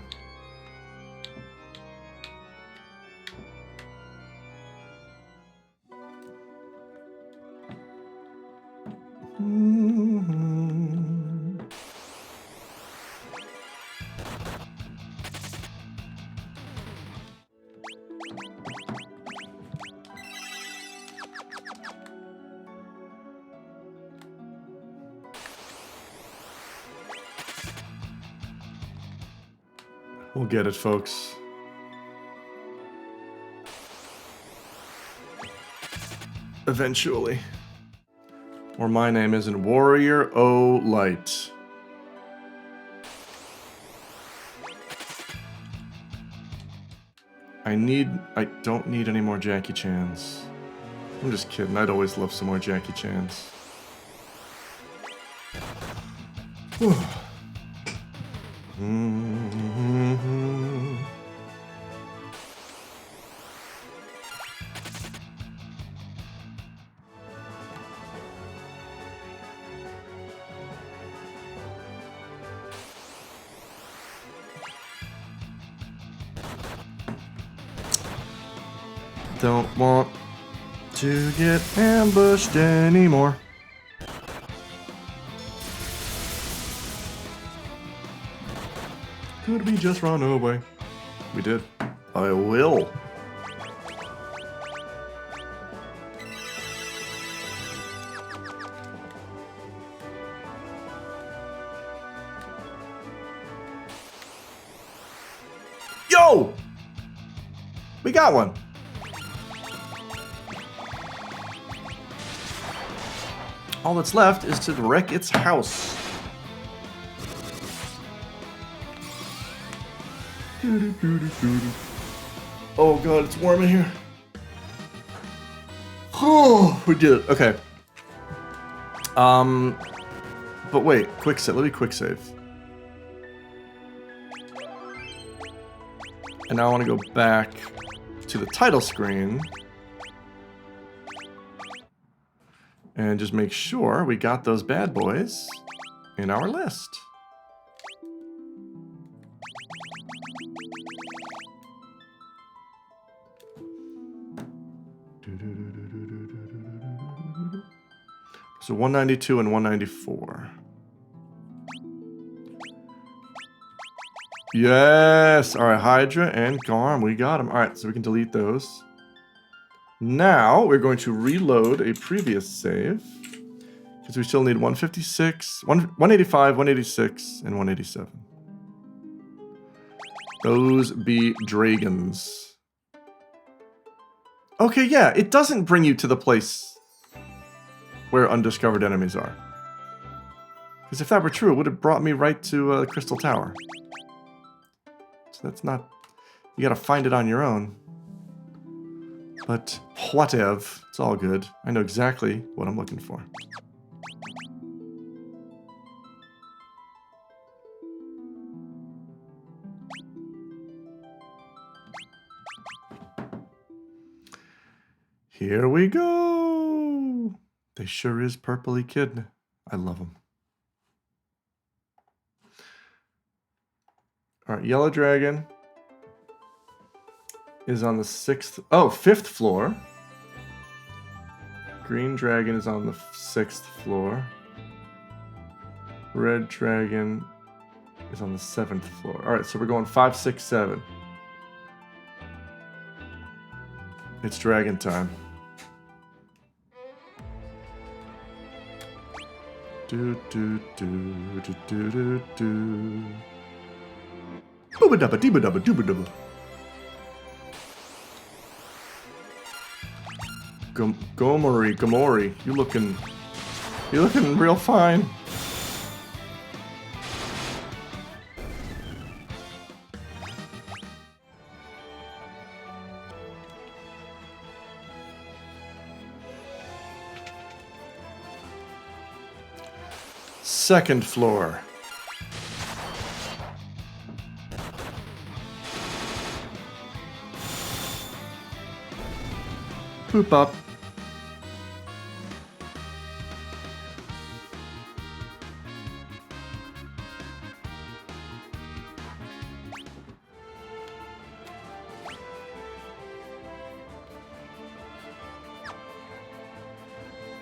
We'll get it, folks. Eventually. Or my name isn't Warrior O Light. I don't need any more Jackie Chans. I'm just kidding. I'd always love some more Jackie Chans. Whew. Don't want to get ambushed anymore. Could we just run away? We did. I will. Yo! We got one. All that's left is to wreck its house. Oh god, it's warm in here. Oh, we did it. Okay. But wait, quick save. Let me quick save. And now I want to go back to the title screen. And just make sure we got those bad boys in our list. So 192 and 194. Yes! Alright, Hydra and Garm, we got them. Alright, so we can delete those. Now, we're going to reload a previous save. Because we still need 156, 185, 186, and 187. Those be dragons. Okay, yeah, it doesn't bring you to the place where undiscovered enemies are. Because if that were true, it would have brought me right to the Crystal Tower. So that's not You gotta find it on your own. But whatever, it's all good. I know exactly what I'm looking for. Here we go. They sure is purple echidna. I love them. All right, yellow dragon is on the fifth floor. Green dragon is on the 6th floor. Red dragon is on the 7th floor. All right, so we're going 5, 6, 7. It's dragon time. Do do do do do do do. Booba dubba dibba dubba dooba dubba. Gomori, you looking real fine. Second floor. Boop up.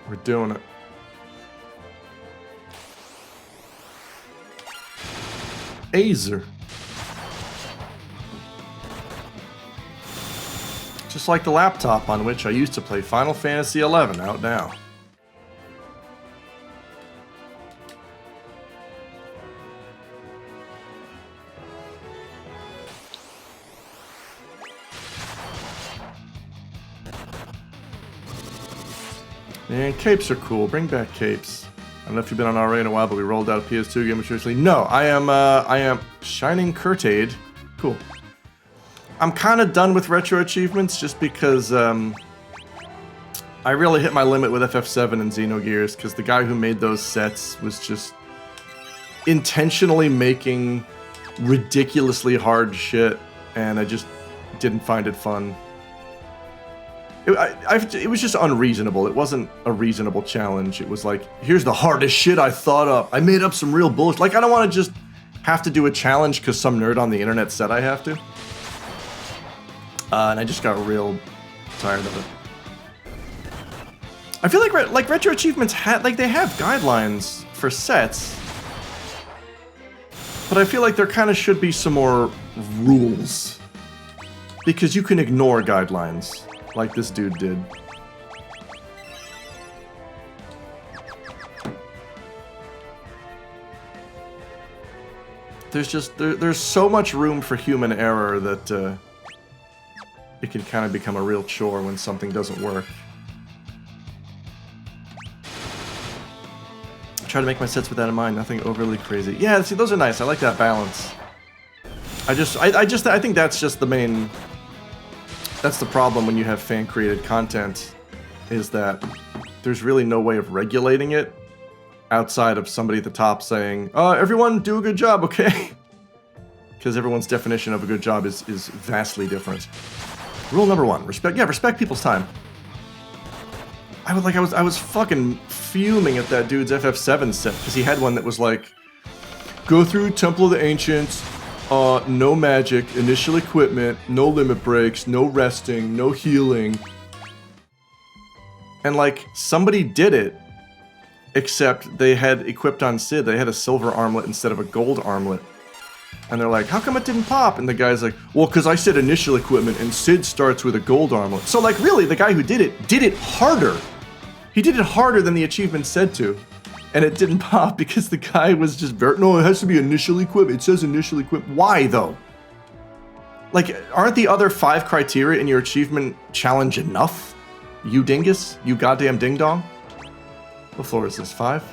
We're doing it. Azer. Just like the laptop on which I used to play Final Fantasy XI, out now. Man, capes are cool. Bring back capes. I don't know if you've been on RA in a while, but we rolled out a PS2 game recently. No, I am Shining Curtade. Cool. I'm kind of done with retro achievements just because I really hit my limit with FF7 and Xenogears because the guy who made those sets was just intentionally making ridiculously hard shit, and I just didn't find it fun. It was just unreasonable. It wasn't a reasonable challenge. It was like, here's the hardest shit I thought up. I made up some real bullshit. Like, I don't want to just have to do a challenge because some nerd on the internet said I have to. And I just got real tired of it. I feel like retro achievements they have guidelines for sets, but I feel like there kind of should be some more rules because you can ignore guidelines. Like this dude did. There's so much room for human error that it can kind of become a real chore when something doesn't work. I try to make my sets with that in mind, nothing overly crazy. Yeah, see, those are nice. I like that balance. I think that's just the main. That's the problem when you have fan-created content, is that there's really no way of regulating it outside of somebody at the top saying, everyone do a good job, okay? Because everyone's definition of a good job is vastly different. Rule number 1, respect people's time. I was fucking fuming at that dude's FF7 set, because he had one that was like, go through Temple of the Ancients, no magic, initial equipment, no limit breaks, no resting, no healing. And like, somebody did it, except they had equipped on Sid, they had a silver armlet instead of a gold armlet. And they're like, how come it didn't pop? And the guy's like, well, because I said initial equipment and Sid starts with a gold armlet. So like, really, the guy who did it harder. He did it harder than the achievement said to. And it didn't pop because the guy was just no, it has to be initial equipment. It says initial equipment. Why, though? Like, aren't the other 5 criteria in your achievement challenge enough? You dingus? You goddamn ding-dong? What floor is this? 5?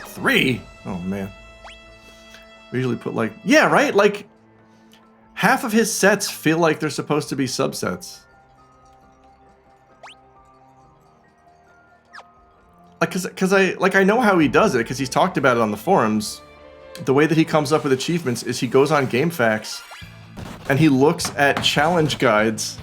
3? Oh, man. We usually put, like... Yeah, right? Like, Half of his sets feel like they're supposed to be subsets. Like, cause I know how he does it, because he's talked about it on the forums. The way that he comes up with achievements is he goes on GameFAQs, and he looks at challenge guides,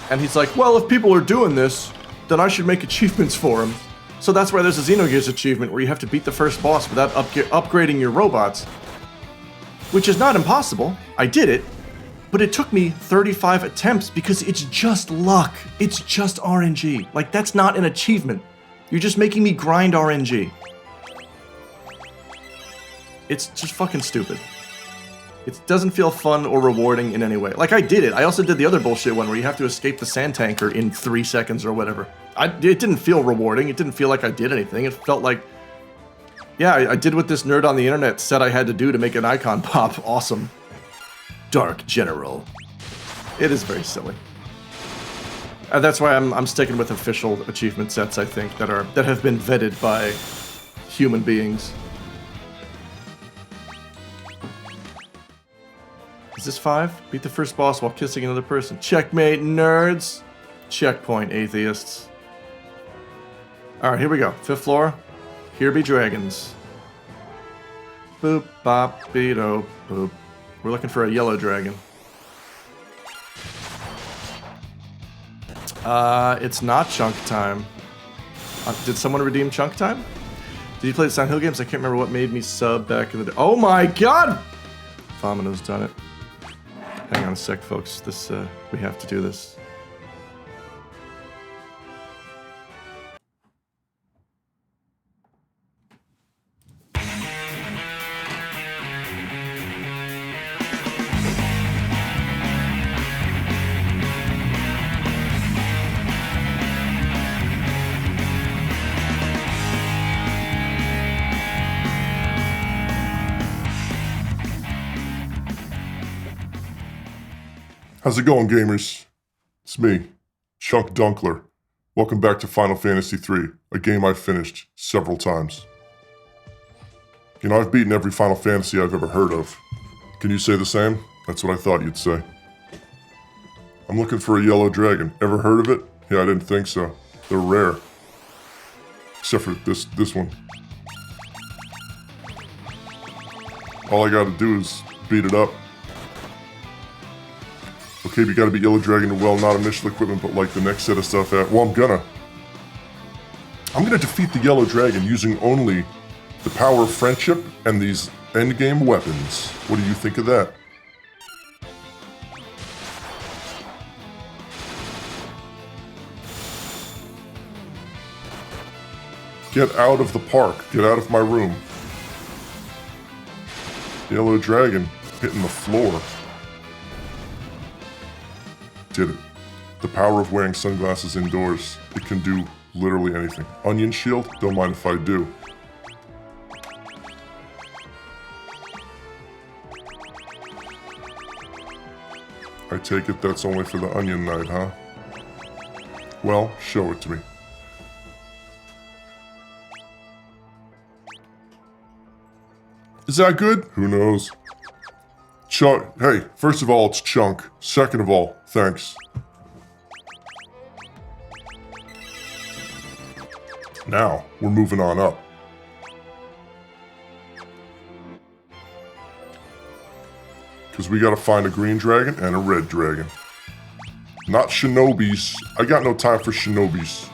and he's like, well, if people are doing this, then I should make achievements for them. So that's why there's a Xenogears achievement where you have to beat the first boss without upgrading your robots. Which is not impossible. I did it. But it took me 35 attempts because it's just luck. It's just RNG. Like, that's not an achievement. You're just making me grind RNG. It's just fucking stupid. It doesn't feel fun or rewarding in any way. Like, I did it. I also did the other bullshit one where you have to escape the sand tanker in 3 seconds or whatever. It didn't feel rewarding. It didn't feel like I did anything. It felt like, yeah, I did what this nerd on the internet said I had to do to make an icon pop. Awesome. Dark General. It is very silly. That's why I'm sticking with official achievement sets, I think, that have been vetted by human beings. Is this 5? Beat the first boss while kissing another person. Checkmate, nerds! Checkpoint, atheists. Alright, here we go. 5th floor. Here be dragons. Boop, bop, beedo, boop. We're looking for a yellow dragon. It's not chunk time. Did someone redeem chunk time? Did you play the Silent Hill games? I can't remember what made me sub back in the day. Oh my god! Vomino's done it. Hang on a sec, folks. We have to do this. How's it going, gamers? It's me, Chunk Dunkler. Welcome back to Final Fantasy III, a game I've finished several times. You know, I've beaten every Final Fantasy I've ever heard of. Can you say the same? That's what I thought you'd say. I'm looking for a yellow dragon. Ever heard of it? Yeah, I didn't think so. They're rare. Except for this one. All I gotta do is beat it up. Okay, we gotta beat Yellow Dragon well, not initial equipment, but like the next set of stuff well, I'm gonna defeat the Yellow Dragon using only the power of friendship and these endgame weapons. What do you think of that? Get out of the park. Get out of my room. Yellow Dragon hitting the floor. Did it. The power of wearing sunglasses indoors. It can do literally anything. Onion shield? Don't mind if I do. I take it that's only for the onion knight, huh? Well, show it to me. Is that good? Who knows? Chunk. Hey, first of all, it's Chunk. Second of all, thanks. Now, we're moving on up. Because we gotta find a green dragon and a red dragon. Not shinobis. I got no time for shinobis.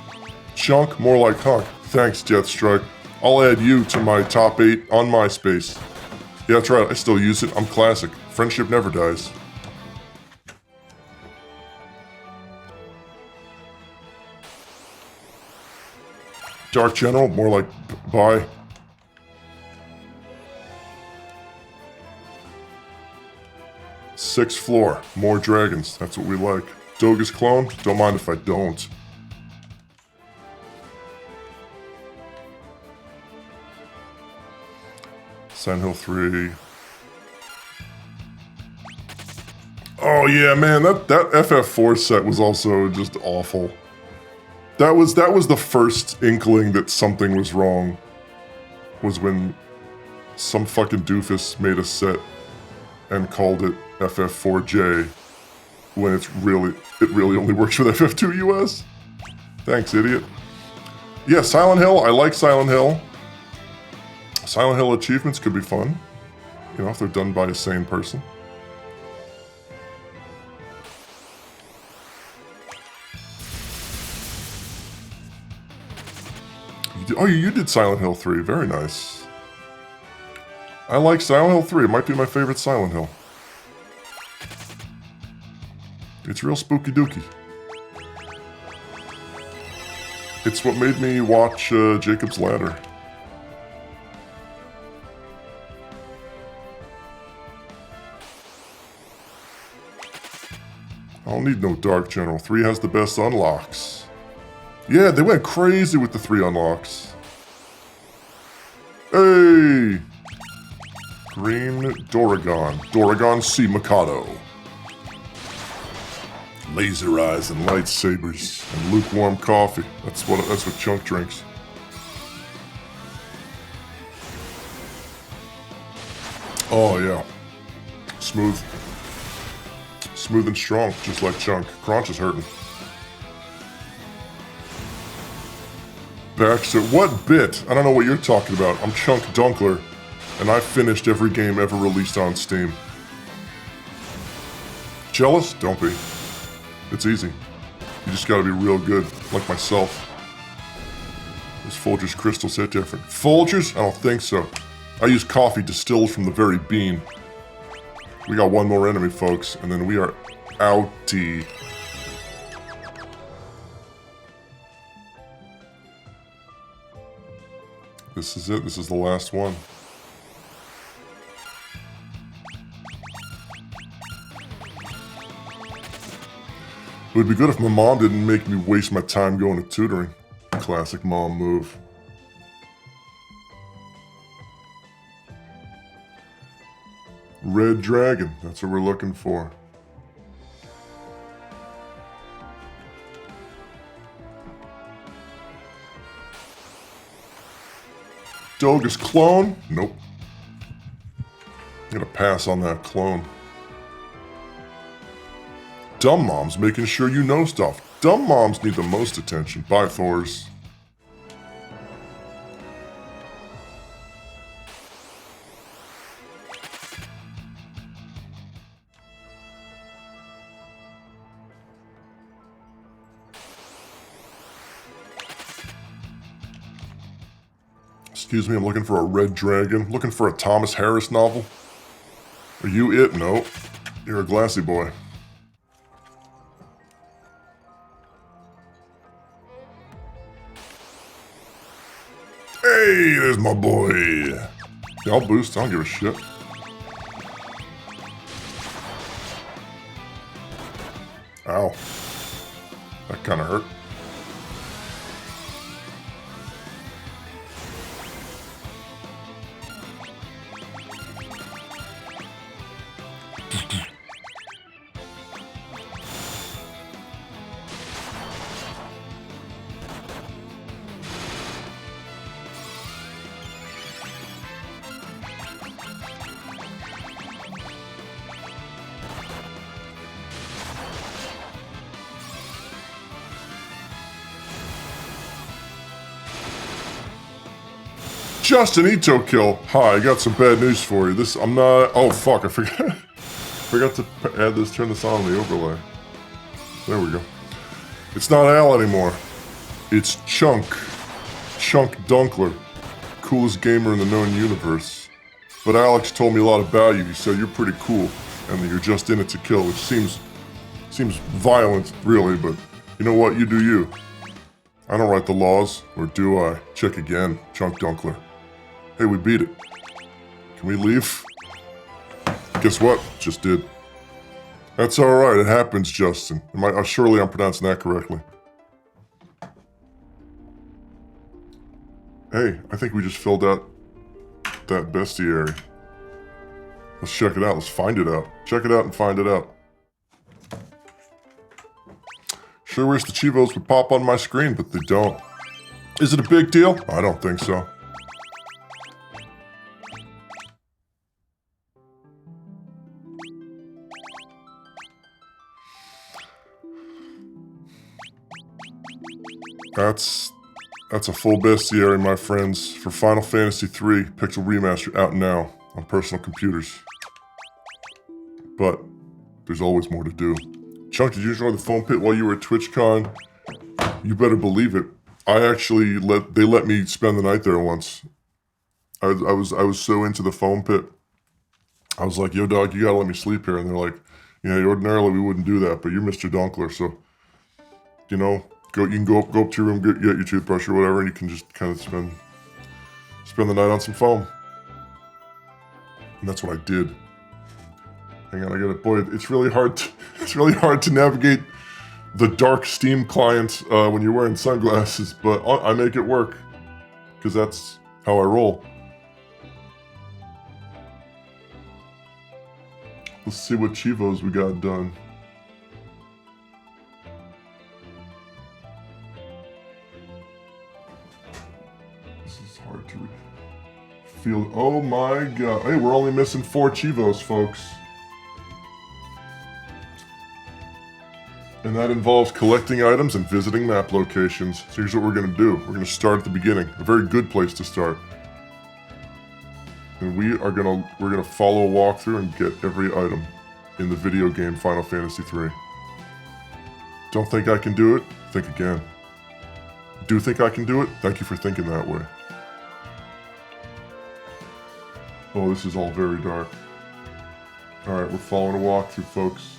Chunk, more like Hunk. Thanks, Deathstrike. I'll add you to my top 8 on MySpace. Yeah, that's right, I still use it. I'm classic. Friendship never dies. Dark General, more like bye. Sixth floor, more dragons. That's what we like. Doga's clone, don't mind if I don't. Silent Hill 3. Oh yeah, man, that FF4 set was also just awful. That was the first inkling that something was wrong. Was when some fucking doofus made a set and called it FF4J when it really only works with FF2 US. Thanks, idiot. Yeah, Silent Hill. I like Silent Hill. Silent Hill achievements could be fun, you know, if they're done by a sane person. You did Silent Hill 3. Very nice. I like Silent Hill 3. It might be my favorite Silent Hill. It's real spooky dooky. It's what made me watch Jacob's Ladder. I don't need no Dark General. 3 has the best unlocks. Yeah, they went crazy with the 3 unlocks. Hey! Green Doragon. Doragon C. Mikado. Laser eyes and lightsabers and lukewarm coffee. That's what Chunk drinks. Oh yeah. Smooth. Smooth and strong, just like Chunk. Crunch is hurting. Baxter, what bit? I don't know what you're talking about. I'm Chunk Dunkler, and I've finished every game ever released on Steam. Jealous? Don't be. It's easy. You just gotta be real good, like myself. Those Folgers crystals hit different. Folgers? I don't think so. I use coffee distilled from the very bean. We got one more enemy, folks, and then we are outie. This is it. This is the last one. It would be good if my mom didn't make me waste my time going to tutoring. Classic mom move. Red Dragon. That's what we're looking for. Doga's clone? Nope. I'm gonna pass on that clone. Dumb moms making sure you know stuff. Dumb moms need the most attention. Bye, Thors. Excuse me, I'm looking for a red dragon. Looking for a Thomas Harris novel. Are you it? No. You're a glassy boy. Hey, there's my boy. Yeah, I'll boost. I don't give a shit. Ow. That kind of hurt. Justin Ito kill. Hi, I got some bad news for you. I'm not. Oh fuck! I forgot to add this. Turn this on the overlay. There we go. It's not Al anymore. It's Chunk. Chunk Dunkler, coolest gamer in the known universe. But Alex told me a lot about you. He said you're pretty cool, and that you're just in it to kill, which seems violent, really. But you know what? You do you. I don't write the laws, or do I? Check again, Chunk Dunkler. Hey, we beat it. Can we leave? Guess what? Just did. That's alright, it happens, Justin. Surely I'm pronouncing that correctly. Hey, I think we just filled out that bestiary. Let's check it out, let's find it out. Check it out and find it out. Sure wish the Chivos would pop on my screen, but they don't. Is it a big deal? I don't think so. That's a full bestiary, my friends, for Final Fantasy III Pixel Remaster out now on personal computers. But there's always more to do. Chunk, did you enjoy the foam pit while you were at TwitchCon? You better believe it. I actually they let me spend the night there once. I was so into the foam pit. I was like, yo dog, you gotta let me sleep here. And they're like, yeah, ordinarily we wouldn't do that, but you're Mr. Dunkler, so you know, you can go up to your room, get your toothbrush or whatever, and you can just kind of spend the night on some foam. And that's what I did. Hang on, I got it. Boy, it's really hard to navigate the dark Steam client when you're wearing sunglasses, but I make it work because that's how I roll. Let's see what Chivos we got done. This is hard to feel. Oh my god. Hey, we're only missing 4 Chivos, folks. And that involves collecting items and visiting map locations. So here's what we're going to do. We're going to start at the beginning. A very good place to start. And we're gonna follow a walkthrough and get every item in the video game Final Fantasy III. Don't think I can do it? Think again. Do think I can do it? Thank you for thinking that way. Oh, this is all very dark. Alright, we're following a walkthrough, folks.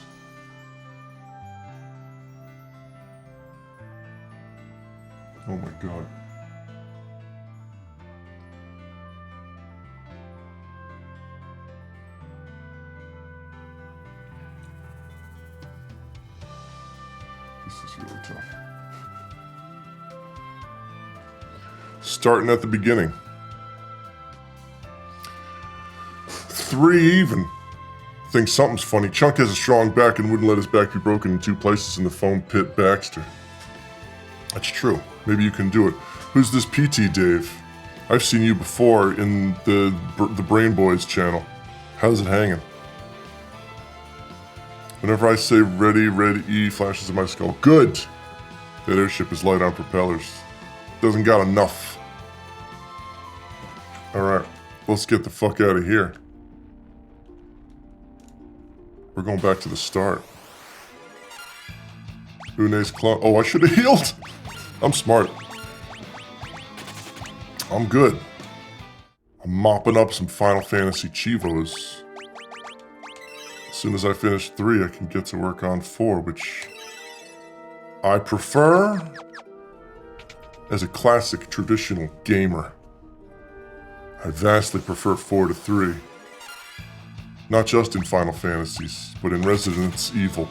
Oh my god. This is really tough. Starting at the beginning. 3 even. Think something's funny. Chunk has a strong back and wouldn't let his back be broken in 2 places in the foam pit, Baxter. That's true. Maybe you can do it. Who's this PT Dave? I've seen you before in the Brain Boys channel. How's it hanging? Whenever I say ready, E flashes in my skull. Good! That airship is light on propellers. Doesn't got enough. Alright, let's get the fuck out of here. We're going back to the start. Une's clone. Oh, I should have healed! I'm smart. I'm good. I'm mopping up some Final Fantasy Chivos. As soon as I finish 3, I can get to work on 4, which I prefer as a classic traditional gamer. I vastly prefer 4 to 3. Not just in Final Fantasies, but in Resident Evil.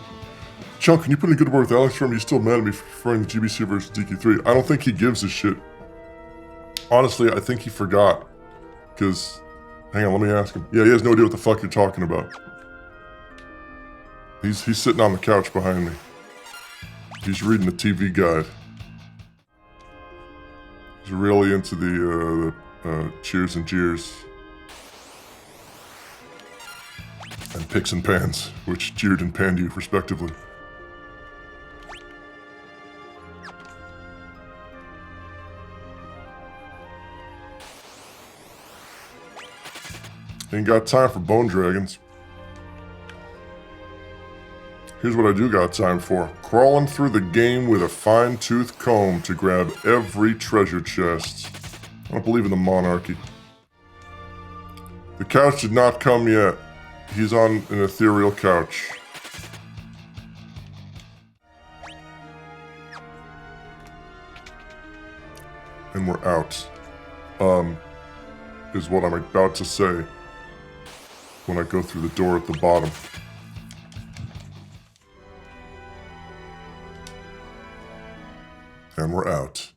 Chunk, can you put in good word with Alex for him? He's still mad at me for preferring the GBC versus DQ3. I don't think he gives a shit. Honestly, I think he forgot. Because, hang on, let me ask him. Yeah, he has no idea what the fuck you're talking about. He's sitting on the couch behind me. He's reading the TV guide. He's really into the cheers and jeers. And picks and pans, which jeered and panned you, respectively. Ain't got time for bone dragons. Here's what I do got time for. Crawling through the game with a fine-tooth comb to grab every treasure chest. I don't believe in the monarchy. The couch did not come yet. He's on an ethereal couch. And we're out. Is what I'm about to say when I go through the door at the bottom. And we're out.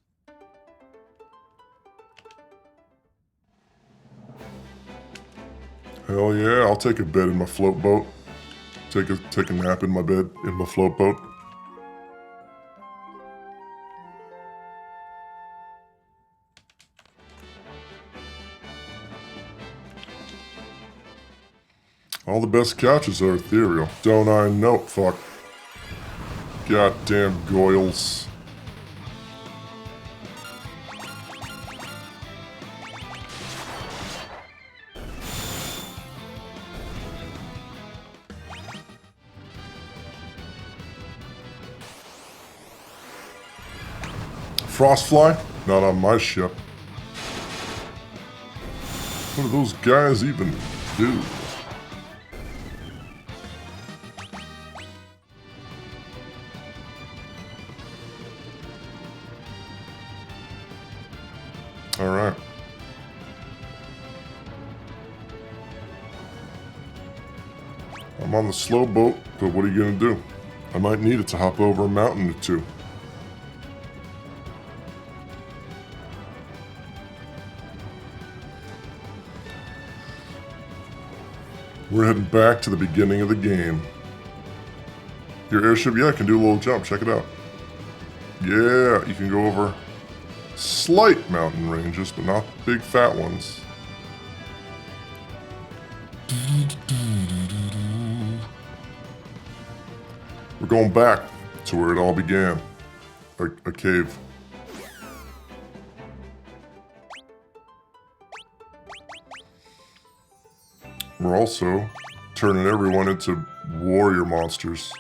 Hell yeah, I'll take a bed in my float boat. Take a nap in my bed in my float boat. All the best couches are ethereal. Don't I know? Fuck. Goddamn goyles. Frostfly? Not on my ship. What do those guys even do? Alright. I'm on the slow boat, but what are you gonna do? I might need it to hop over a mountain or two. We're heading back to the beginning of the game. Your airship, yeah, can do a little jump. Check it out. Yeah, you can go over slight mountain ranges, but not big fat ones. We're going back to where it all began. A cave. We're also turning everyone into warrior monsters.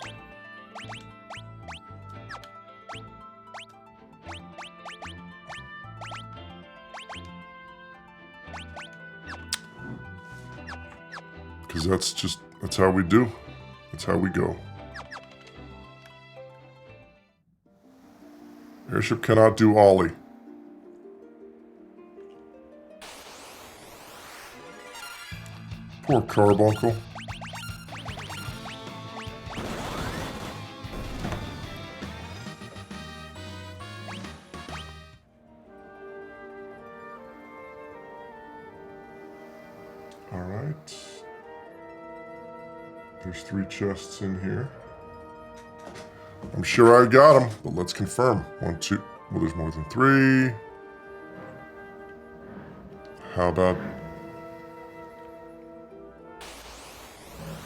Because that's how we do. That's how we go. Airship cannot do ollie. Poor carbuncle. Alright. There's 3 chests in here. I'm sure I got them, but let's confirm. 1, 2. Well, there's more than 3. How about...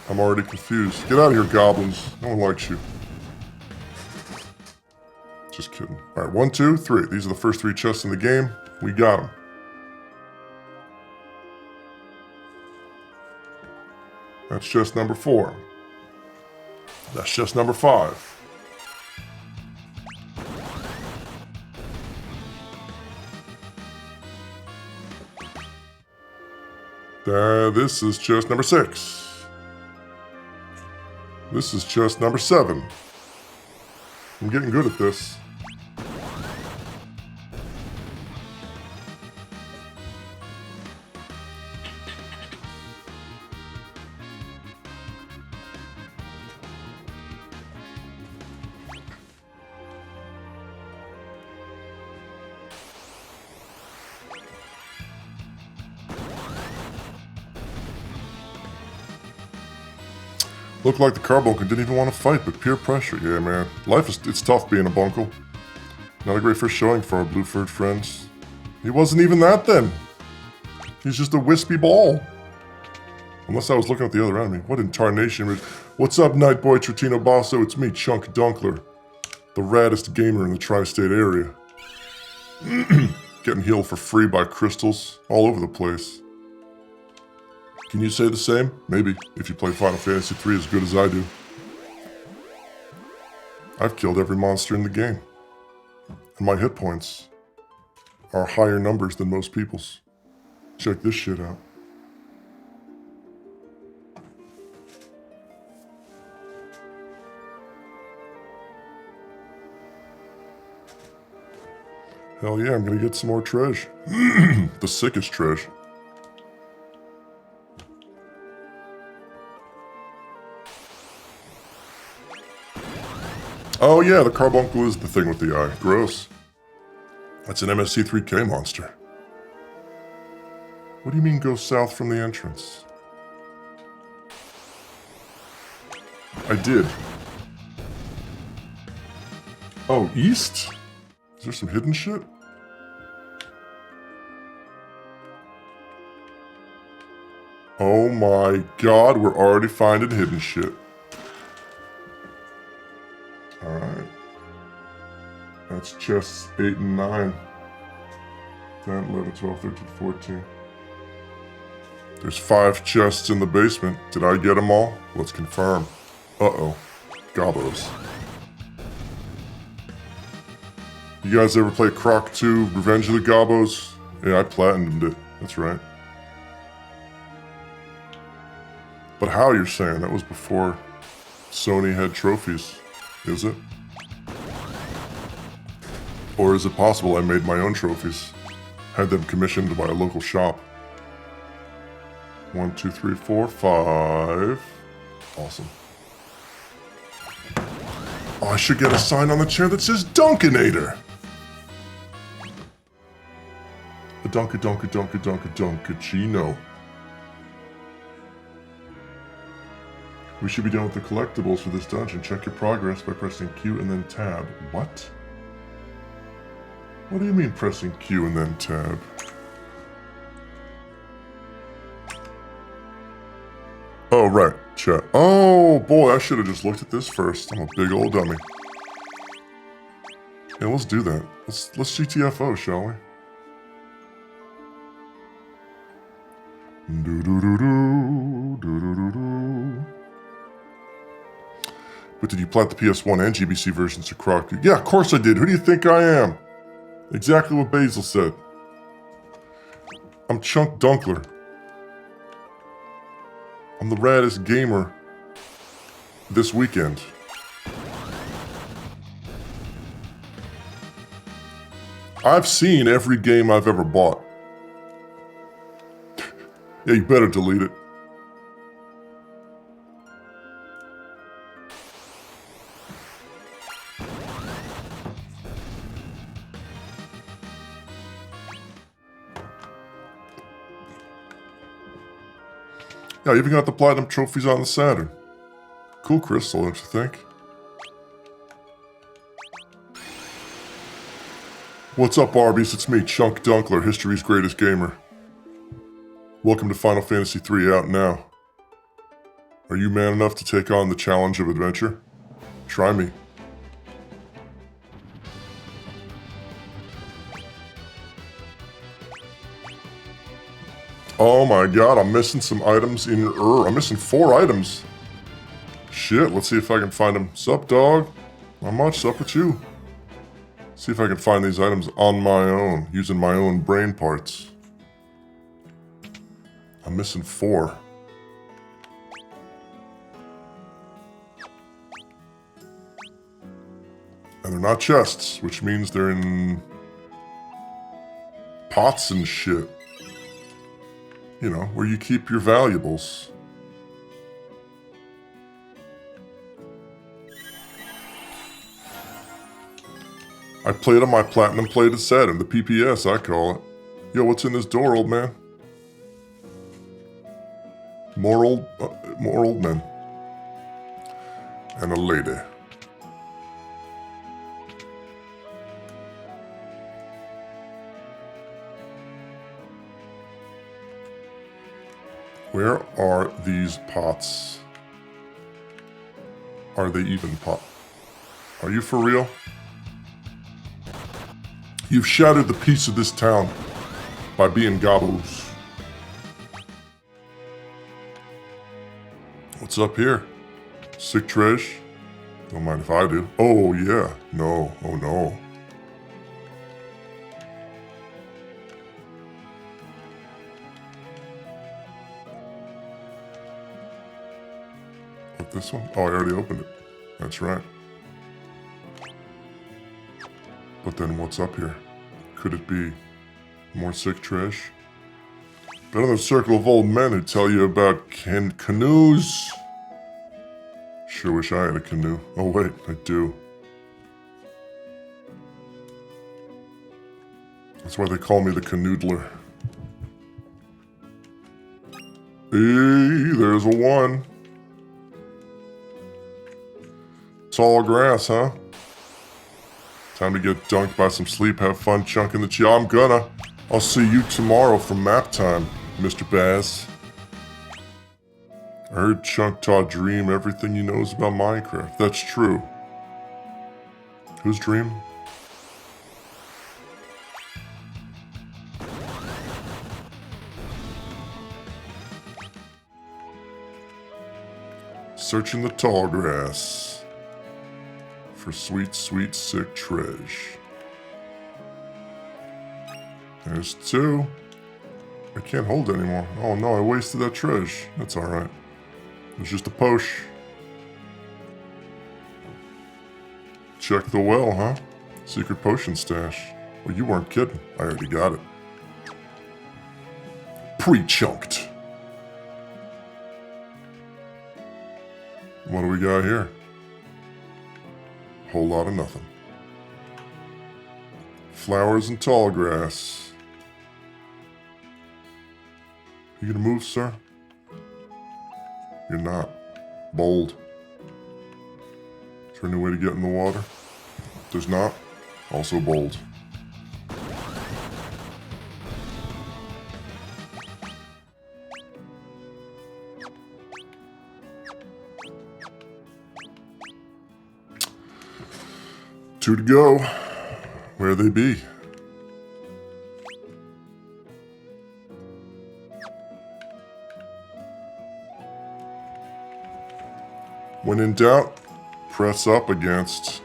I'm already confused. Get out of here, goblins. No one likes you. Just kidding. Alright, 1, 2, 3. These are the first 3 chests in the game. We got them. That's chest number 4. That's chest number 5. This is chest number 6. This is chest number 7. I'm getting good at this. Looked like the carbuncle didn't even want to fight, but peer pressure. Yeah, man. It's tough being a bunkle. Not a great first showing for our blue-furred friends. He wasn't even that then. He's just a wispy ball. Unless I was looking at the other enemy. What in tarnation? What's up, Night Boy Tritino Basso? It's me, Chunk Dunkler. The raddest gamer in the tri-state area. Getting healed for free by crystals all over the place. Can you say the same? Maybe, if you play Final Fantasy III as good as I do. I've killed every monster in the game. And my hit points are higher numbers than most people's. Check this shit out. Hell yeah, I'm gonna get some more treasure. The sickest treasure. Oh yeah, the carbuncle is the thing with the eye. Gross. That's an MSC3K monster. What do you mean go south from the entrance? I did. Oh, east? Is there some hidden shit? Oh my god, we're already finding hidden shit. Alright. That's chests 8 and 9. 10, 11, 12, 13, 14. There's 5 chests in the basement. Did I get them all? Let's confirm. Uh-oh. Gobos. You guys ever play Croc 2, Revenge of the Gobos? Yeah, I platinumed it. That's right. But how you're saying? That was before Sony had trophies, is it? Or is it possible I made my own trophies? Had them commissioned by a local shop. 1, 2, 3, 4, 5. Awesome. Oh, I should get a sign on the chair that says Dunkinator. A Dunkachino. We should be done with the collectibles for this dungeon. Check your progress by pressing Q and then tab. What? What do you mean pressing Q and then tab? Oh, right. Chat. Oh, boy, I should have just looked at this first. I'm a big old dummy. Yeah, let's do that. Let's GTFO, shall we? Do-do-do-do. But did you plat the PS1 and GBC versions to Croc? Yeah, of course I did. Who do you think I am? Exactly what Basil said. I'm Chunk Dunkler. I'm the raddest gamer this weekend. I've seen every game I've ever bought. Yeah, you better delete it. Yeah, you even got the platinum trophies on the Saturn. Cool crystal, don't you think? What's up, Arby's? It's me, Chunk Dunkler, history's greatest gamer. Welcome to Final Fantasy III, out now. Are you man enough to take on the challenge of adventure? Try me. Oh my god, I'm missing some items in I'm missing 4 items. Shit, let's see if I can find them. Sup, dog? Not much, sup with you. See if I can find these items on my own, using my own brain parts. I'm missing 4. And they're not chests, which means they're in pots and shit. You know, where you keep your valuables. I played on my platinum plated Saturn, the PPS I call it. Yo, what's in this door, old man? More old men. And a lady. Where are these pots? Are they even pot? Are you for real? You've shattered the peace of this town by being gobos. What's up here? Sick trash? Don't mind if I do. Oh yeah. No. Oh no. This one? Oh, I already opened it. That's right. But then what's up here? Could it be more sick trash? Been in the circle of old men who tell you about canoes. Sure wish I had a canoe. Oh wait, I do. That's why they call me the canoodler. Hey, there's a 1. Tall grass, huh? Time to get dunked by some sleep, have fun chunking the chi. I'm gonna. I'll see you tomorrow for map time, Mr. Baz. I heard Chunk taught Dream everything he knows about Minecraft. That's true. Who's Dream? Searching the tall grass for sweet, sweet, sick treasure. There's 2. I can't hold anymore. Oh no, I wasted that treasure. That's alright. It's just a potion. Check the well, huh? Secret potion stash. Well, you weren't kidding. I already got it. Pre-chunked. What do we got here? Whole lot of nothing. Flowers and tall grass. You gonna move, sir? You're not. Bold. Is there any way to get in the water? There's not. Also bold. Two to go. Where they be? When in doubt, press up against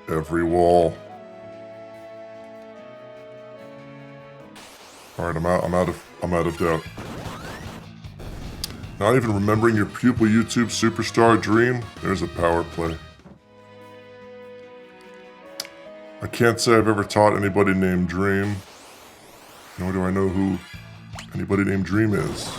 every wall. All right, I'm out of doubt. Not even remembering your pupil YouTube superstar dream. There's a power play. I can't say I've ever taught anybody named Dream, nor do I know who anybody named Dream is.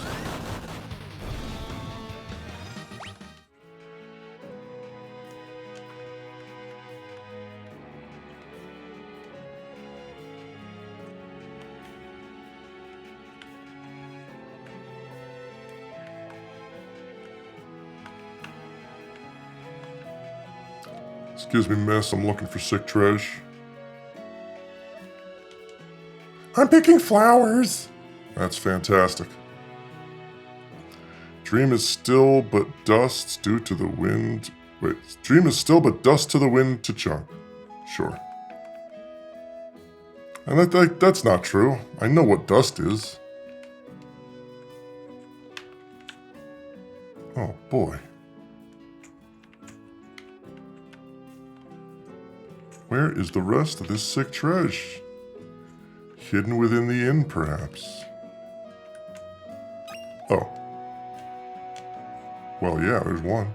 Excuse me, miss, I'm looking for sick treasure. I'm picking flowers. That's fantastic. Dream is still but dust due to the wind. Wait, dream is still but dust to the wind to chunk. Sure. And that's not true. I know what dust is. Oh boy. Where is the rest of this sick treasure? Hidden within the inn, perhaps. Oh. Well, yeah, there's one.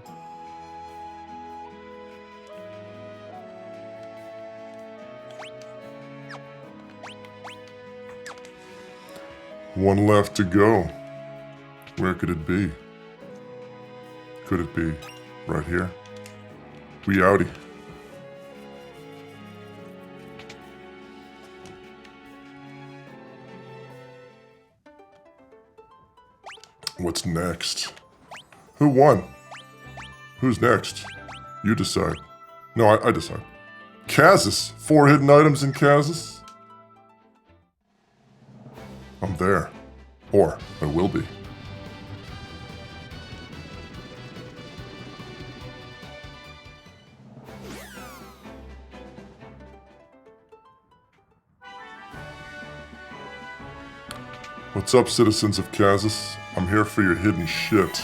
One left to go. Where could it be? Could it be right here? We outie. What's next? Who won? Who's next? You decide. No, I decide. Kazis! 4 hidden items in Kazis? I'm there. Or I will be. What's up, citizens of Kazis? I'm here for your hidden shit.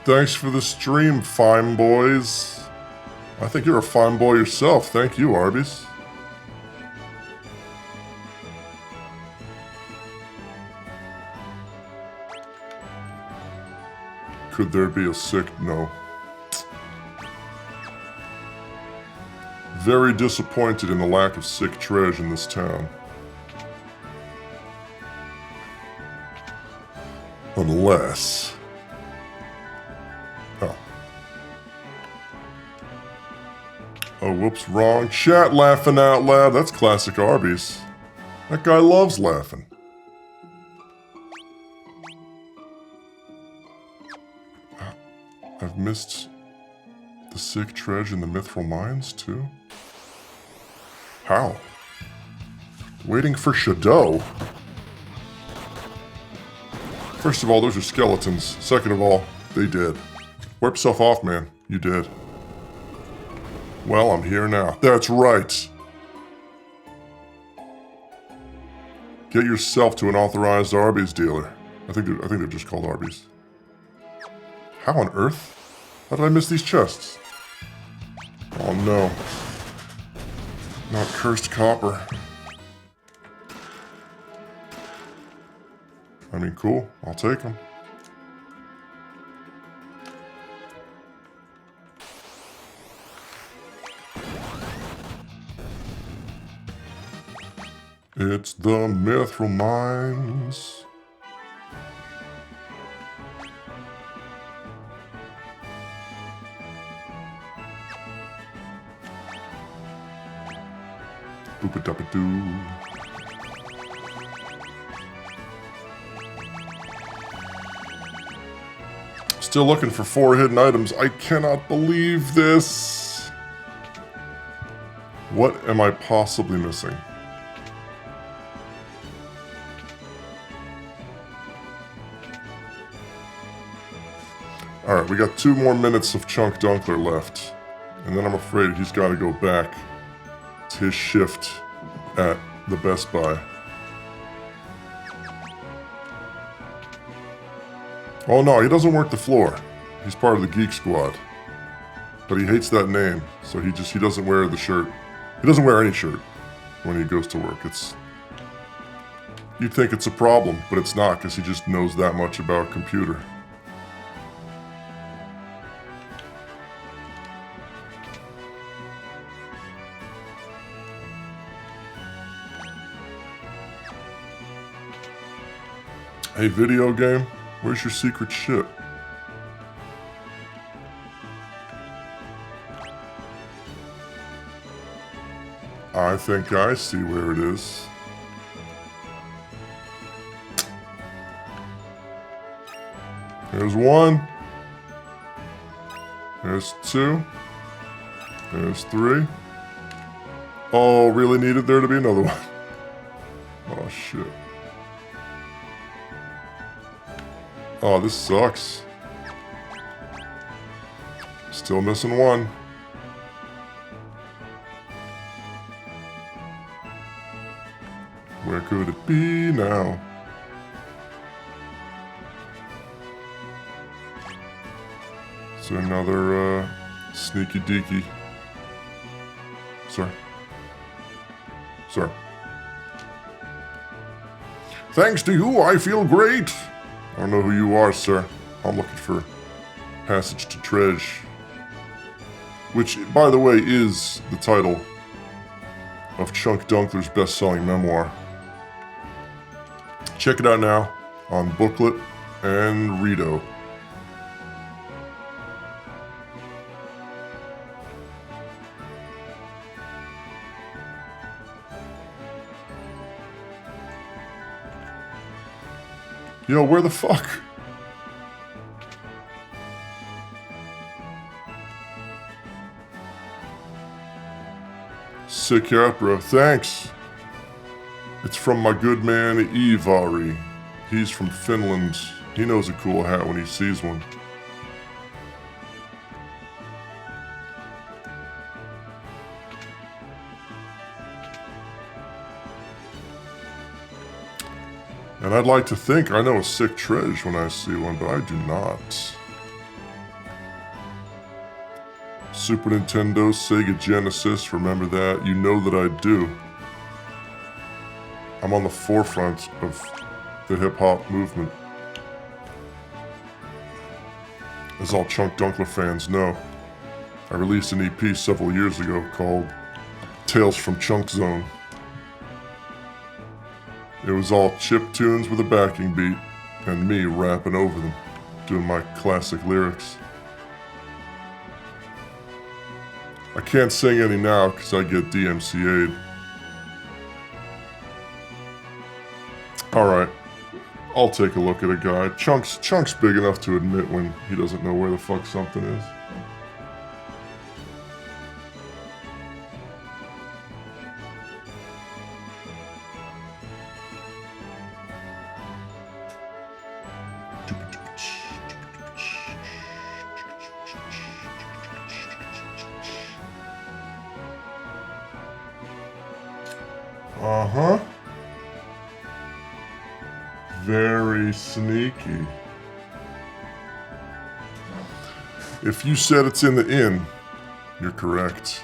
Thanks for the stream, fine boys. I think you're a fine boy yourself. Thank you, Arby's. Could there be a sick? No. Very disappointed in the lack of sick treasure in this town. Unless... Oh. Oh, whoops, wrong. Chat laughing out loud. That's classic Arby's. That guy loves laughing. I've missed the sick treasure in the mithril mines, too? How? Waiting for Shadow? First of all, those are skeletons. Second of all, they did. Wipe yourself off, man. You did. Well, I'm here now. That's right. Get yourself to an authorized Arby's dealer. I think they're just called Arby's. How on earth? How did I miss these chests? Oh no. Not cursed copper. I mean, cool. I'll take them. It's the Mithril Mines. Boop-a-duppa-doo. Still looking for 4 hidden items. I cannot believe this. What am I possibly missing? Alright, we got 2 more minutes of Chunk Dunkler left. And then I'm afraid he's got to go back to his shift at the Best Buy. Oh no, he doesn't work the floor. He's part of the Geek Squad. But he hates that name, so he doesn't wear the shirt. He doesn't wear any shirt when he goes to work. You'd think it's a problem, but it's not, because he just knows that much about computer. Hey, video game, where's your secret ship? I think I see where it is. There's 1. There's 2. There's 3. Oh, really needed there to be another one. Oh, shit. Oh, this sucks. Still missing 1. Where could it be now? Is there another sneaky deaky? Sir? Sir? Thanks to you, I feel great. I don't know who you are, sir. I'm looking for Passage to Treasure. Which, by the way, is the title of Chunk Dunkler's best-selling memoir. Check it out now on Booklet and Redo. Yo, where the fuck? Sick hat, bro. Thanks. It's from my good man, Ivari. He's from Finland. He knows a cool hat when he sees one. And I'd like to think I know a sick treasure when I see one, but I do not. Super Nintendo, Sega Genesis, remember that? You know that I do. I'm on the forefront of the hip-hop movement. As all Chunk Dunkler fans know, I released an EP several years ago called Tales from Chunk Zone. It was all chip tunes with a backing beat, and me rapping over them, doing my classic lyrics. I can't sing any now because I get DMCA'd. Alright, I'll take a look at a guy. Chunk's big enough to admit when he doesn't know where the fuck something is. Uh-huh. Very sneaky. If you said it's in the inn, you're correct.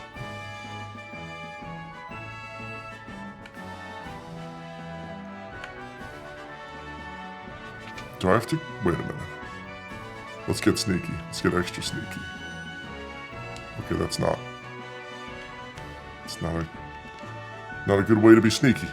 Do I have to? Wait a minute. Let's get sneaky. Let's get extra sneaky. Okay, that's not. It's not a good way to be sneaky.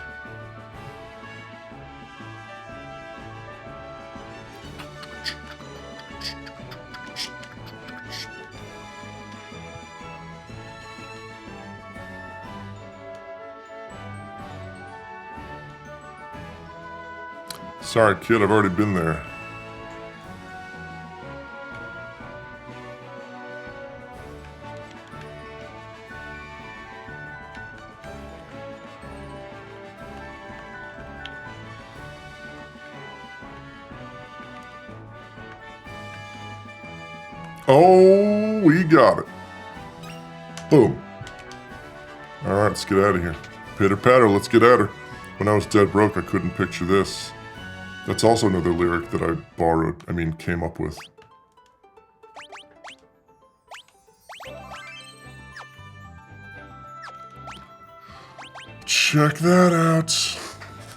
Sorry, kid, I've already been there. Oh, we got it. Boom. All right, let's get out of here. Pitter patter, let's get at her. When I was dead broke, I couldn't picture this. That's also another lyric that I came up with. Check that out.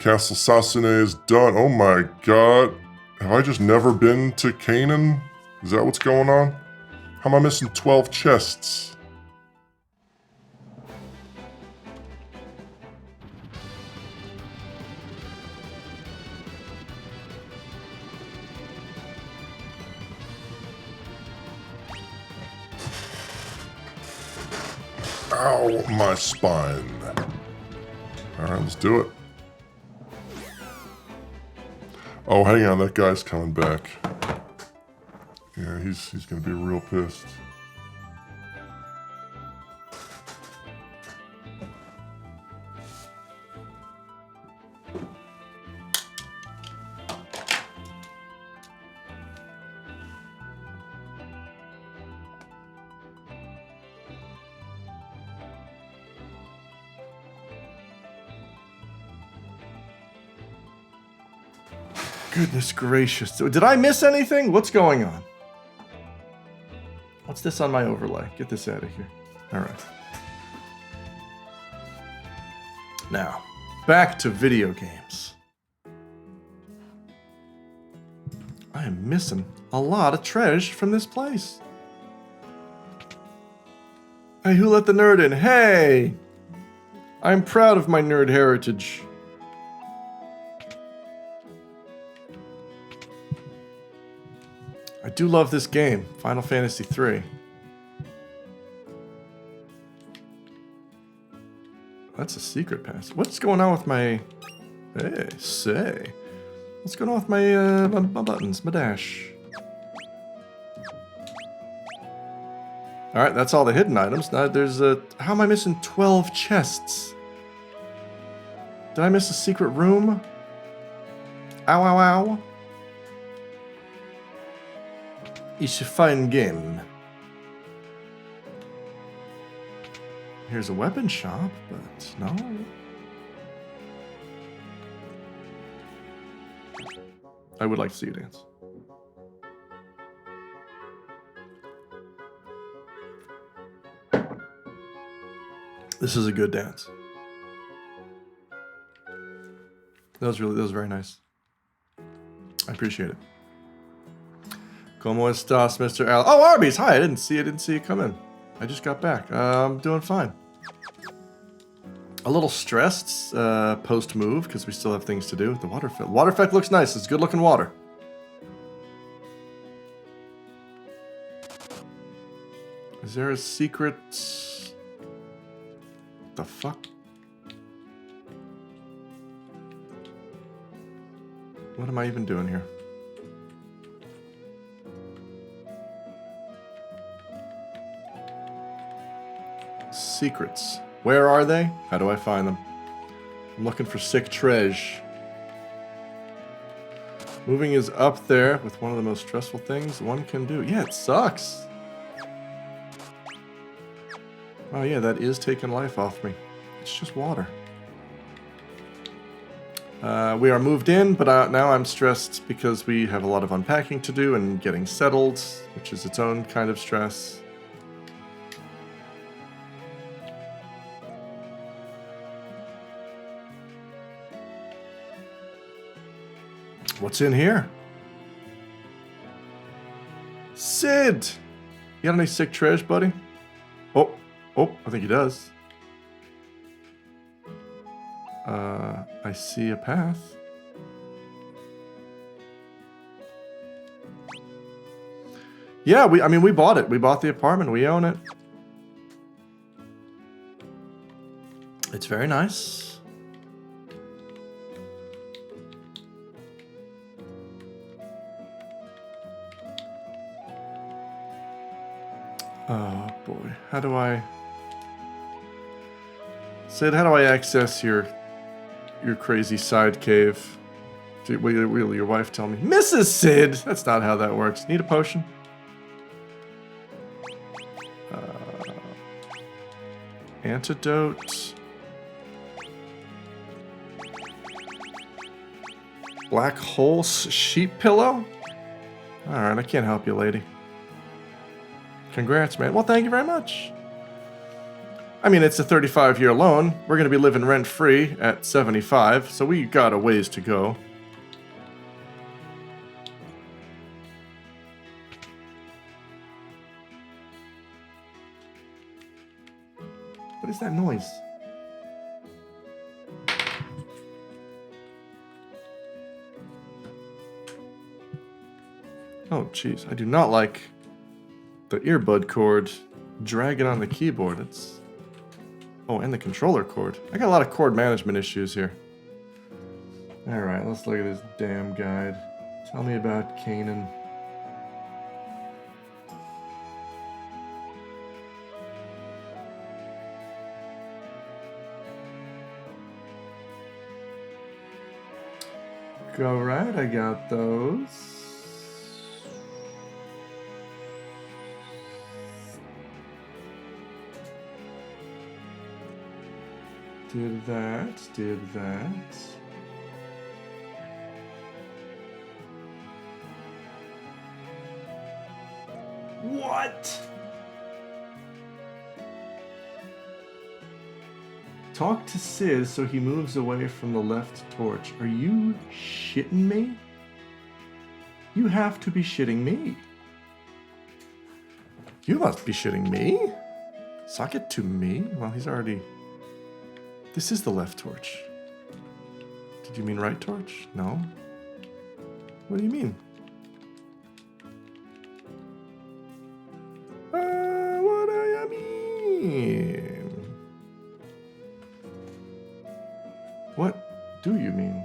Castle Sasune is done. Oh my god. Have I just never been to Canaan? Is that what's going on? How am I missing 12 chests? Ow, my spine. Alright, let's do it. Oh, hang on, that guy's coming back. Yeah, he's gonna be real pissed. Goodness gracious. Did I miss anything? What's going on? What's this on my overlay? Get this out of here. All right. Now, back to video games. I am missing a lot of treasure from this place. Hey, who let the nerd in? Hey! I'm proud of my nerd heritage. I do love this game, Final Fantasy III. That's a secret pass. What's going on with my... Hey, say. What's going on with my, my buttons, my dash? Alright, that's all the hidden items. Now there's a... How am I missing 12 chests? Did I miss a secret room? Ow, ow, ow. It's a fine game. Here's a weapon shop, but no. I would like to see you dance. This is a good dance. That was very nice. I appreciate it. ¿Cómo estás, Mr. Al? Oh, Arby's! Hi, I didn't see you come in. I just got back. I'm doing fine. A little stressed post-move, because we still have things to do. The water effect. Water effect looks nice. It's good-looking water. Is there a secret... The fuck? What am I even doing here? Secrets. Where are they? How do I find them? I'm looking for sick treasure. Moving is up there with one of the most stressful things one can do. Yeah, it sucks. Oh yeah, that is taking life off me. It's just water. We are moved in, but now I'm stressed because we have a lot of unpacking to do and getting settled, which is its own kind of stress. What's in here? Sid! You got any sick treasure, buddy? Oh, I think he does. I see a path. Yeah, we bought it. We bought the apartment. We own it. It's very nice. Oh boy, how do I... Sid, how do I access your crazy side cave? Will your wife tell me? Mrs. Sid! That's not how that works. Need a potion? Antidote. Black hole sheep pillow? Alright, I can't help you, lady. Congrats, man. Well, thank you very much. I mean, it's a 35-year loan. We're going to be living rent-free at 75, so we got a ways to go. What is that noise? Oh, jeez. I do not like the earbud cord dragging on the keyboard. It's... Oh, and the controller cord. I got a lot of cord management issues here. Alright, let's look at this damn guide. Tell me about Canaan. Go right, I got those. Did that. What? Talk to Sid so he moves away from the left torch. Are you shitting me? You have to be shitting me. You must be shitting me. Sock it to me? Well, he's already... This is the left torch. Did you mean right torch? No. What do you mean? What do you mean? What do you mean?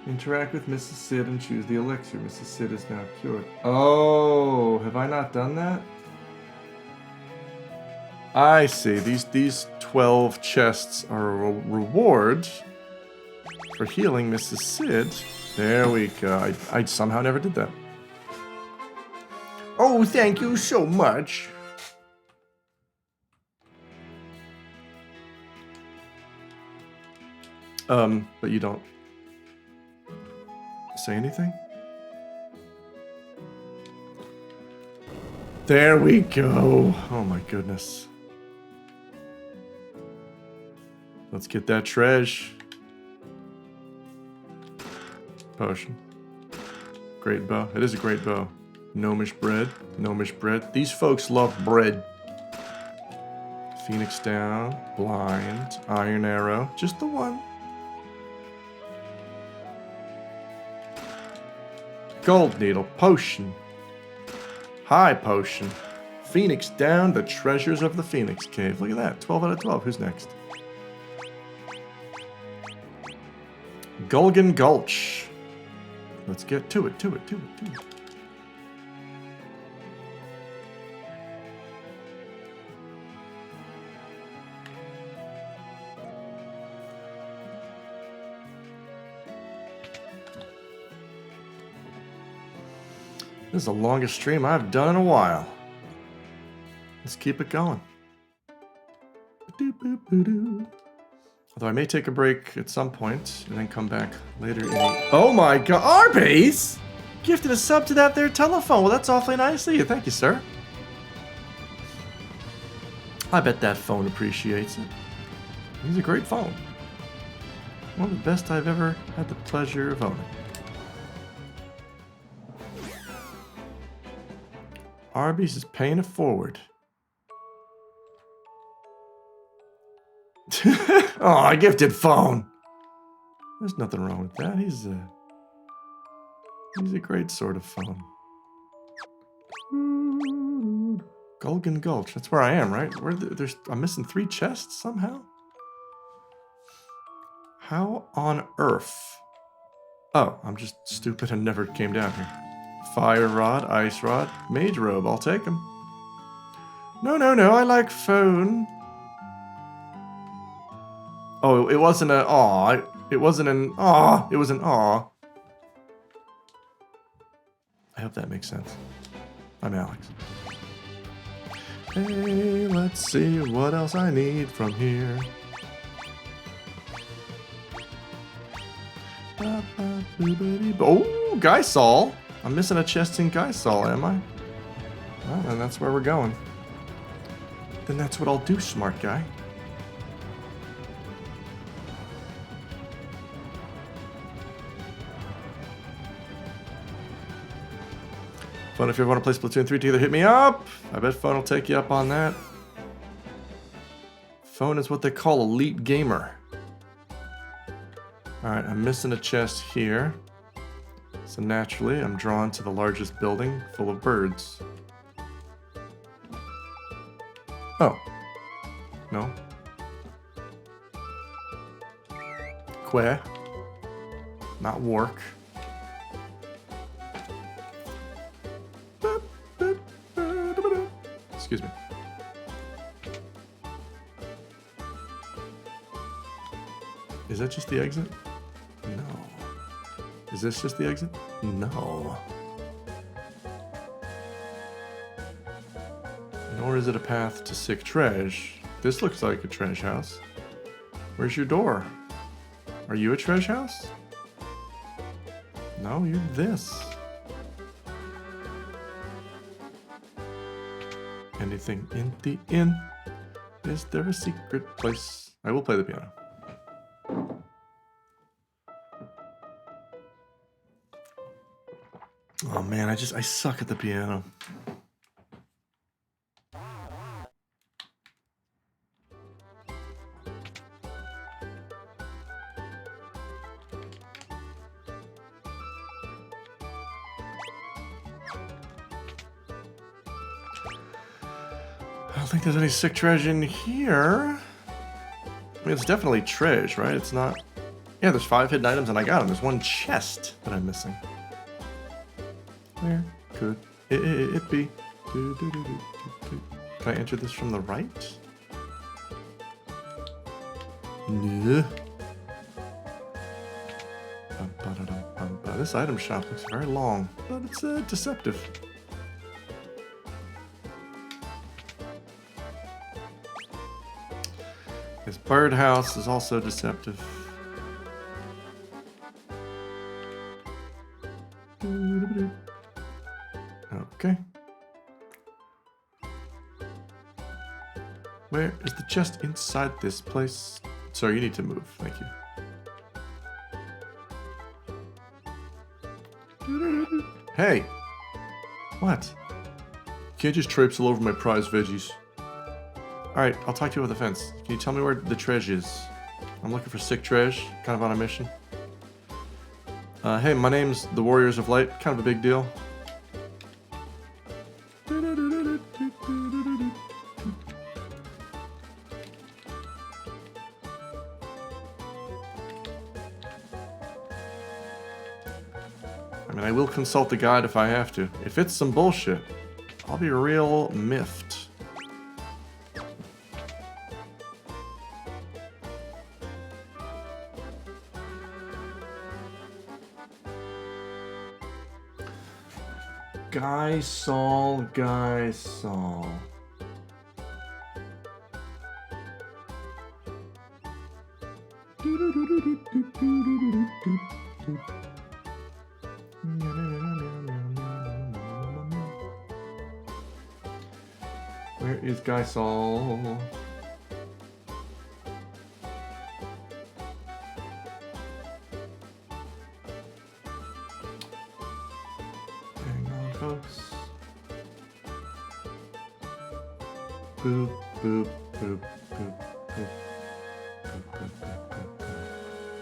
Interact with Mrs. Sid and choose the elixir. Mrs. Sid is now cured. Oh, have I not done that? I see. These 12 chests are a reward for healing Mrs. Sid. There we go. I somehow never did that. Oh, thank you so much. But you don't say anything? There we go. Oh my goodness. Let's get that treasure. Potion. Great bow. It is a great bow. Gnomish bread. Gnomish bread. These folks love bread. Phoenix down. Blind. Iron arrow. Just the one. Gold needle. Potion. High potion. Phoenix down. The treasures of the Phoenix Cave. Look at that. 12 out of 12. Who's next? Gulgan Gulch. Let's get to it. This is the longest stream I've done in a while. Let's keep it going. Although I may take a break at some point and then come back later in the... Oh my god, Arby's! Gifted a sub to that there telephone. Well, that's awfully nice of you. Thank you, sir. I bet that phone appreciates it. He's a great phone. One of the best I've ever had the pleasure of owning. Arby's is paying it forward. Oh, a gifted phone. There's nothing wrong with that. He's a great sort of phone. Gulgan Gulch. That's where I am, right? I'm missing 3 chests somehow. How on earth? Oh, I'm just stupid and never came down here. Fire rod, ice rod, mage robe. I'll take them. No, I like phone. Oh, it wasn't a aw. It wasn't an aw. It was an aw. I hope that makes sense. I'm Alex. Hey, let's see what else I need from here. Oh, Geisol. I'm missing a chest in Geisol, am I? Well, then that's where we're going. Then that's what I'll do, smart guy. Phone, if you ever want to play Splatoon 3 together, hit me up. I bet Phone will take you up on that. Phone is what they call elite gamer. Alright, I'm missing a chest here. So naturally, I'm drawn to the largest building full of birds. Oh. No. Que. Not work. Excuse me. Is that just the exit? No. Is this just the exit? No. Nor is it a path to sick treasure. This looks like a treasure house. Where's your door? Are you a treasure house? No, you're this. Anything in the inn? Is there a secret place? I will play the piano. Oh man, I suck at the piano. I don't think there's any sick treasure in here. I mean, it's definitely treasure, right? It's not... Yeah, there's 5 hidden items and I got them. There's 1 chest that I'm missing. Where could it be? Can I enter this from the right? No. This item shop looks very long, but it's deceptive. This birdhouse is also deceptive. Okay. Where is the chest inside this place? Sorry, you need to move. Thank you. Hey! What? You can't just traipse all over my prize veggies. Alright, I'll talk to you over the fence. Can you tell me where the treasure is? I'm looking for sick treasure, kind of on a mission. Hey, my name's the Warriors of Light, kind of a big deal. I mean, I will consult the guide if I have to. If it's some bullshit, I'll be real miffed. Guy Sol, Guy Sol. Where is Guy Sol? Hang on, folks. Boop, boop, boop, boop, boop.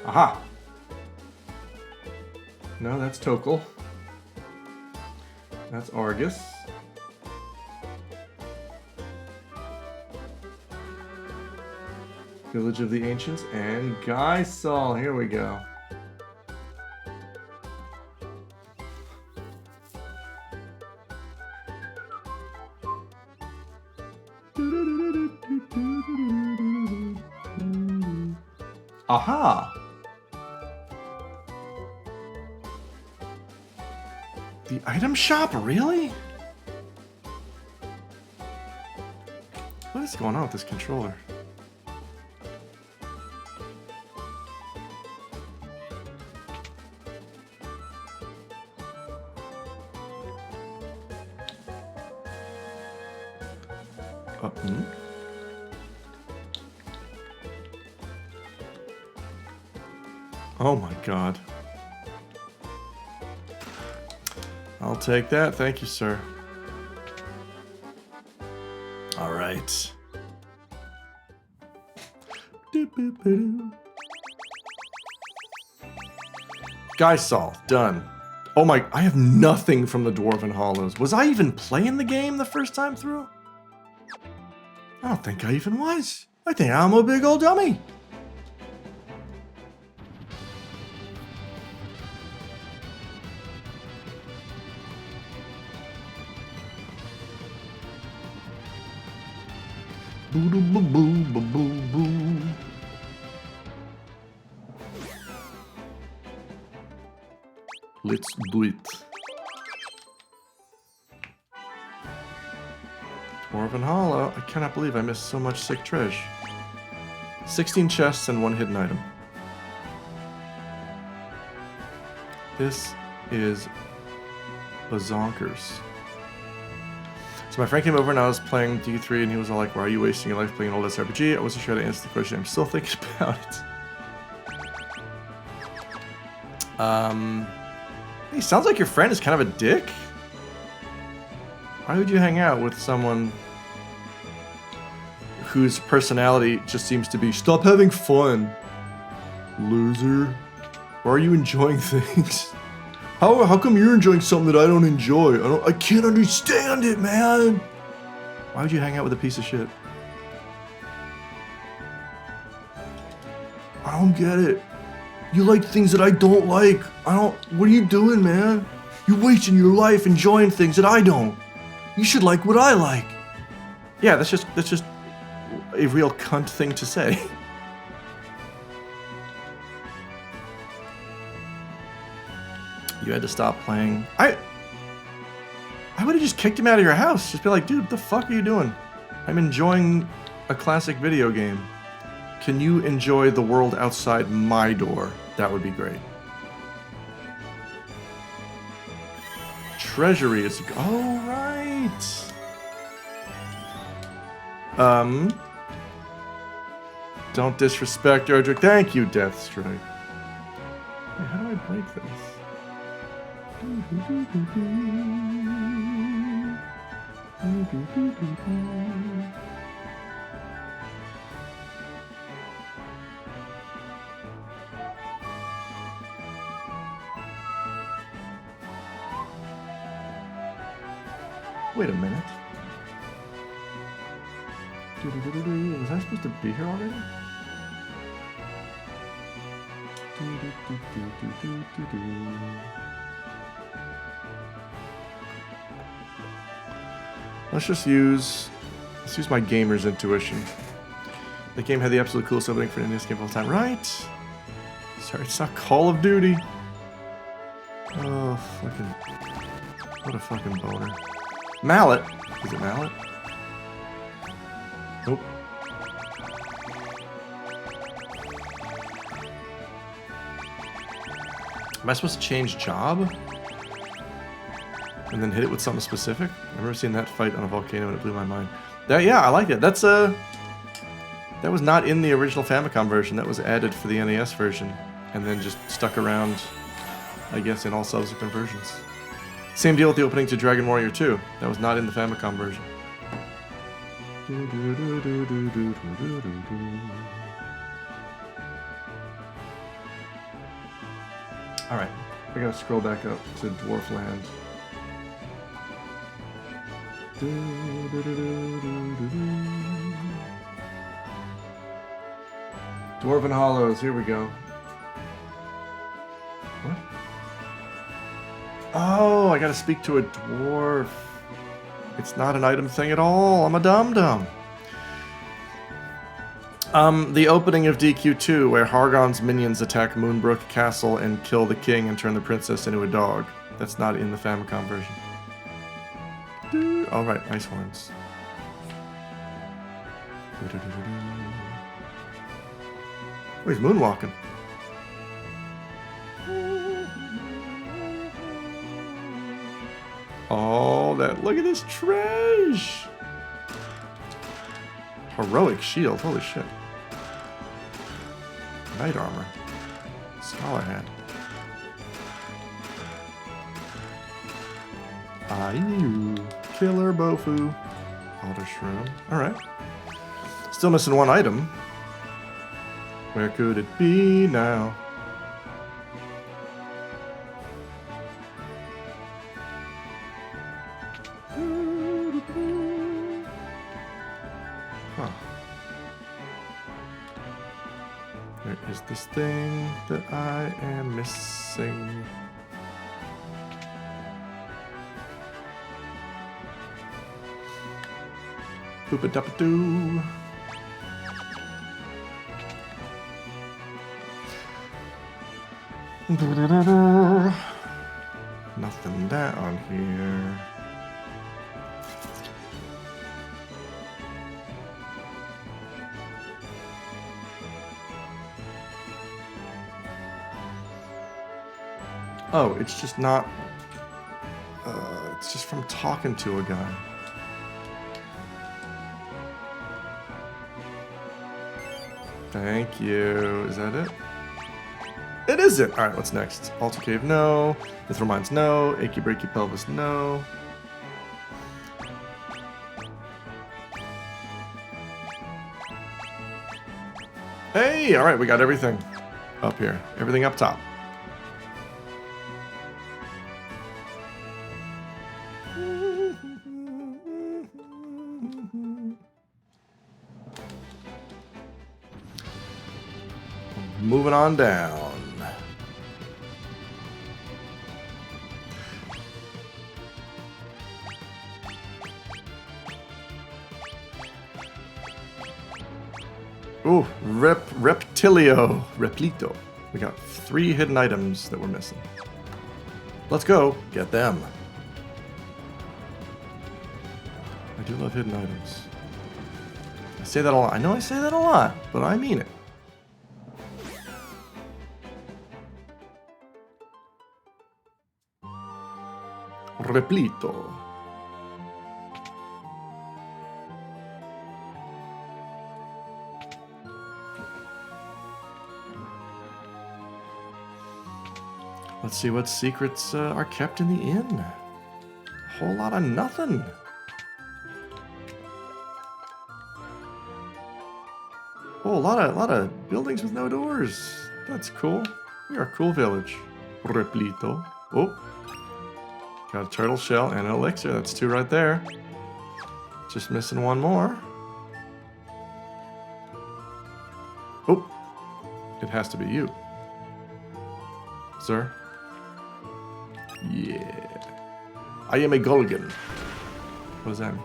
Aha! No, that's Tokal. That's Argus. Village of the Ancients and Guy Sol. Here we go. Aha! The item shop? Really? What is going on with this controller? Oh my god. I'll take that. Thank you, sir. All right. Guy Sol, done. Oh my, I have nothing from the Dwarven Hollows. Was I even playing the game the first time through? I don't think I even was. I think I'm a big old dummy. Boo boo boo boo boo boo. Let's do it. Dwarven Hollow. I cannot believe I missed so much sick treasure. 16 chests and 1 hidden item. This is bazonkers. So my friend came over and I was playing D3 and he was all like, why are you wasting your life playing an old SRPG? I wasn't sure how to answer the question. I'm still thinking about it. Hey, sounds like your friend is kind of a dick. Why would you hang out with someone whose personality just seems to be, stop having fun, loser? Why are you enjoying things? How come you're enjoying something that I don't enjoy? I can't understand it, man. Why would you hang out with a piece of shit? I don't get it. You like things that I don't like. What are you doing, man? You're wasting your life enjoying things that I don't. You should like what I like. Yeah, that's just a real cunt thing to say. You had to stop playing. I would have just kicked him out of your house. Just be like, dude, what the fuck are you doing? I'm enjoying a classic video game. Can you enjoy the world outside my door? That would be great. Treasury is... Oh, right. Don't disrespect Erdrick. Thank you, Deathstrike. Wait, how do I break this? Wait a minute. Was I supposed to be here already? Let's use my gamer's intuition. The game had the absolute coolest opening for an NES game of all time, right? Sorry, it's not Call of Duty. Oh, fucking... What a fucking boner. Mallet. Is it mallet? Nope. Am I supposed to change job? And then hit it with something specific? I've never seen that fight on a volcano and it blew my mind. Yeah, I like it. That's that was not in the original Famicom version. That was added for the NES version. And then just stuck around, I guess, in all subsequent versions. Same deal with the opening to Dragon Warrior 2. That was not in the Famicom version. Alright, I gotta scroll back up to Dwarf Land. Dwarven Hollows, here we go. What? Oh, I gotta speak to a dwarf. It's not an item thing at all. I'm a dum-dum. The opening of DQ2, where Hargon's minions attack Moonbrook Castle and kill the king and turn the princess into a dog. That's not in the Famicom version. Alright, ice horns. Oh, he's moonwalking. Oh, look at this trash! Heroic shield, holy shit. Knight armor. Scholar hat. Ayu. Killer Bofu. Alder Shroom. Alright. Still missing one item. Where could it be now? Huh. Where is this thing that I am missing? Boop-a-dap-a-doo. Nothing down here. Oh, it's just not... it's just from talking to a guy. Thank you. Is that it? It isn't! Alright, what's next? Alter Cave, no. Mithril Mines, no. Achy Breaky Pelvis, no. Hey! Alright, we got everything up here. Everything up top. Moving on down. Ooh, Replito. We got 3 hidden items that we're missing. Let's go get them. I do love hidden items. I say that a lot. I know I say that a lot, but I mean it. Replito. Let's see what secrets are kept in the inn. A whole lot of nothing. Oh, a lot of buildings with no doors. That's cool. We are a cool village. Replito. Oh. Got a turtle shell and an elixir. That's 2 right there. Just missing 1 more. Oh. It has to be you. Sir? Yeah. I am a Golgan. What does that mean?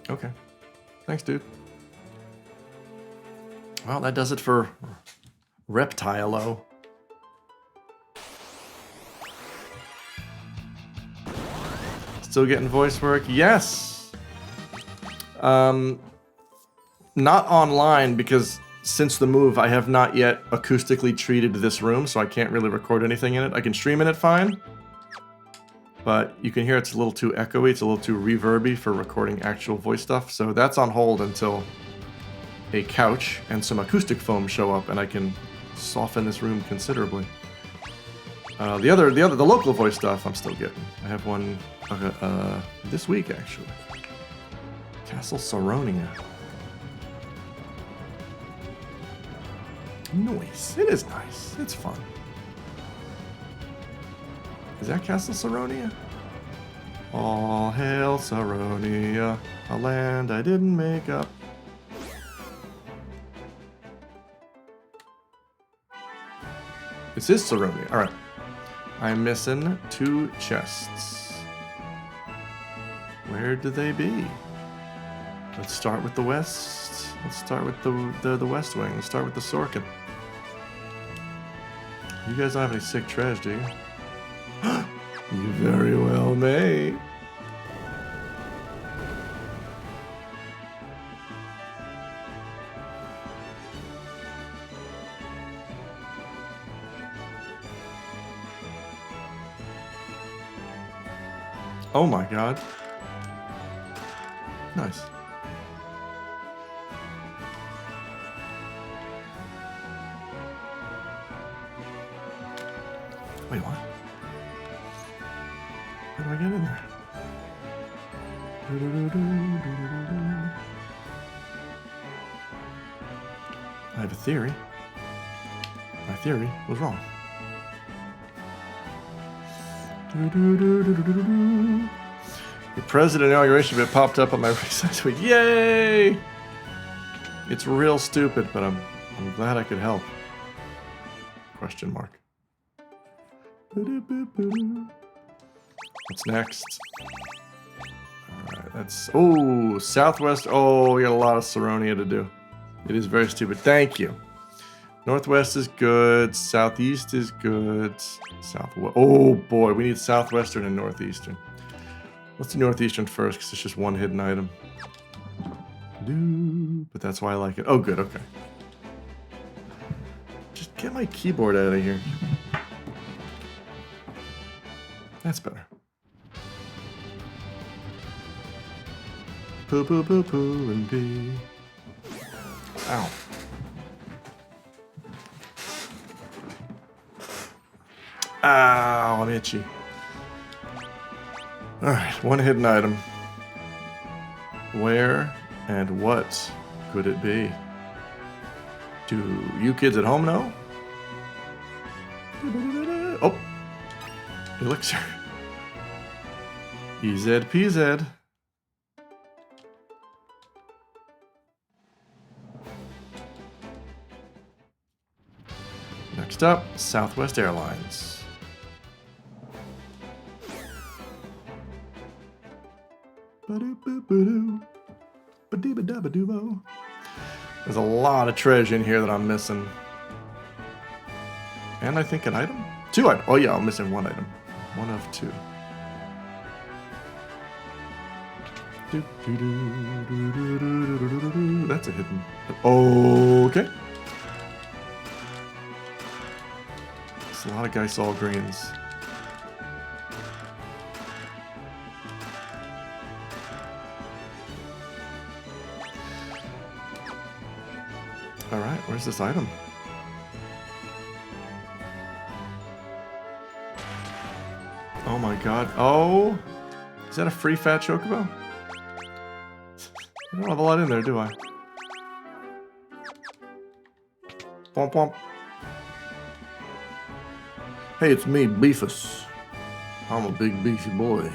Okay. Thanks, dude. Well, that does it for Reptilo. still getting voice work? Yes. Not online because since the move, I have not yet acoustically treated this room, so I can't really record anything in it. I can stream in it fine, but you can hear it's a little too echoey, it's a little too reverby for recording actual voice stuff, so that's on hold until a couch and some acoustic foam show up and I can soften this room considerably. The local voice stuff I'm still getting. I have one this week actually. Castle Saronia. Nice. It is nice. It's fun. Is that Castle Saronia? All hail Saronia, a land I didn't make up. This is Saronia. Alright. I'm missing 2 chests. Where do they be? Let's start with the west. Let's start with the west wing. Let's start with the Sorkin. You guys don't have any sick trash, do you? You very well may. Oh my god. Nice. Wait, what? How do I get in there? I have a theory. My theory was wrong. The president inauguration bit popped up on my side this week. Yay! It's real stupid, but I'm glad I could help. Question mark. What's next? Alright, that's... Oh, southwest. Oh, we got a lot of Saronia to do. It is very stupid. Thank you. Northwest is good. Southeast is good. Southwest. Oh boy, we need southwestern and northeastern. Let's do northeastern first because it's just one hidden item. But that's why I like it. Oh, good. Okay. Just get my keyboard out of here. That's better. Poo poo poo poo and pee. Ow. Ow, I'm itchy. Alright, one hidden item. Where and what could it be? Do you kids at home know? Oh! Elixir. EZPZ. Next up, Southwest Airlines. There's a lot of treasure in here that I'm missing. And I think an item? 2 items. Oh yeah, I'm missing 1 item. 1 of 2. That's a hidden. Okay. There's a lot of Geisol greens. Alright, where's this item? Oh my god. Oh! Is that a free fat Chocobo? I don't have a lot in there, do I? Womp womp. Hey, it's me, Beefus. I'm a big beefy boy.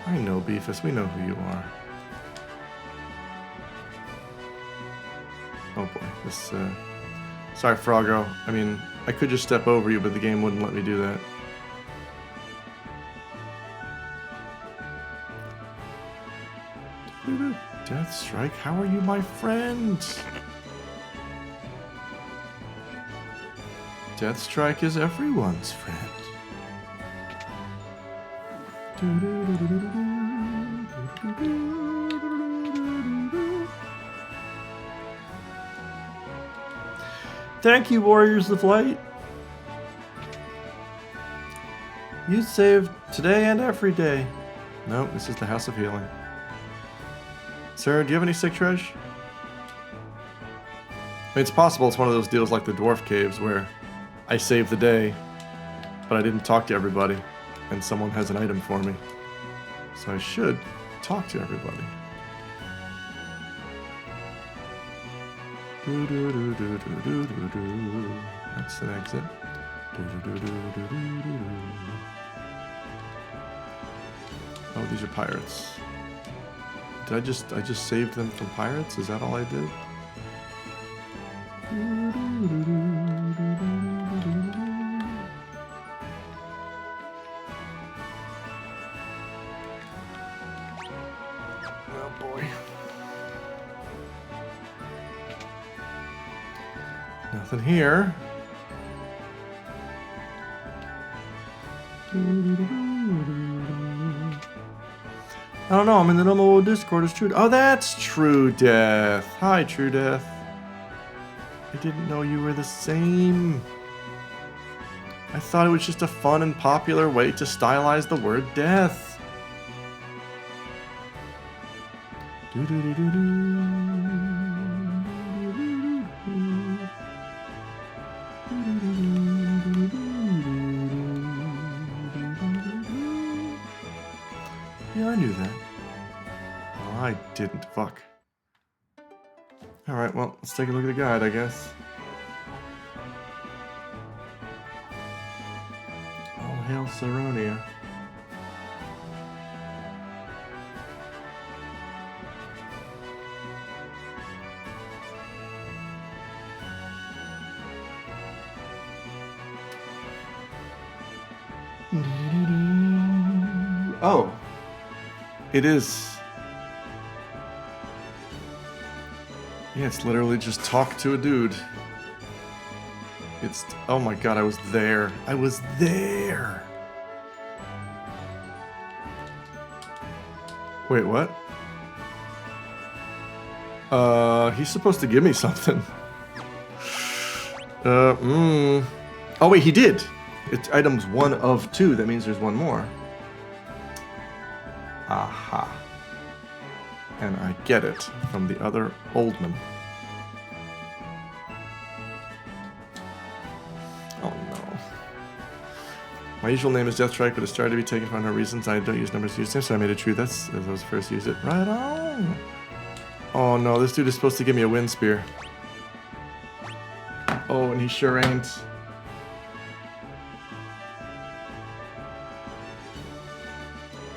I know, Beefus. We know who you are. Oh boy, this, sorry, Froggo. I mean, I could just step over you, but the game wouldn't let me do that. Death Strike, how are you my friend? Death Strike is everyone's friend. Thank you, Warriors of Light. You saved today and every day. No, this is the House of Healing. Sir, do you have any sick treasure? I mean, it's possible it's one of those deals like the Dwarf Caves where I saved the day, but I didn't talk to everybody, and someone has an item for me. So I should talk to everybody. That's an exit. Oh, these are pirates. Did I just saved them from pirates? Is that all I did? Oh boy. Nothing here. I don't know, I'm in the normal Discord. It's True. Oh, that's True Death. Hi, True Death. I didn't know you were the same. I thought it was just a fun and popular way to stylize the word death. Yeah, I knew that. Well, I didn't. Fuck. Alright, well, let's take a look at the guide, I guess. All hail Saronia. Oh. It is. Yeah, it's literally just talk to a dude. It's... Oh my god, I was there. I was there! Wait, what? He's supposed to give me something. Oh wait, he did! It's items 1 of 2, that means there's one more. Aha. And I get it from the other old man. Oh no. My usual name is Deathstrike, but it started to be taken for unknown reasons. I don't use numbers to use names, so I made it true. That's as I was first used it. Right on. Oh no, this dude is supposed to give me a wind spear. Oh, and he sure ain't.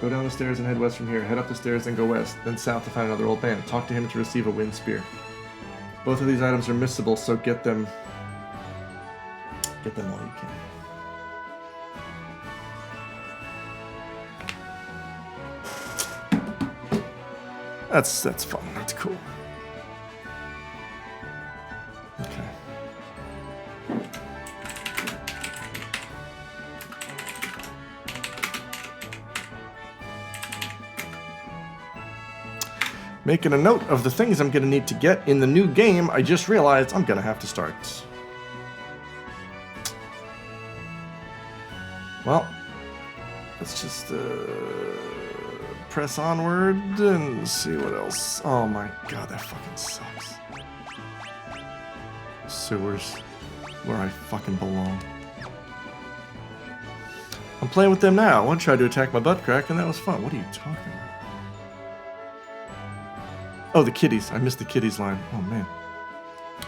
Go down the stairs and head west from here. Head up the stairs and go west, then south to find another old man. Talk to him to receive a wind spear. Both of these items are missable, so get them. Get them while you can. That's fun. That's cool. Okay. Making a note of the things I'm going to need to get in the new game, I just realized I'm going to have to start. Well, let's just press onward and see what else. Oh my god, that fucking sucks. Sewers, where I fucking belong. I'm playing with them now. One tried to attack my butt crack and that was fun. What are you talking about? Oh, the kitties. I missed the kitties line. Oh, man.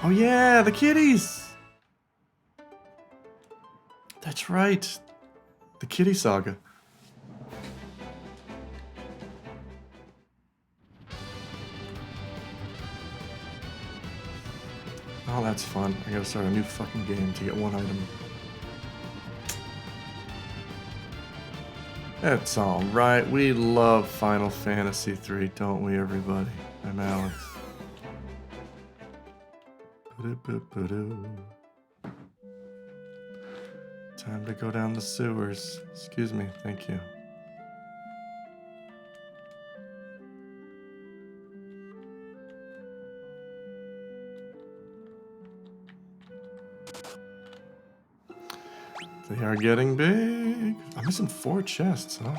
Oh, yeah, the kitties! That's right. The kitty saga. Oh, that's fun. I gotta start a new fucking game to get one item. That's alright. We love Final Fantasy 3, don't we, everybody? I'm Alex. Time to go down the sewers. Excuse me, thank you. They are getting big. I'm missing 4 chests, huh?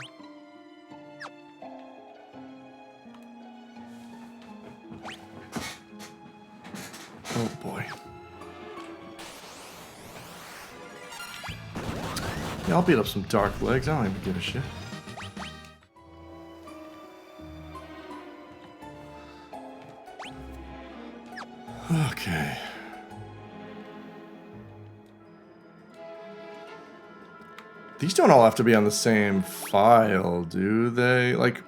Oh boy. Yeah, I'll beat up some dark legs. I don't even give a shit. Okay. These don't all have to be on the same file, do they? Like,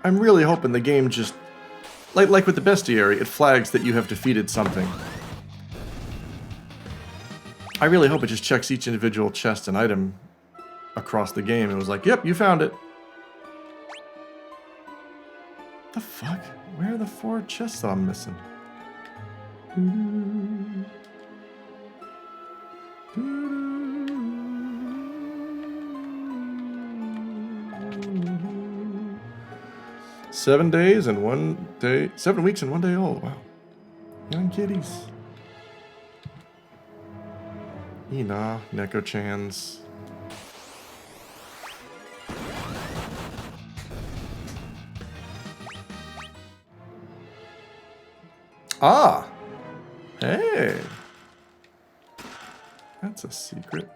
I'm really hoping the game just... Like with the bestiary, it flags that you have defeated something. I really hope it just checks each individual chest and item across the game and was like, yep, you found it. The fuck? Where are the 4 chests that I'm missing? 7 days and 1 day, 7 weeks and 1 day old. Wow. Young kitties. Ina, Neko-chans. Ah! Hey! That's a secret.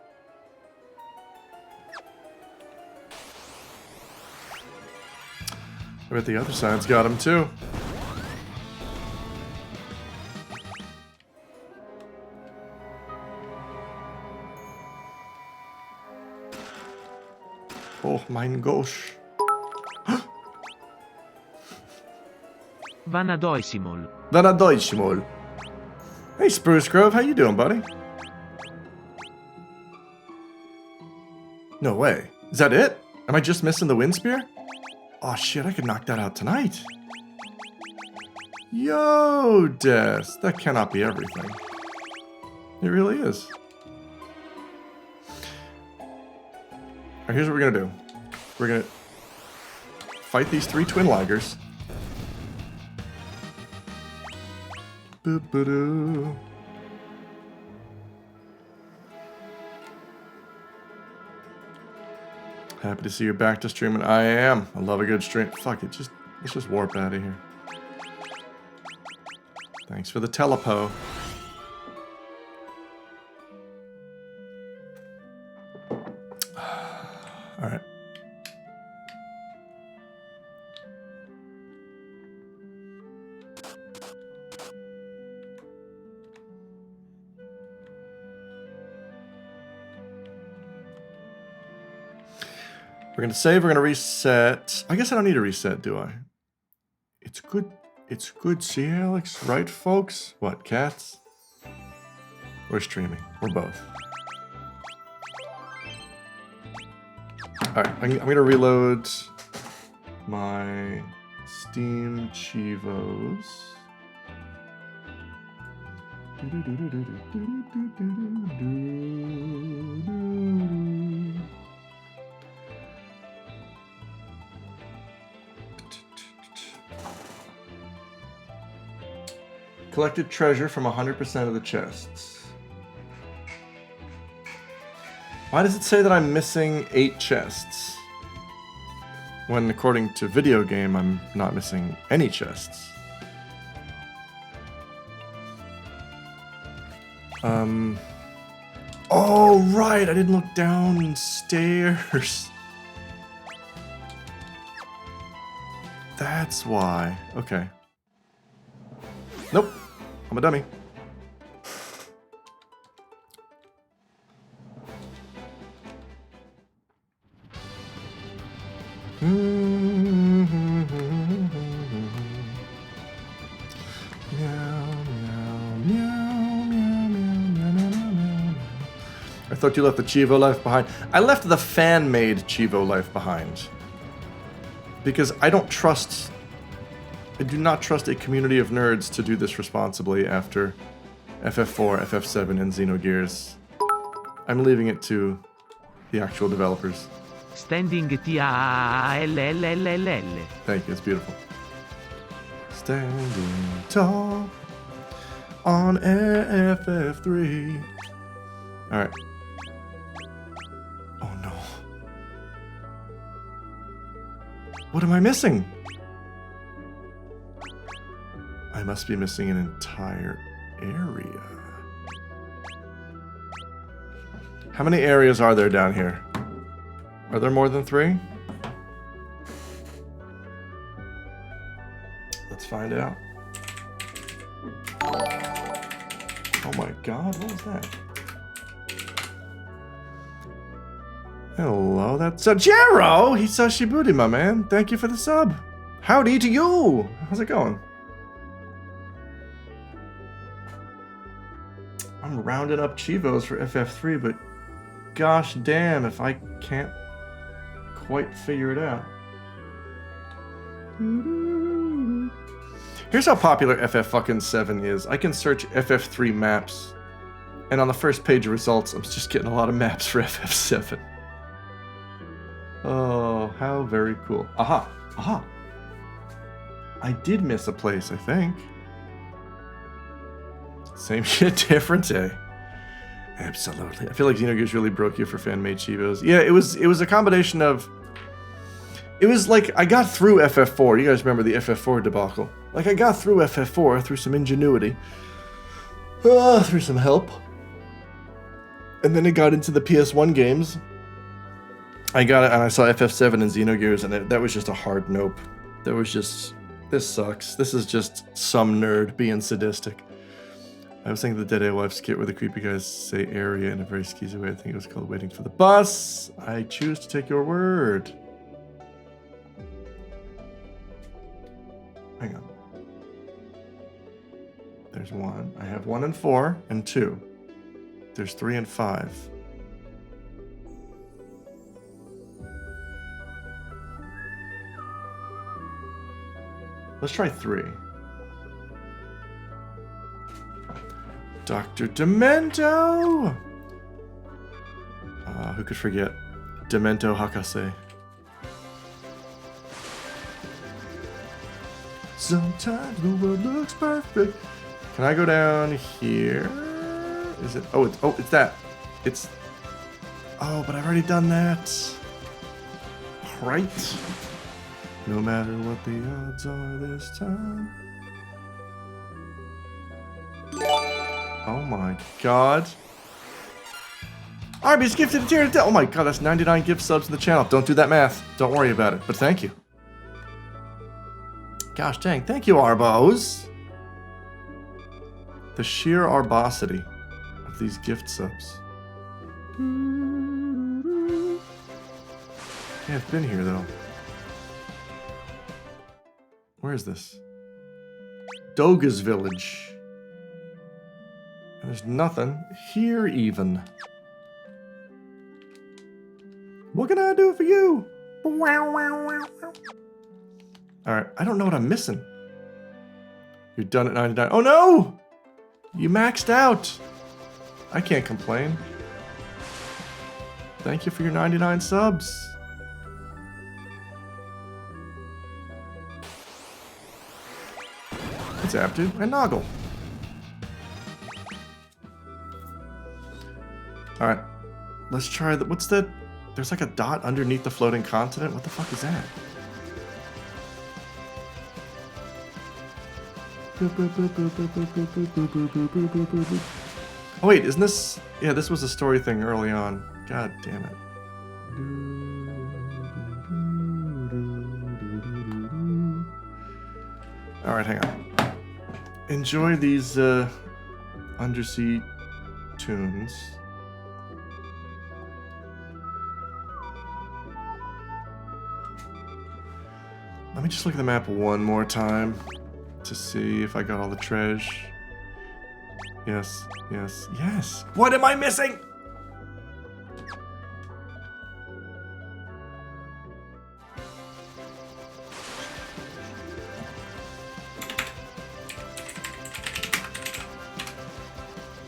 I bet the other side's got him too. Oh mein gosh. Vanadoisimol. Vanadoisimol. Hey Spruce Grove, how you doing, buddy? No way. Is that it? Am I just missing the wind spear? Oh shit, I could knock that out tonight. Yo, Des. That cannot be everything. It really is. Alright, here's what we're gonna do. We're gonna fight these 3 twin ligers. Boop-a-doo. Happy to see you're back to streaming. I am. I love a good stream. Fuck it, let's just warp out of here. Thanks for the telepo. Alright. We're gonna save, we're gonna reset. I guess I don't need a reset, do I? It's good, see, Alex? Right, folks? What, cats? We're streaming. We're both. Alright, I'm gonna reload my Steam Chivos. Collected treasure from 100% of the chests. Why does it say that I'm missing 8 chests? When according to video game, I'm not missing any chests. Oh, right, I didn't look downstairs. That's why. Okay. Nope. I'm a dummy. I thought you left the Chivo life behind. I left the fan-made Chivo life behind. Because I don't trust... I do not trust a community of nerds to do this responsibly after FF4, FF7, and Xenogears. I'm leaving it to the actual developers. Standing T-A-L-L-L-L-L. Thank you, it's beautiful. Standing tall on FF3. Alright. What am I missing? I must be missing an entire area. How many areas are there down here? Are there more than 3? Let's find out. Oh my god, what was that? Hello, that's Jero! Hisashi Booty, my man. Thank you for the sub. Howdy to you! How's it going? I'm rounding up Chivos for FF3, but gosh damn if I can't quite figure it out. Here's how popular FF7 is. I can search FF3 maps, and on the first page of results, I'm just getting a lot of maps for FF7. Oh, how very cool. Aha! Aha! I did miss a place, I think. Same shit, different day. Absolutely. I feel like Xenogears really broke you for fan-made Chivos. Yeah, it was a combination of... It was like, I got through FF4. You guys remember the FF4 debacle. Like, I got through FF4 through some ingenuity. Through some help. And then it got into the PS1 games. I got it, and I saw FF7 and Xenogears, and that was just a hard nope. That was just... This sucks. This is just some nerd being sadistic. I was thinking the Dead AOF skit where the creepy guys say area in a very skeezy way. I think it was called Waiting for the Bus. I choose to take your word. Hang on. There's 1. I have 1 and 4 and 2. There's 3 and 5. Let's try 3. Dr. Demento! Who could forget Demento Hakase? Sometimes the world looks perfect. Can I go down here? Is it? Oh, it's that. It's... Oh, but I've already done that. Right. No matter what the odds are this time. Oh my god. Arby's gifted a tier to... Oh my god, that's 99 gift subs to the channel. Don't do that math. Don't worry about it, but thank you. Gosh dang, thank you, Arbos. The sheer arbosity of these gift subs. Yeah, I've been here though. Where is this? Doga's village. There's nothing here even. What can I do for you? Alright, I don't know what I'm missing. You're done at 99. Oh no! You maxed out. I can't complain. Thank you for your 99 subs. It's Abdu and Noggle. Alright, let's try the... What's that? There's like a dot underneath the floating continent? What the fuck is that? Oh wait, isn't this... Yeah, this was a story thing early on. God damn it. Alright, hang on. Enjoy these undersea tunes. Let me just look at the map one more time to see if I got all the treasure. Yes, yes, yes. What am I missing?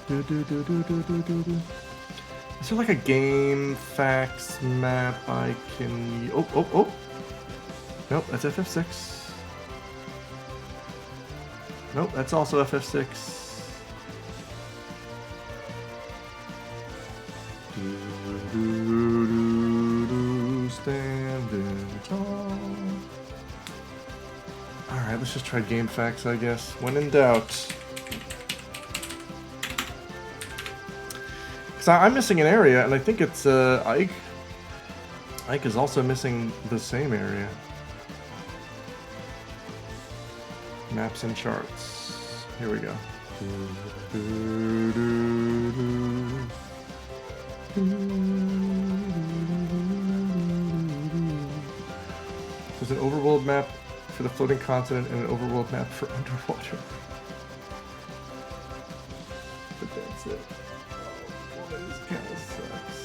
Is there like a game facts map I can... Oh. Nope, that's FF6. Nope, that's also FF6. Standing tall. let's just try game facts, I guess. When in doubt. Because I'm missing an area, and I think it's Ike. Ike is also missing the same area. Maps and charts. Here we go. There's an overworld map for the floating continent and an overworld map for underwater. But that's it. Oh boy, this kind of sucks.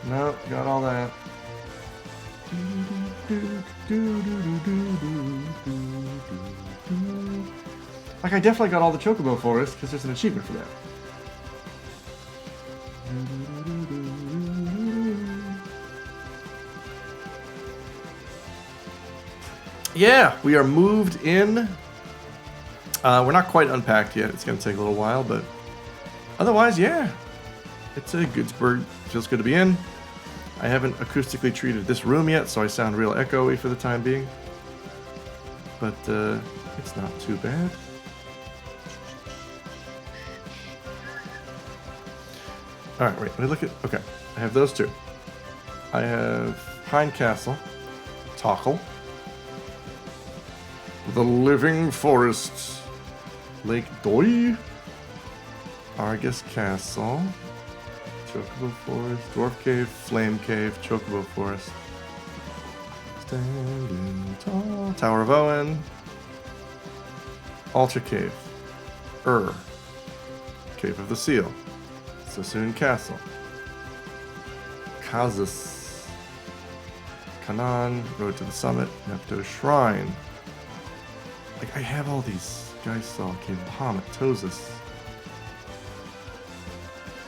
No, got all that. Like, I definitely got all the Chocobo Forests because there's an achievement for that. Yeah, we are moved in. We're not quite unpacked yet. It's going to take a little while, but otherwise, yeah. It's a good bird. Feels good to be in. I haven't acoustically treated this room yet, so I sound real echoey for the time being. But it's not too bad. Alright, wait, let me look at... Okay, I have those two. I have Pine Castle, Tockle, the Living Forest, Lake Doi, Argus Castle, Chocobo Forest, Dwarf Cave, Flame Cave, Chocobo Forest, Standing Tall, Tower of Owen, Altar Cave, Cave of the Seal, Sassoon Castle, Kazus, Kanan, Road to the Summit, Nepto Shrine. Like, I have all these. Geisal, Cave of Hamet, Tosis.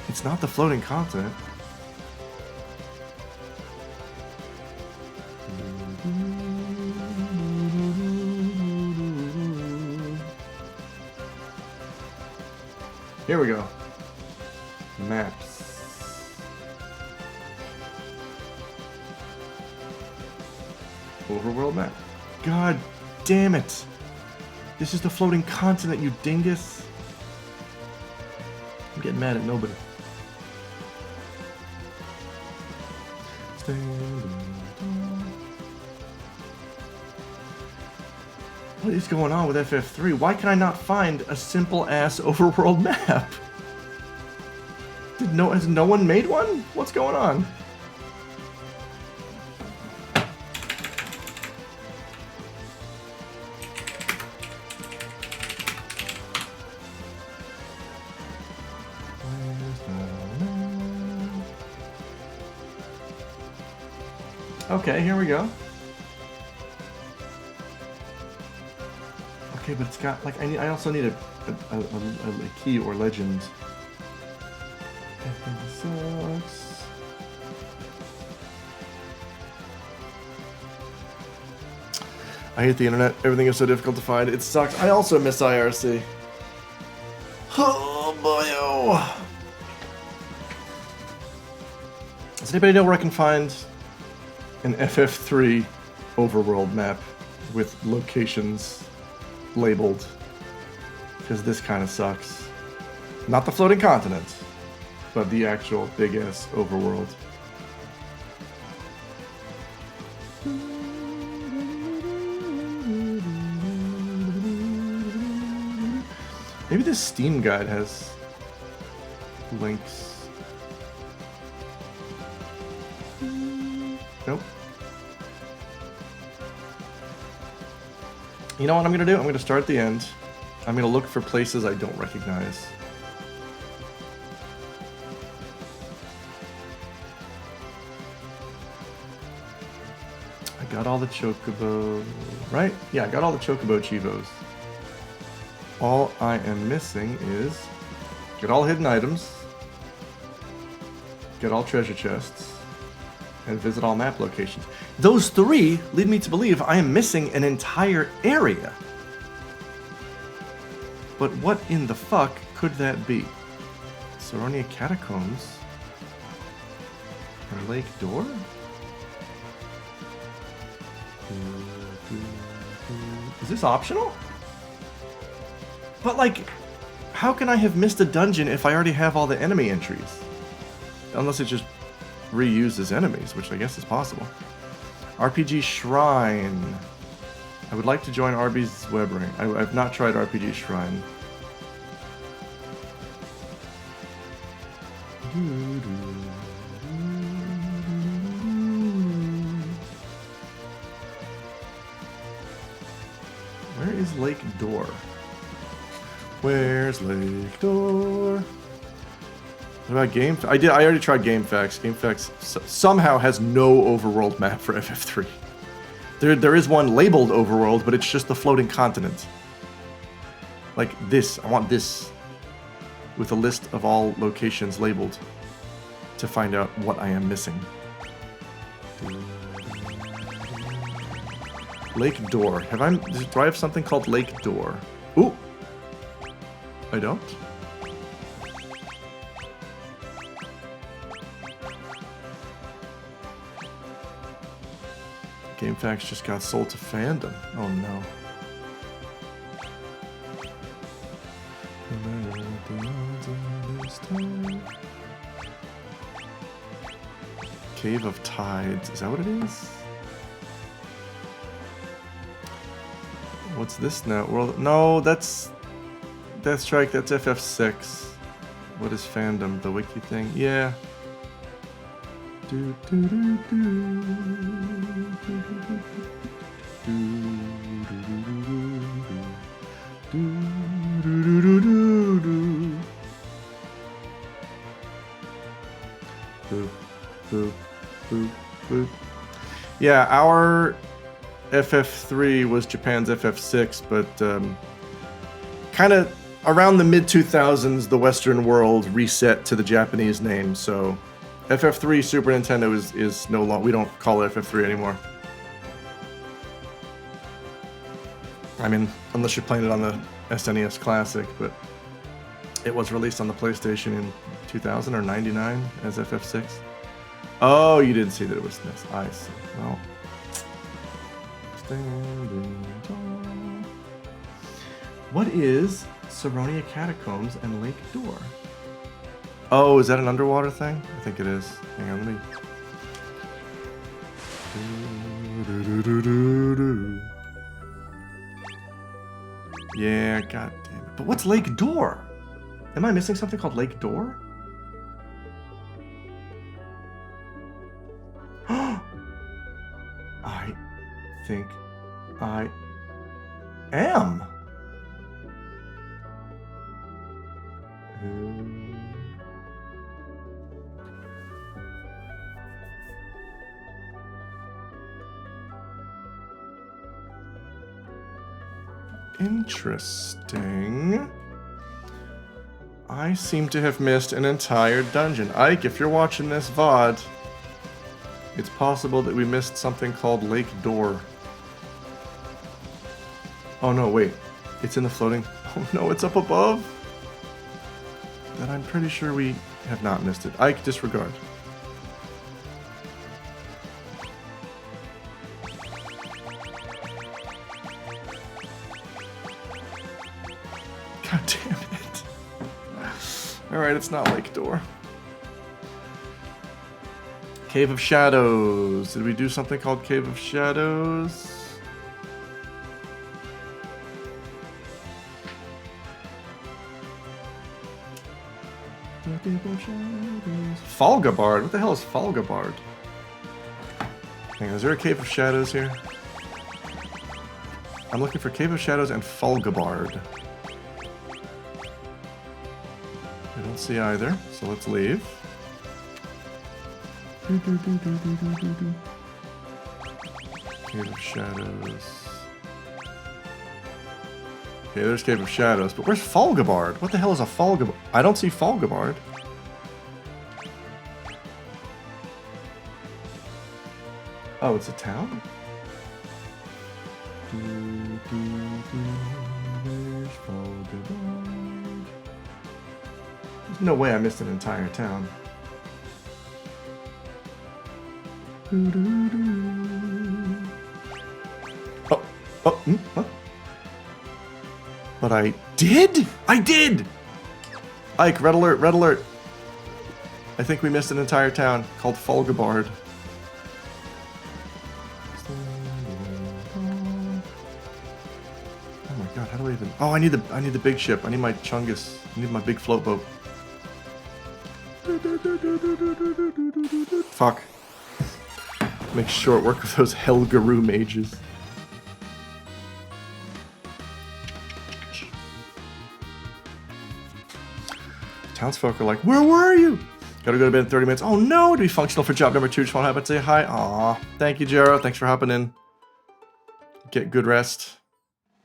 It's not the floating continent. Here we go. Maps. Overworld map. God damn it. This is the floating continent, you dingus. I'm getting mad at nobody. What is going on with FF3? Why can I not find a simple-ass overworld map? Has no one made one? What's going on? Okay, here we go. Okay, but it's got like I also need a key or legend. That sucks. I hate the internet. Everything is so difficult to find. It sucks. I also miss IRC. Oh boy, oh. Does anybody know where I can find an FF3 overworld map with locations labeled? Because this kind of sucks. Not the floating continent, but the actual big-ass overworld. Maybe this Steam guide has links. Nope. You know what I'm going to do? I'm going to start at the end. I'm going to look for places I don't recognize. I got all the Chocobo... Right? Yeah, I got all the Chocobo Chivos. All I am missing is... Get all hidden items. Get all treasure chests. And visit all map locations. Those three lead me to believe I am missing an entire area. But what in the fuck could that be? Saronia Catacombs. Or Lake Door? Is this optional? But like, how can I have missed a dungeon if I already have all the enemy entries? Unless it just reuses enemies, which I guess is possible. RPG Shrine. I would like to join RB's web ring. I've not tried RPG Shrine. Where is Lake Door? Where's Lake Door? What about Game? I already tried GameFAQs. GameFAQs somehow has no overworld map for FF3. There is one labeled overworld, but it's just the floating continent. Like this. I want this with a list of all locations labeled to find out what I am missing. Lake Door. Do I have something called Lake Door? Ooh. I don't? GameFAQs just got sold to fandom. Oh no. Cave of Tides. Is that what it is? What's this now? World? No, that's Strike. That's FF6. What is fandom? The wiki thing? Yeah. Yeah, our FF3 was Japan's FF6, but kind of around the mid-2000s, the Western world reset to the Japanese name, so FF3 Super Nintendo is no longer, we don't call it FF3 anymore. I mean, unless you're playing it on the SNES Classic, but it was released on the PlayStation in 2000 or 99 as FF6. Oh, you didn't see that it was this. I see. Well, standing tall. What is Saronia Catacombs and Lake Door? Oh, is that an underwater thing? I think it is. Hang on, let me... Yeah, god damn it. But what's Lake Door? Am I missing something called Lake Door? I think I am. Interesting. I seem to have missed an entire dungeon. Ike, if you're watching this VOD, it's possible that we missed something called Lake Door. Oh no, wait. It's in the floating... Oh no, it's up above? Then I'm pretty sure we have not missed it. Ike, disregard. God damn it. Alright, it's not Lake Door. Cave of Shadows. Did we do something called Cave of Shadows? Falgabard. What the hell is Falgabard? Hang on, is there a Cave of Shadows here? I'm looking for Cave of Shadows and Falgabard. I don't see either, so let's leave. Cave of Shadows. Okay, there's Cave of Shadows, but where's Falgabard? What the hell is a Falgabard? I don't see Falgabard. Oh, it's a town? Where's Falgabard? No way I missed an entire town. What? But I did? I did! Ike, red alert, red alert. I think we missed an entire town called Fulgabard. Oh my god, how do I even... Oh, I need the big ship. I need my Chungus. I need my big float boat. Fuck. Make short work of those Helgaroo mages. Townsfolk are like, where were you? Gotta go to bed in 30 minutes. Oh no, to be functional for job number 2. Just want to have it say hi. Aw, thank you, Jero. Thanks for hopping in. Get good rest.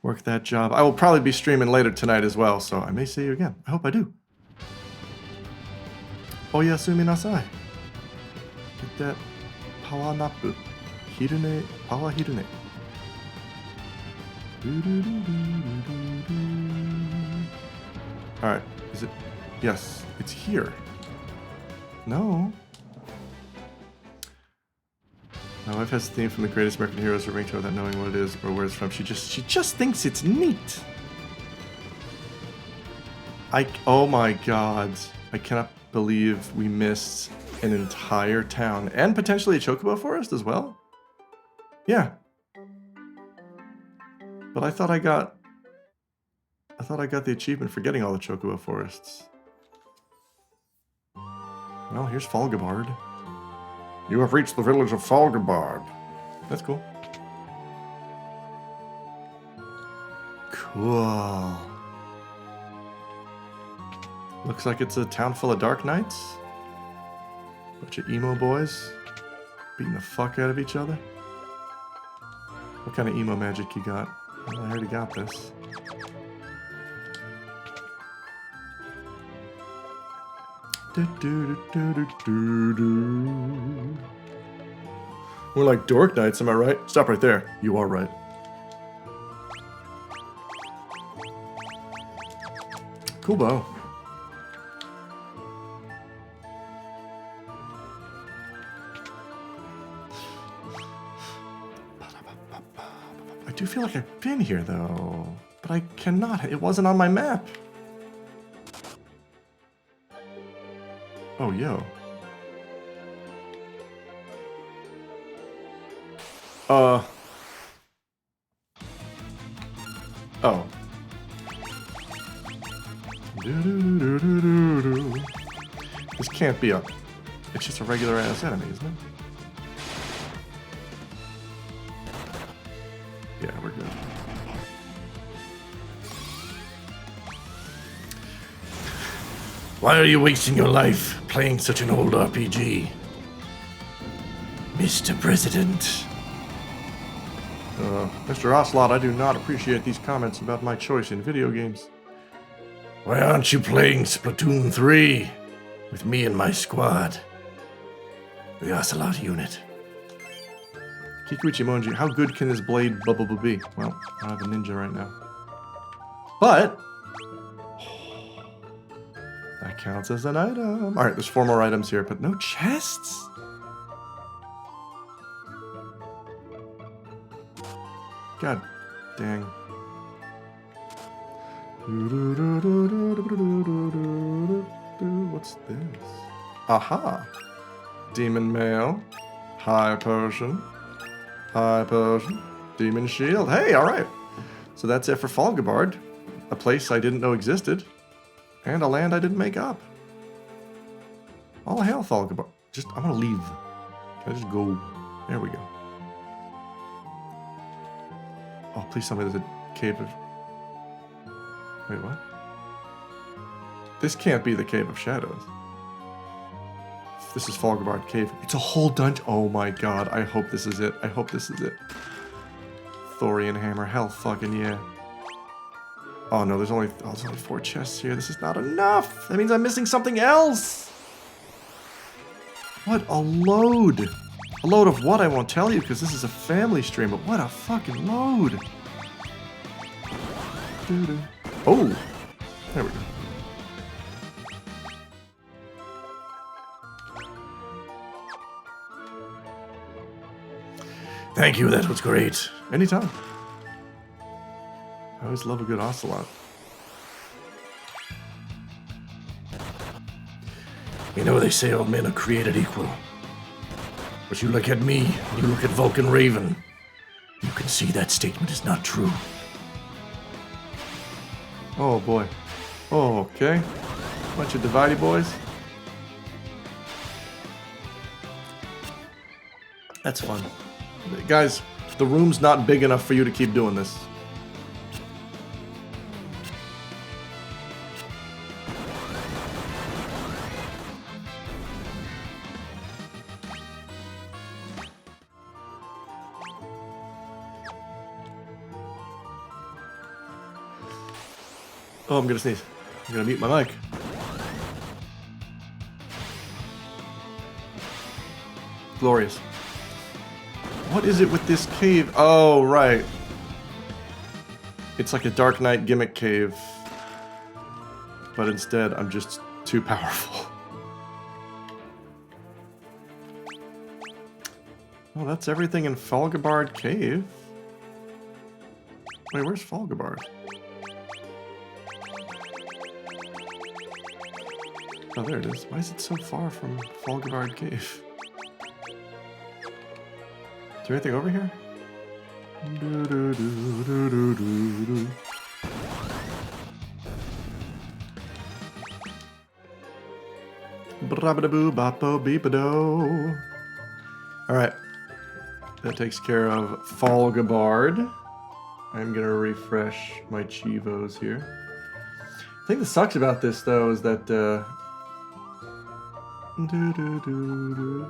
Work that job. I will probably be streaming later tonight as well, so I may see you again. I hope I do. Oyasumi nasai. Get that Pawa Napu. Hirune. Pawa Hirune. Alright, is it? Yes, it's here. No. My wife has a theme from the greatest American heroes, a ringtone without knowing what it is or where it's from. She just thinks it's neat. Oh my god. I cannot believe we missed an entire town and potentially a Chocobo Forest as well. Yeah. But I thought I got the achievement for getting all the Chocobo Forests. Well, here's Fulgabard. You have reached the village of Fulgabard. That's cool. Cool. Looks like it's a town full of Dark Knights. Bunch of emo boys beating the fuck out of each other. What kind of emo magic you got? Well, I already got this. We're like Dork Knights, am I right? Stop right there. You are right. Cool bow. I do feel like I've been here though, but I cannot. It wasn't on my map. Oh, yo. Oh. This can't be up. It's just a regular ass enemy, isn't it? Yeah, we're good. Why are you wasting your life playing such an old RPG? Mr. President. Mr. Ocelot, I do not appreciate these comments about my choice in video games. Why aren't you playing Splatoon 3 with me and my squad? The Ocelot unit. Kikuichi Monji, how good can this blade bubble be? Well, I have a ninja right now. But that counts as an item. Alright, there's 4 more items here, but no chests? God dang. What's this? Aha! Demon Mail. High Potion. High Potion. Demon Shield. Hey, alright. So that's it for Fulgabard. A place I didn't know existed. And a land I didn't make up. All hail Fulgabard. I want to leave. Can I just go? There we go. Oh, please tell me there's a cave of... Wait, what? This can't be the Cave of Shadows. This is Fulgabard Cave. It's a whole dungeon. Oh my god, I hope this is it. I hope this is it. Thorian Hammer. Hell fucking yeah. Oh no, there's only 4 chests here. This is not enough. That means I'm missing something else. What a load. A load of what I won't tell you because this is a family stream, but what a fucking load. Oh, there we go. Thank you, that was great. Anytime. I always love a good ocelot. You know, they say all men are created equal. But you look at me, and you look at Vulcan Raven, you can see that statement is not true. Oh boy. Oh, okay. Bunch of dividey boys. That's fun. Guys, the room's not big enough for you to keep doing this. Oh, I'm gonna sneeze. I'm gonna mute my mic. Glorious. What is it with this cave? Oh, right. It's like a Dark Knight gimmick cave. But instead, I'm just too powerful. Well, that's everything in Falgabard Cave. Wait, where's Falgabard? Oh, there it is. Why is it so far from Falgabard Cave? Is there anything over here? Alright. That takes care of Falgabard. I'm gonna refresh my Chivos here. I think the sucks about this, though, is that,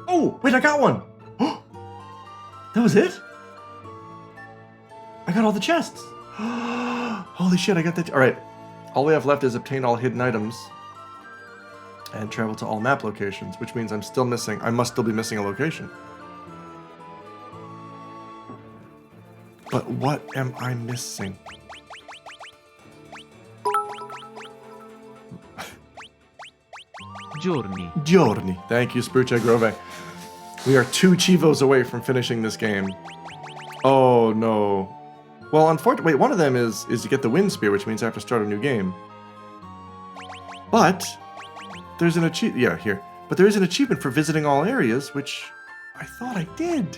Oh! Wait, I got one! That was it? I got all the chests! Holy shit, I got that. Alright. All we have left is obtain all hidden items. And travel to all map locations, which means I'm still missing. I must still be missing a location. But what am I missing? Giorni. Thank you, Spruce Grove. We are 2 Chivos away from finishing this game. Oh, no. Well, unfortunately, wait, one of them is to get the Wind Spear, which means I have to start a new game. But there's an achievement. Yeah, here. But there is an achievement for visiting all areas, which I thought I did.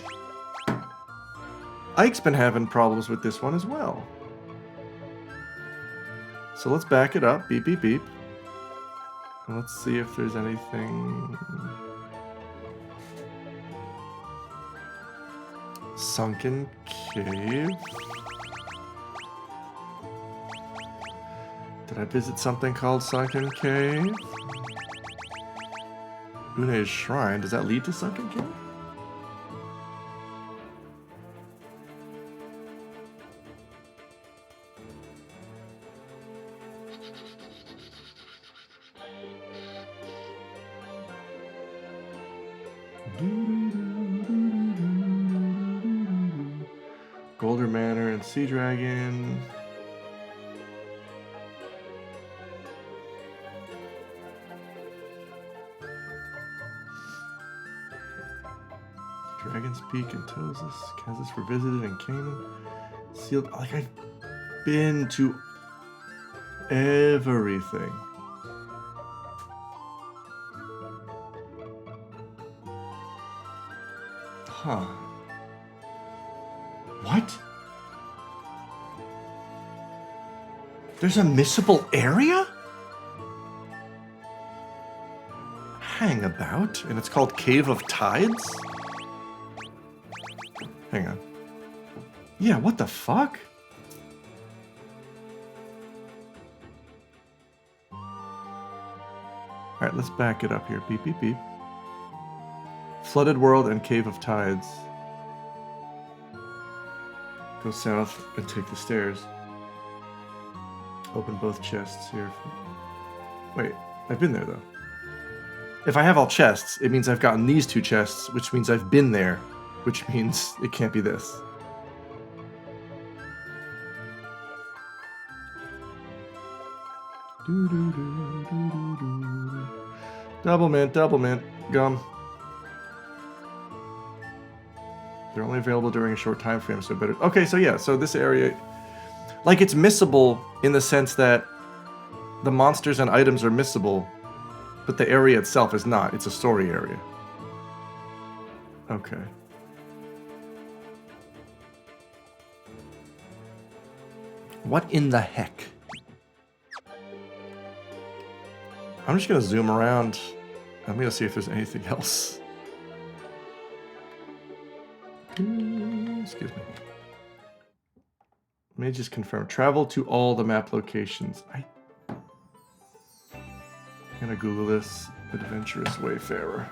Ike's been having problems with this one as well. So let's back it up. Beep, beep, beep. And let's see if there's anything. Sunken Cave. Did I visit something called Sunken Cave? Une's Shrine. Does that lead to Sunken Cave? Golder Manor and Sea Dragon. Dragon's Peak and Tosis. Kansas revisited and Canaan. Sealed. Like, I've been to everything. Huh. What? There's a missable area? Hang about, and it's called Cave of Tides? Hang on. Yeah, what the fuck? Alright, let's back it up here. Beep, beep, beep. Flooded World and Cave of Tides. Go south and take the stairs. Open both chests here. Wait, I've been there though. If I have all chests, it means I've gotten these 2 chests, which means I've been there, which means it can't be this. Double mint, gum. They're only available during a short time frame, so better. Okay, so yeah, so this area, like, it's missable in the sense that the monsters and items are missable, but the area itself is not. It's a story area. Okay. What in the heck? I'm just gonna zoom around. I'm gonna see if there's anything else. Excuse me. Let me just confirm. Travel to all the map locations. I'm gonna Google this. Adventurous Wayfarer.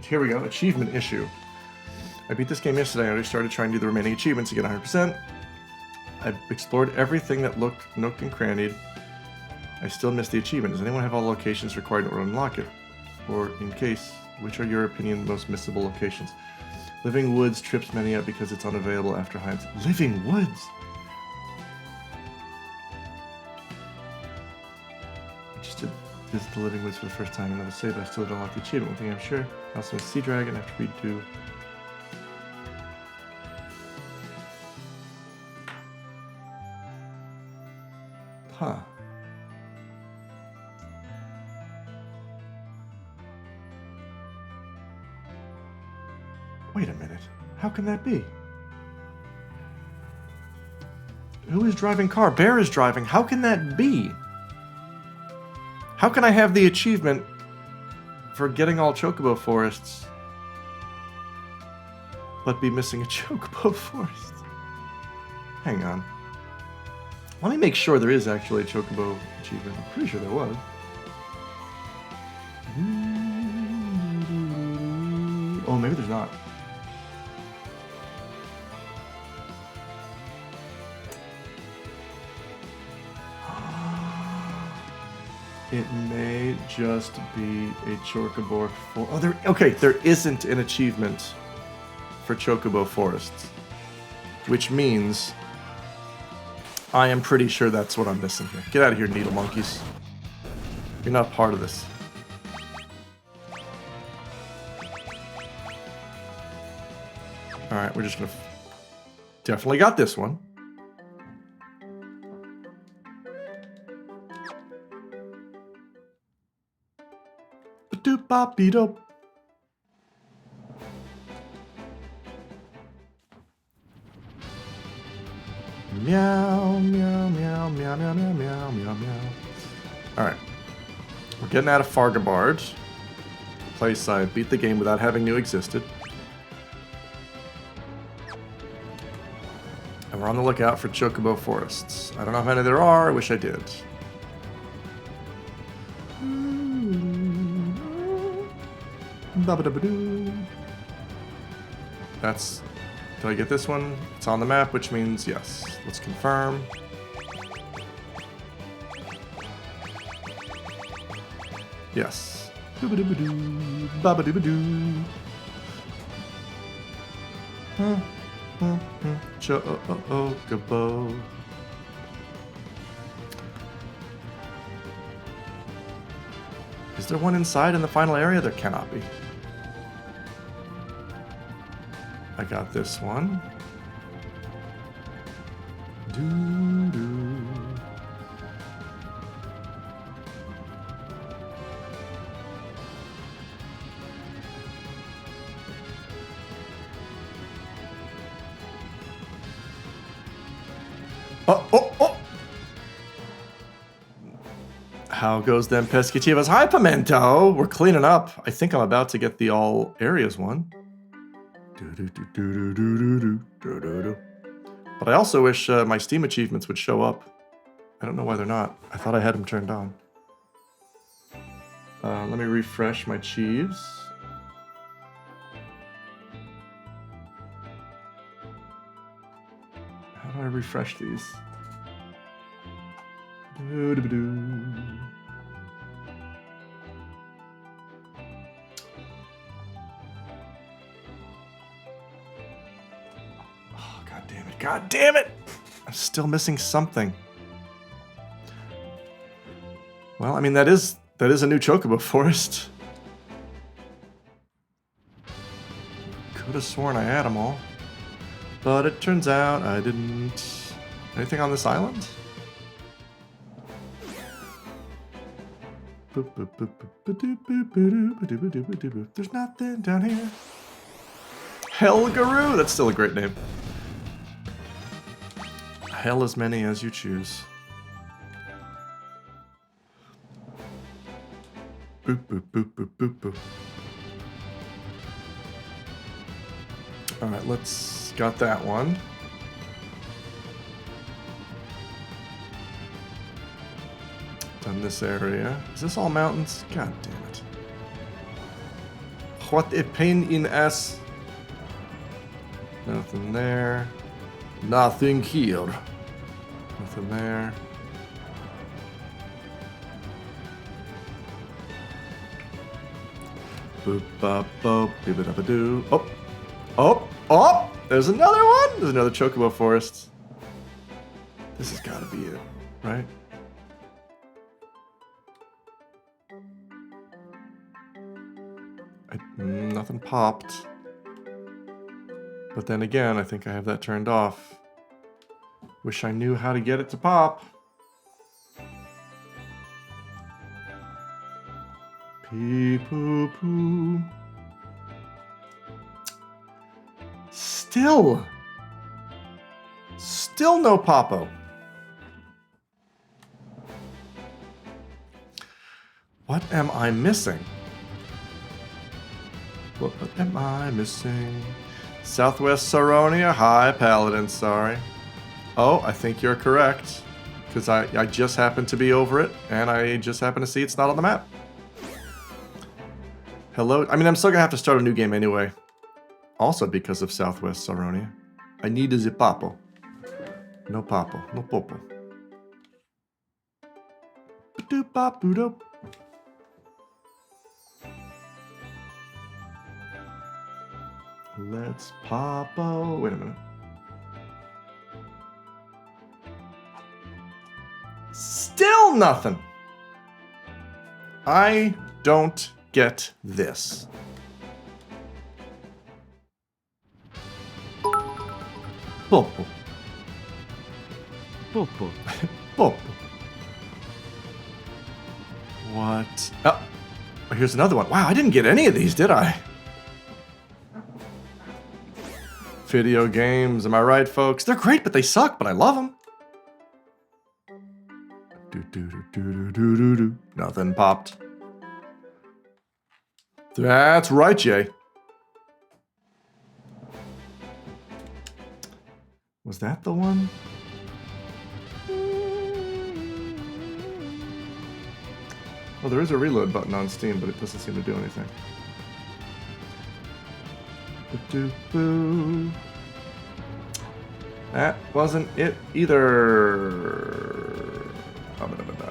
Here we go. Achievement issue. I beat this game yesterday. I already started trying to do the remaining achievements to get 100%. I've explored everything that looked nooked and crannied. I still missed the achievement. Does anyone have all locations required in order to unlock it? Or in case, which are your opinion most missable locations? Living Woods trips many up because it's unavailable after Heinz. Living Woods? Visit the Living Woods for the first time and never say, but I still don't like the achievement. One thing I'm sure. I also Sea Dragon after we do. Huh. Wait a minute. How can that be? Who is driving car? Bear is driving. How can that be? How can I have the achievement for getting all Chocobo Forests, but be missing a Chocobo Forest? Hang on. Let me make sure there is actually a Chocobo achievement. I'm pretty sure there was. Oh, maybe there's not. It may just be a Chocobo for. Oh, there isn't an achievement for Chocobo Forests, which means I am pretty sure that's what I'm missing here. Get out of here, needle monkeys. You're not part of this. All right, we're just gonna. Definitely got this one. Doop-bop-beat-up. Meow, meow, meow, meow, meow, meow, meow, meow, meow. Alright. We're getting out of Fargabard. Play side. Beat the game without having knew existed. And we're on the lookout for Chocobo Forests. I don't know how many there are. I wish I did. That's... Did I get this one? It's on the map, which means yes. Let's confirm. Yes. Boobadoo, babadoo. Chocobo. Is there one inside in the final area? There cannot be. I got this one. Doo-doo. Oh! How goes them pesky chivas? Hi, Pimento! We're cleaning up. I think I'm about to get the all areas one. But I also wish my Steam achievements would show up. I don't know why they're not. I thought I had them turned on. Let me refresh my Chieves. refresh these. Doo-doo-doo. Oh, god damn it. God damn it! I'm still missing something. Well, I mean, that is a new Chocobo Forest. Could have sworn I had them all. But it turns out I didn't. Anything on this island? There's nothing down here. Helgaroo! That's still a great name. Hell as many as you choose. Boop, boop, boop, boop, boop, boop. Alright, let's... Got that one. Done this area. Is this all mountains? God damn it. What a pain in ass. Nothing there. Nothing here. Nothing there. Boop, bop, boop, beep-a-dop-a-doo. Oh! Oh! Oh! There's another one! There's another Chocobo Forest. This has got to be it, right? Nothing popped. But then again, I think I have that turned off. Wish I knew how to get it to pop. Pee-poo-poo. Still no Popo. What am I missing? What am I missing? Southwest Saronia. Hi, Paladin. Sorry. Oh, I think you're correct. Because I just happened to be over it, and I just happened to see it's not on the map. Hello? I mean, I'm still going to have to start a new game anyway. Also because of Southwest Saronia. I need a Zipapo. No Papo. No Popo. Ba-doop-bop-boo-doop. Let's Papo. Wait a minute. Still nothing. I don't get this. Popo. Popo. Popo. What? Oh, here's another one. Wow, I didn't get any of these, did I? Video games, am I right, folks? They're great, but they suck, but I love them. Do-do-do-do-do-do-do. Nothing popped. That's right, Jay. Was that the one? Well, there is a reload button on Steam, but it doesn't seem to do anything. Ba-doo-boo. That wasn't it either. Ba-ba-da-ba-da.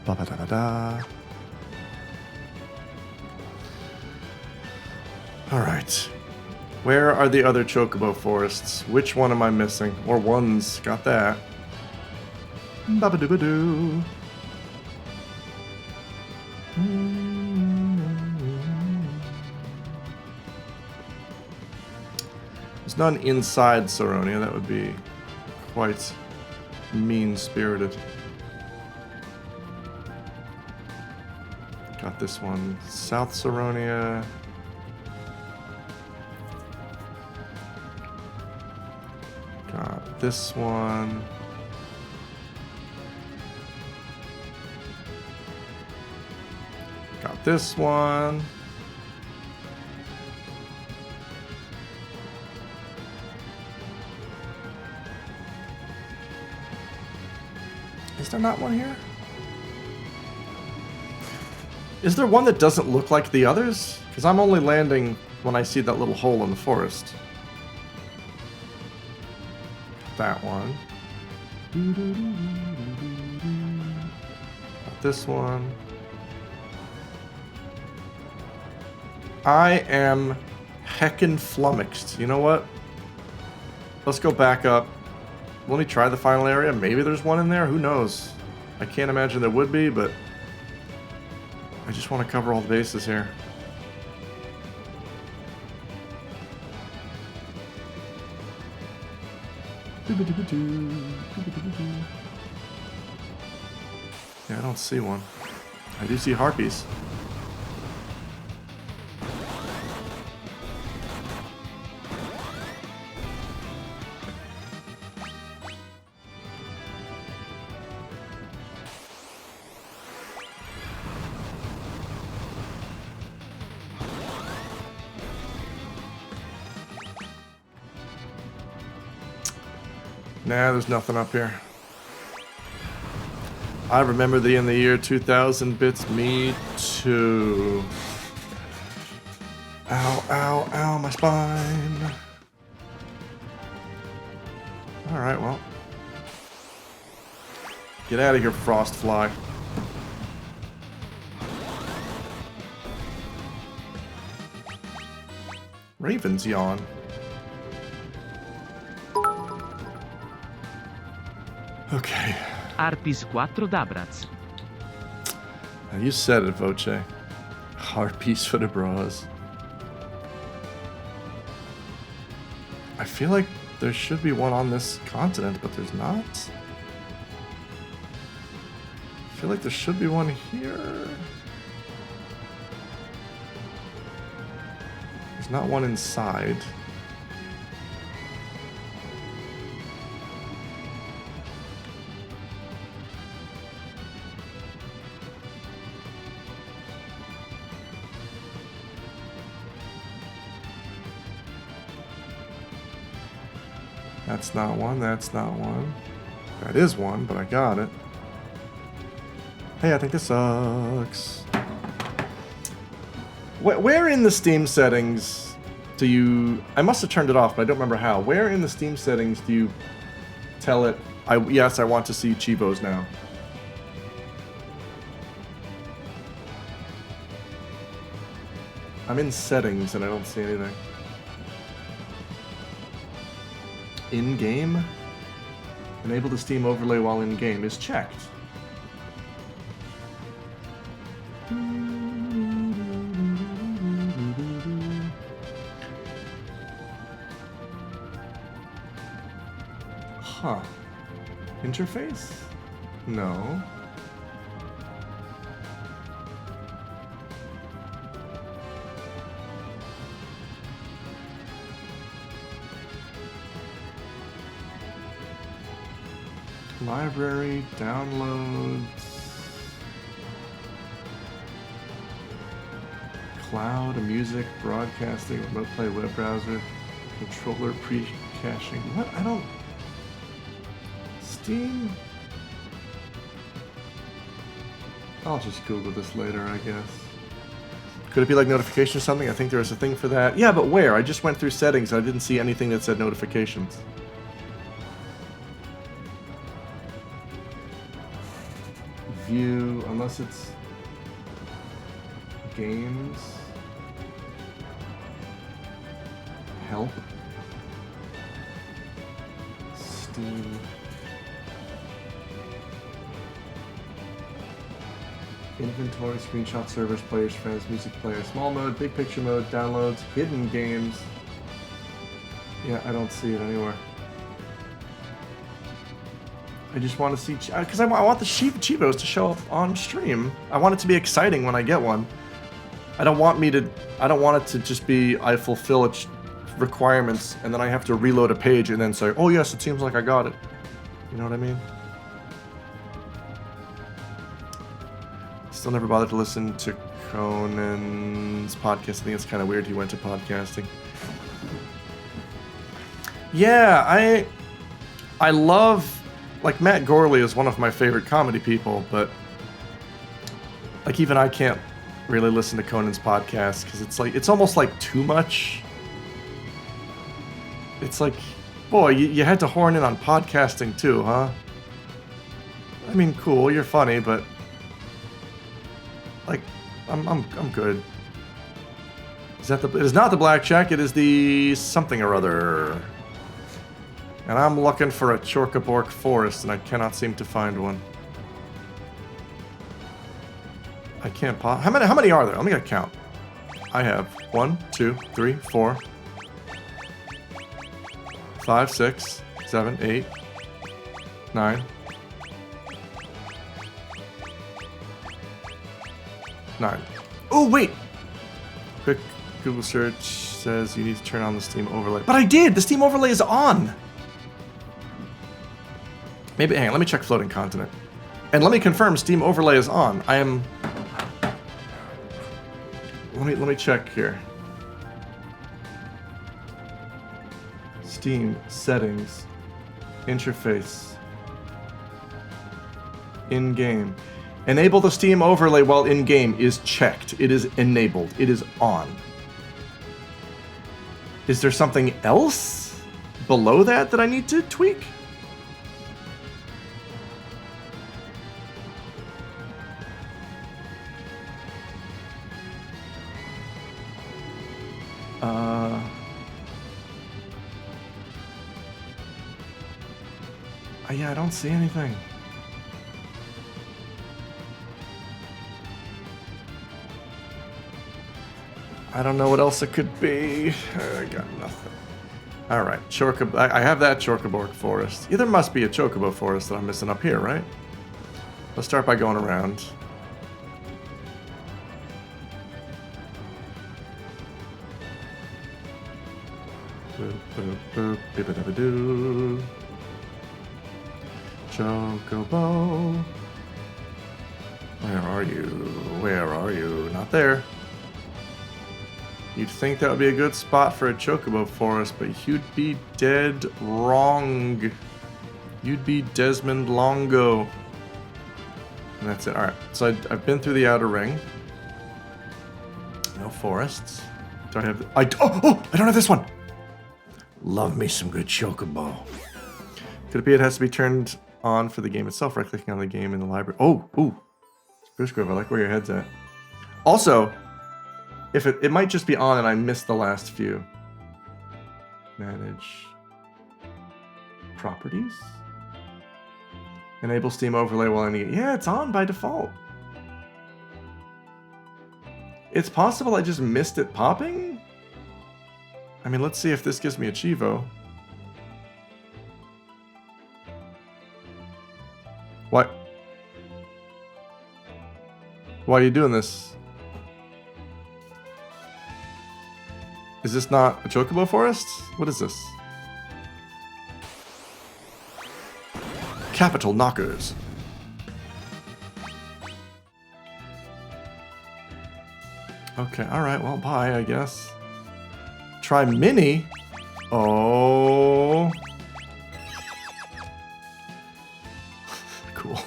Ba-ba-da-ba-da. All right. Where are the other Chocobo Forests? Which one am I missing? Or ones. Got that. Ba-ba-doo-ba-doo. There's none inside Saronia. That would be quite mean-spirited. Got this one. South Saronia. Got this one. Got this one. Is there not one here? Is there one that doesn't look like the others? Because I'm only landing when I see that little hole in the forest. That one. This one. I am heckin' flummoxed. You know what? Let's go back up. Let me try the final area. Maybe there's one in there. Who knows? I can't imagine there would be, but I just want to cover all the bases here. Yeah, I don't see one. I do see harpies. Nah, there's nothing up here. I remember in the year 2000 bits. Me too. Ow, ow, ow, my spine. Alright, well. Get out of here, Frostfly. Ravens yawn. Okay. Harpies 4 d'Abrats. Now you said it, Voce. Harpies for the bras. I feel like there should be one on this continent, but there's not. I feel like there should be one here. There's not one inside. That's not one, that's not one. That is one, but I got it. Hey, I think this sucks. Where in the Steam settings do you... I must have turned it off, but I don't remember how. Where in the Steam settings do you tell it, yes, I want to see Chibos now? I'm in settings and I don't see anything. In-game? Enable the Steam overlay while in-game is checked. Huh. Interface? No. Library, downloads, cloud, music, broadcasting, remote play, web browser, controller, pre-caching. What? I don't... Steam? I'll just Google this later, I guess. Could it be like notification or something? I think there was a thing for that. Yeah, but where? I just went through settings. I didn't see anything that said notifications. View, unless it's games, help, Steam, inventory, screenshot, servers, players, friends, music player, small mode, big picture mode, downloads, hidden games. Yeah, I don't see it anywhere. I just want to see, because I want the Chibos to show up on stream. I want it to be exciting when I get one. I don't want it to just be, I fulfill its requirements, and then I have to reload a page and then say, oh yes, it seems like I got it. You know what I mean? Still never bothered to listen to Conan's podcast. I think it's kind of weird he went to podcasting. Yeah, I love... Like, Matt Gorley is one of my favorite comedy people, but, like, even I can't really listen to Conan's podcast because it's almost like too much. It's like, boy, you had to horn in on podcasting too, huh? I mean, cool, you're funny, but like, I'm good. It is not the blackjack, it is the something or other. And I'm looking for a Chocobo Forest, and I cannot seem to find one. I can't pop. How many are there? Let me get a count. I have 1, 2, 3, 4, 5, 6, 7, 8, 9. 9. Oh, wait! Quick Google search says you need to turn on the Steam overlay. But I did! The Steam overlay is on! Maybe, hang on, let me check floating continent. And let me confirm Steam overlay is on. I am... Let me check here. Steam settings. Interface. In-game. Enable the Steam overlay while in-game is checked. It is enabled. It is on. Is there something else below that I need to tweak? Yeah, I don't see anything. I don't know what else it could be. I got nothing. All right, Chocobo. I have that Chocobo Forest. Yeah, there must be a Chocobo Forest that I'm missing up here, right? Let's start by going around. Boop, boop, boop, bip-a-dip-a-doo. Chocobo. Where are you? Where are you? Not there. You'd think that would be a good spot for a Chocobo Forest, but you'd be dead wrong. You'd be Desmond Longo. And that's it. Alright, so I've been through the outer ring. No forests. Do I have... I don't have this one! Love me some good Chocobo. Could it be it has to be turned on for the game itself? Right-clicking on the game in the library. Oh, ooh. Spruce Grove, I like where your head's at. Also... If it might just be on and I missed the last few. Manage properties. Enable Steam overlay while any. Yeah, it's on by default. It's possible I just missed it popping? I mean, let's see if this gives me a Chivo. What? Why are you doing this? Is this not a Chocobo Forest? What is this? Capital Knockers. Okay, alright, well, bye, I guess. Try Mini? Oh. Cool.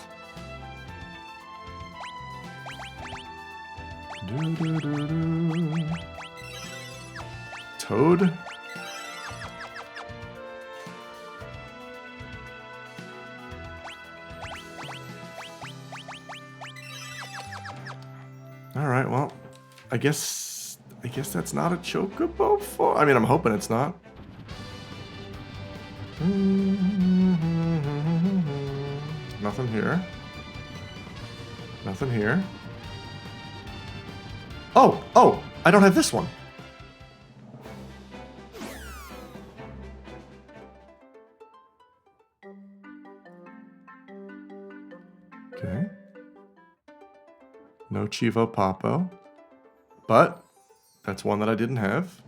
Do-do-do-do. Toad? Alright, well, I guess that's not a Chocobo for. I mean, I'm hoping it's not. Nothing here. Nothing here. Oh, I don't have this one. Okay. No Chivo Papo. But that's one that I didn't have.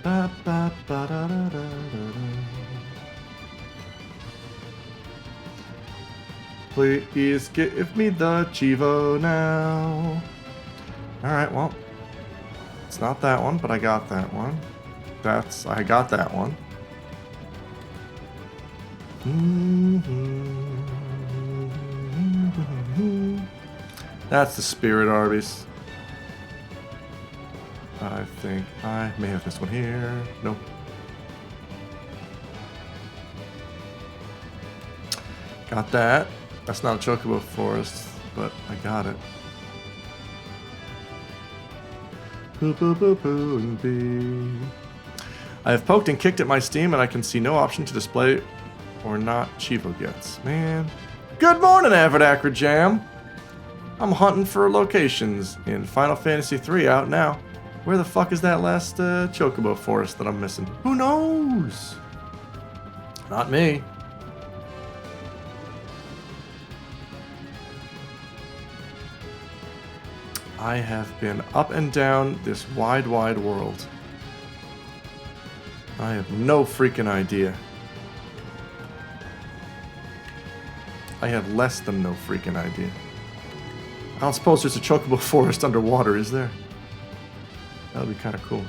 Ba, ba, ba, da, da, da, da, da. Please give me the Chivo now. Alright, well. It's not that one, but I got that one. I got that one. That's the spirit, Arby's. I think I may have this one here. Nope. Got that. That's not a Chocobo Forest, but I got it. Boo, boo, boo, boo, and bee. I have poked and kicked at my Steam, and I can see no option to display or not Chivo gets. Man. Good morning, Avid Acrid Jam. I'm hunting for locations in Final Fantasy III out now. Where the fuck is that last Chocobo Forest that I'm missing? Who knows? Not me. I have been up and down this wide, wide world. I have no freaking idea. I have less than no freaking idea. I don't suppose there's a Chocobo Forest underwater, is there? That would be kind of cool.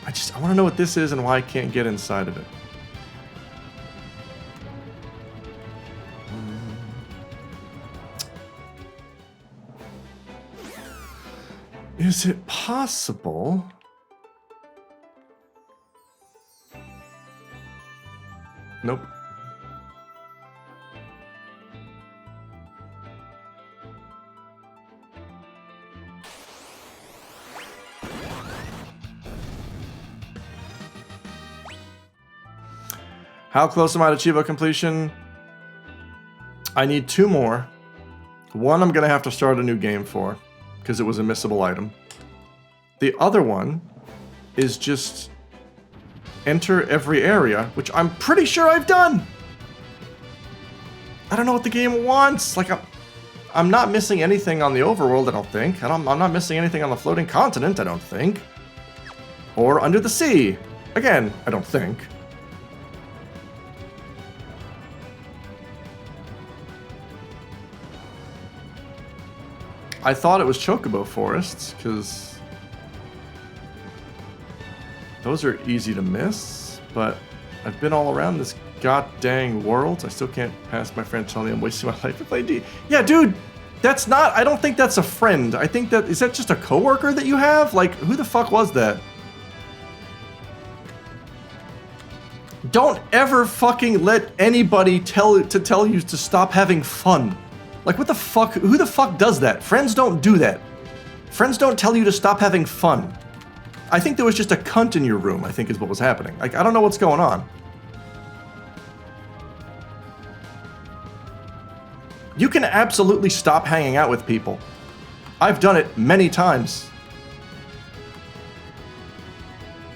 I want to know what this is and why I can't get inside of it. Is it possible? Nope. How close am I to Chivo completion? I need 2 more. One I'm going to have to start a new game for, because it was a missable item. The other one is just enter every area, which I'm pretty sure I've done. I don't know what the game wants. Like, I'm not missing anything on the overworld, I don't think. I'm not missing anything on the floating continent, I don't think. Or under the sea. Again, I don't think. I thought it was Chocobo Forests, because those are easy to miss, but I've been all around this god-dang world. I still can't pass my friend telling me I'm wasting my life to play D. Yeah, dude, that's not, I don't think that's a friend. I think that, is that just a coworker that you have? Like, who the fuck was that? Don't ever fucking let anybody tell you to stop having fun. Like, what the fuck? Who the fuck does that? Friends don't do that. Friends don't tell you to stop having fun. I think there was just a cunt in your room, I think is what was happening. Like, I don't know what's going on. You can absolutely stop hanging out with people. I've done it many times.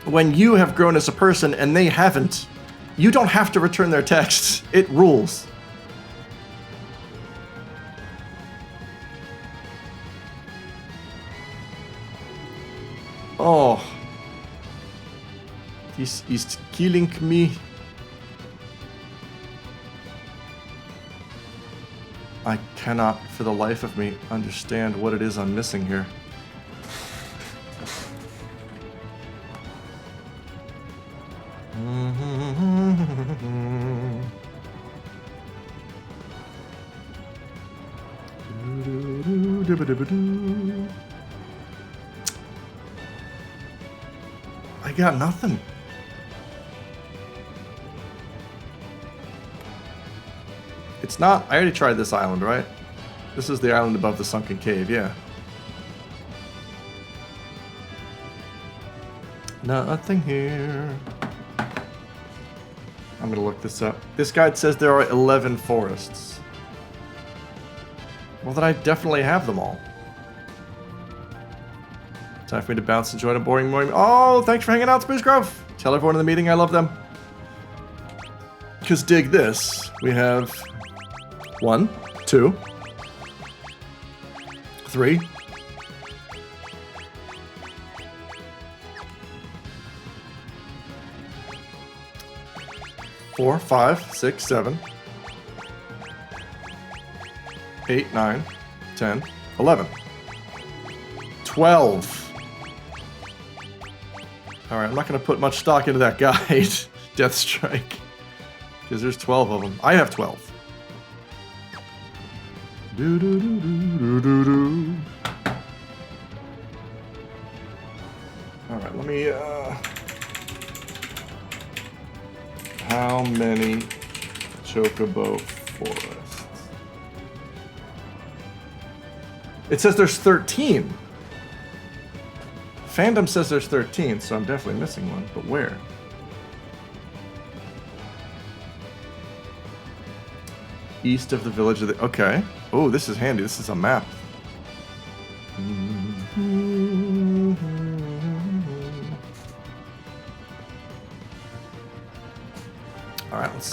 When you have grown as a person and they haven't, you don't have to return their texts. It rules. Oh, this is killing me. I cannot, for the life of me, understand what it is I'm missing here. I got nothing. It's not, I already tried this island, right? This is the island above the Sunken Cave, yeah. Nothing here. I'm gonna look this up. This guide says there are 11 forests. Well, then I definitely have them all. Time for me to bounce and join a boring morning. Oh, thanks for hanging out, Spruce Grove. Tell everyone in the meeting I love them. Because dig this. We have 1, 2, 3, 4, 5, 6, 7, 8, 9, 10, 11, 12. Alright, I'm not going to put much stock into that guide, Death Strike. Because there's 12 of them. I have 12. Do do do do do do do. All right, let me. How many Chocobo Forests? It says there's 13. Fandom says there's 13, so I'm definitely missing one. But where? East of the village of the... Okay. Oh, this is handy. This is a map. Alright, let's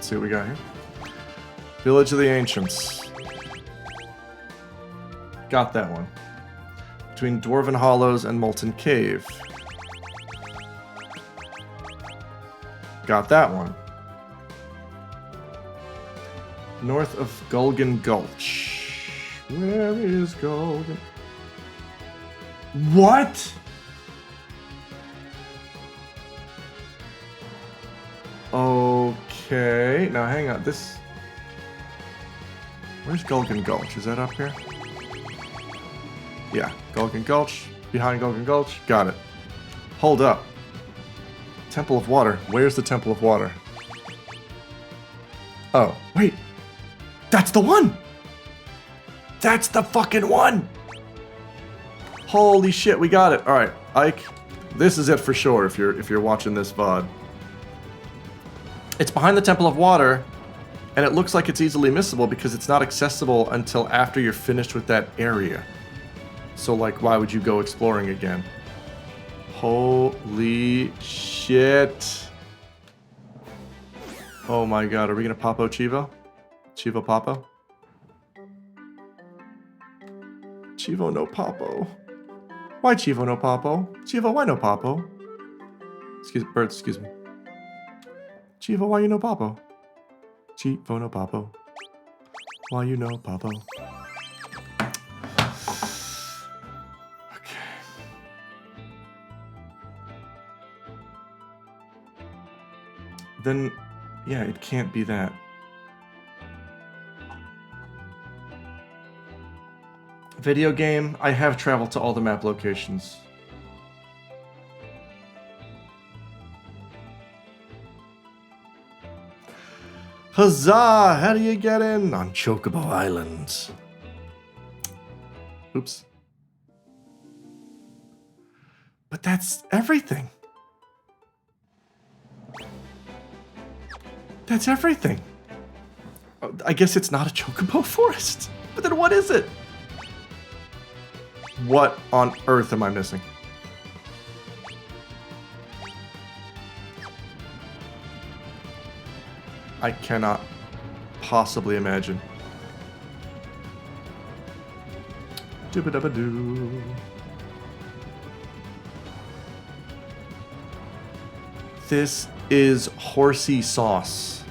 see what we got here. Village of the Ancients. Got that one. Between Dwarven Hollows and Molten Cave. Got that one. North of Gulgan Gulch. Where is Gulgan? What? Okay. Now hang on. This... Where's Gulgan Gulch? Is that up here? Yeah. Gulgan Gulch. Behind Gulgan Gulch. Got it. Hold up. Temple of Water. Where's the Temple of Water? Oh. Wait. That's the one! That's the fucking one! Holy shit, we got it. Alright, Ike. This is it for sure if you're watching this VOD. It's behind the Temple of Water, and it looks like it's easily missable because it's not accessible until after you're finished with that area. So, like, why would you go exploring again? Holy shit. Oh my god, are we gonna Papo Chivo? Chivo Papo? Chivo no Papo. Why Chivo no Papo? Chivo, why no Papo? Birds, excuse me. Chivo, why you no Papo? Chivo no Papo. Why you no Papo? Okay. Then, yeah, it can't be that. Video game, I have traveled to all the map locations. Huzzah! How do you get in? On Chocobo Island. Oops. But that's everything. That's everything. I guess it's not a Chocobo Forest. But then what is it? What on earth am I missing? I cannot possibly imagine. Dooba-dooba-doo. This is horsey sauce.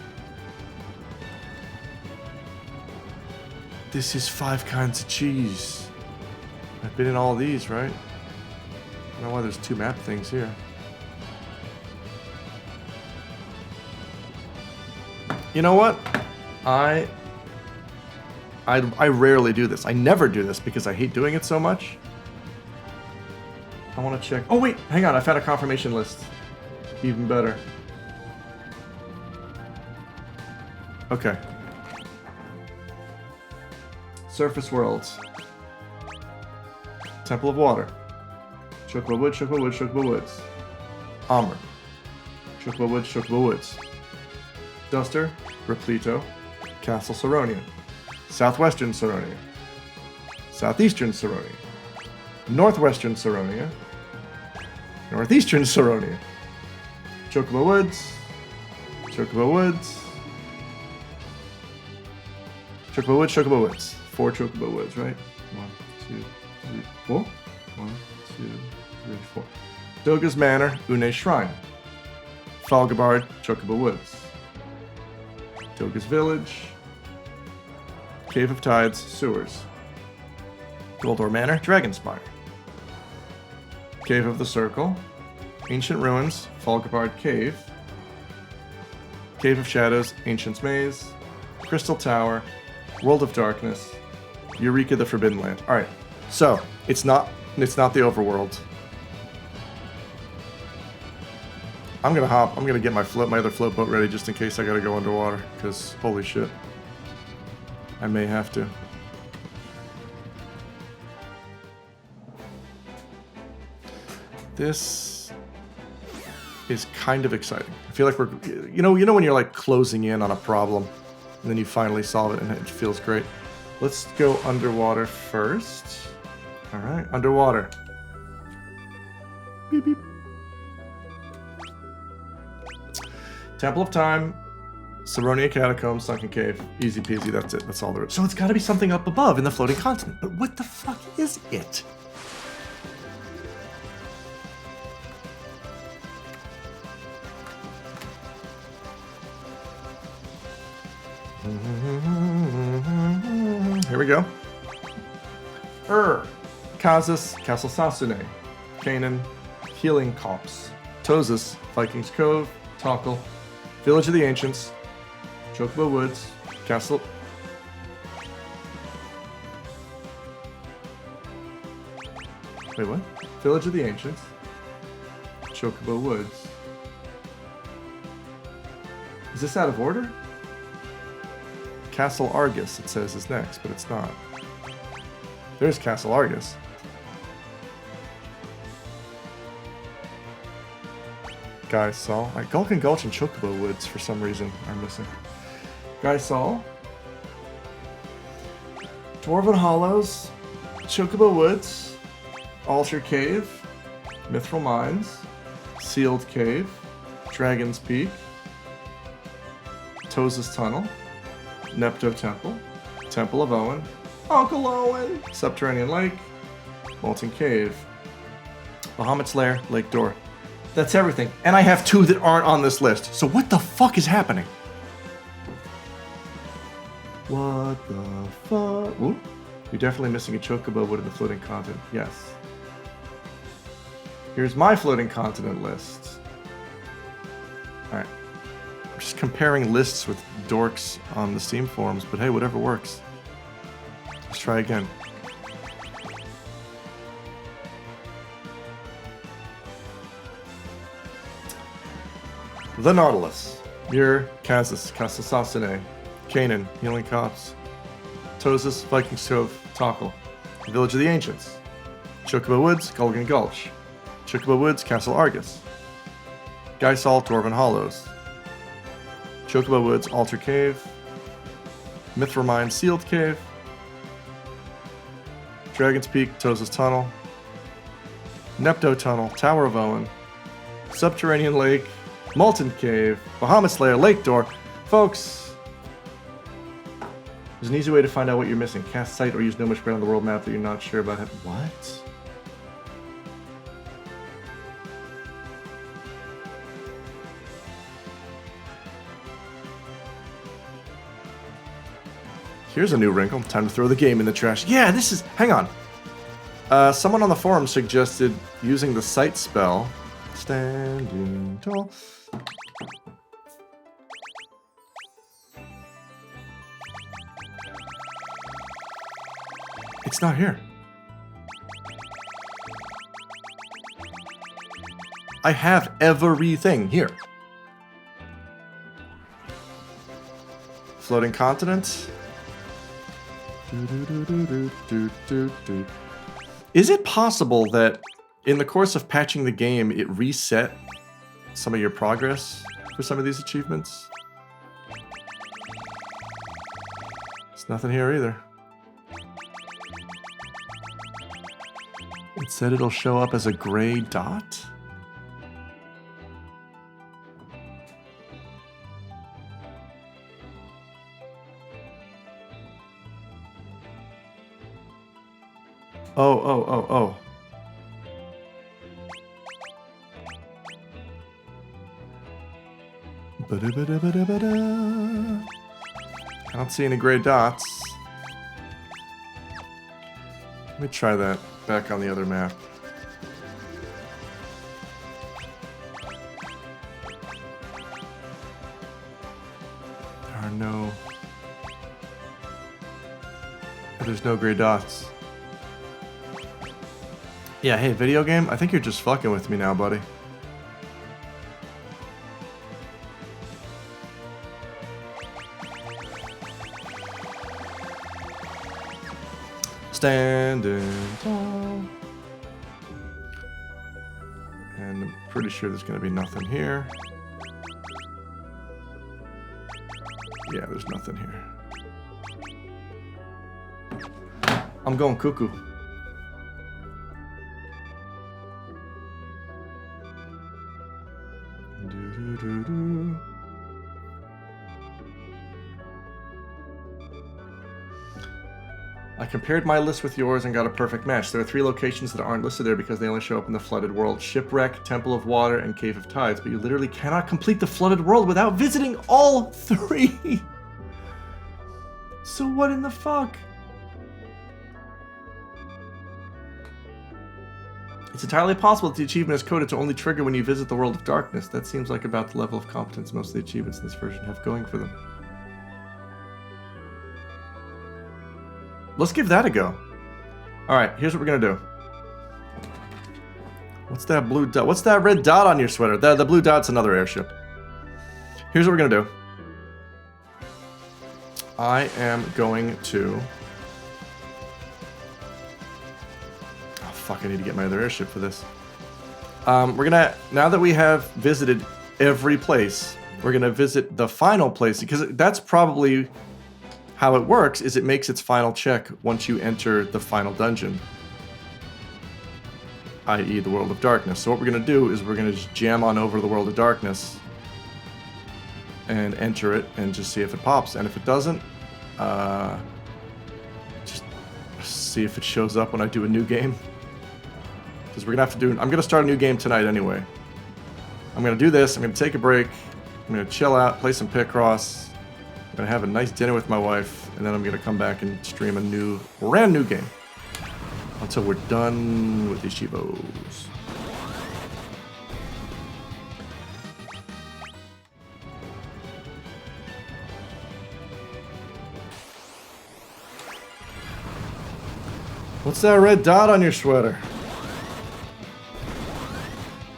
This is 5 kinds of cheese. I've been in all of these, right? I don't know why there's 2 map things here. You know what? I rarely do this. I never do this because I hate doing it so much. I want to check. Oh wait, hang on. I found a confirmation list. Even better. Okay. Surface Worlds. Temple of Water. Chocobo Wood, Chocobo Wood, Chocobo Woods. Armor. Chocobo Woods, Chocobo Woods. Duster, Repleto, Castle Saronia. Southwestern Saronia. Southeastern Saronia. Northwestern Saronia. Northeastern Saronia. Chocobo Woods. Chocobo Woods. Chocobo Woods, Chocobo Woods. 4 Chocobo Woods, right? 1, 2, 3, 4. 1, 2, 3, 4. Doga's Manor, Une Shrine. Falgabard, Chocobo Woods. Doga's Village. Cave of Tides, Sewers. Goldor Manor, Dragonspire. Cave of the Circle. Ancient Ruins, Falgabard Cave. Cave of Shadows, Ancient's Maze, Crystal Tower, World of Darkness, Eureka the Forbidden Land. Alright, so it's not the overworld. I'm gonna hop. I'm gonna get my other float boat ready just in case I gotta go underwater, because holy shit. I may have to. This is kind of exciting. I feel like we're, you know when you're like closing in on a problem and then you finally solve it and it feels great. Let's go underwater first. All right, underwater. Beep, beep. Temple of Time, Saronia Catacombs, Sunken Cave. Easy peasy, that's it. That's all there is. So it's got to be something up above in the floating continent. But what the fuck is it? Here we go. Kazas, Castle Sasune, Canaan, Healing Copse, Tozus, Vikings Cove, Tockle, Village of the Ancients, Chocobo Woods, Castle... Wait, what? Village of the Ancients, Chocobo Woods. Is this out of order? Castle Argus, it says, is next, but it's not. There's Castle Argus. Guy Saul. Right, Gulkin Gulch and Chocobo Woods, for some reason, are missing. Guy Saul. Dwarven Hollows. Chocobo Woods. Altar Cave. Mithril Mines. Sealed Cave. Dragon's Peak. Tozus Tunnel. Nepto Temple. Temple of Owen. Uncle Owen. Subterranean Lake. Molten Cave. Bahamut's Lair. Lake Door. That's everything. And I have 2 that aren't on this list. So what the fuck is happening? What the fuck? Ooh. You're definitely missing a Chocobo Wood in the floating continent. Yes. Here's my floating continent list. Alright. I'm just comparing lists with dorks on the Steam forums, but hey, whatever works. Let's try again. The Nautilus, Muir, Kazas, Castle Sasune, Canaan, Healing Copse, Tozus, Vikings Cove, Tockle, Village of the Ancients, Chocobo Woods, Gulkin Gulch, Chocobo Woods, Castle Argus, Guy Saul, Dwarven Hollows, Chocobo Woods, Altar Cave, Mithril Mine, Sealed Cave, Dragon's Peak, Tozus Tunnel, Nepto Tunnel, Tower of Owen, Subterranean Lake, Molten Cave, Bahamut's Lair, Lake Door. Folks, there's an easy way to find out what you're missing. Cast sight or use no much on the world map that you're not sure about. What? Here's a new wrinkle. Time to throw the game in the trash. Yeah, this is... Hang on. Someone on the forum suggested using the sight spell. Standing tall. It's not here. I have everything here. Floating continent. Is it possible that in the course of patching the game, it reset some of your progress for some of these achievements? There's nothing here either. It said it'll show up as a gray dot? Oh. I don't see any gray dots. Let me try that back on the other map. there's no gray dots. Yeah, hey, video game, I think you're just fucking with me now, buddy. Standing tall. And I'm pretty sure there's gonna be nothing here. Yeah, there's nothing here. I'm going cuckoo. Doo-doo-doo-doo. I compared my list with yours and got a perfect match. There are 3 locations that aren't listed there because they only show up in the flooded world. Shipwreck, Temple of Water, and Cave of Tides. But you literally cannot complete the flooded world without visiting all 3. So what in the fuck? It's entirely possible that the achievement is coded to only trigger when you visit the World of Darkness. That seems like about the level of competence most of the achievements in this version have going for them. Let's give that a go. Alright, here's what we're gonna do. What's that blue dot? What's that red dot on your sweater? The blue dot's another airship. Here's what we're gonna do. I am going to... Oh fuck, I need to get my other airship for this. We're gonna, now that we have visited every place, we're gonna visit the final place, because that's probably how it works, is it makes its final check once you enter the final dungeon, i.e. the World of Darkness. So what we're gonna do is we're gonna just jam on over the World of Darkness and enter it and just see if it pops. And if it doesn't, just see if it shows up when I do a new game. Because we're gonna have to do, I'm gonna start a new game tonight anyway. I'm gonna do this, I'm gonna take a break, I'm gonna chill out, play some Picross, I'm gonna have a nice dinner with my wife, and then I'm gonna come back and stream a brand new game. Until we're done with these Chibos. What's that red dot on your sweater?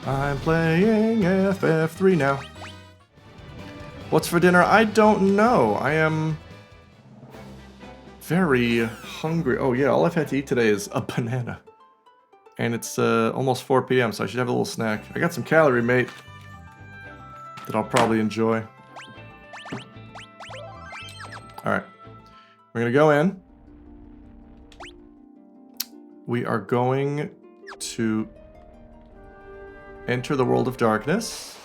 I'm playing FF3 now. What's for dinner? I don't know. I am very hungry. Oh yeah, all I've had to eat today is a banana. And it's almost 4 p.m., so I should have a little snack. I got some Calorie Mate that I'll probably enjoy. Alright. We're gonna go in. We are going to enter the World of Darkness,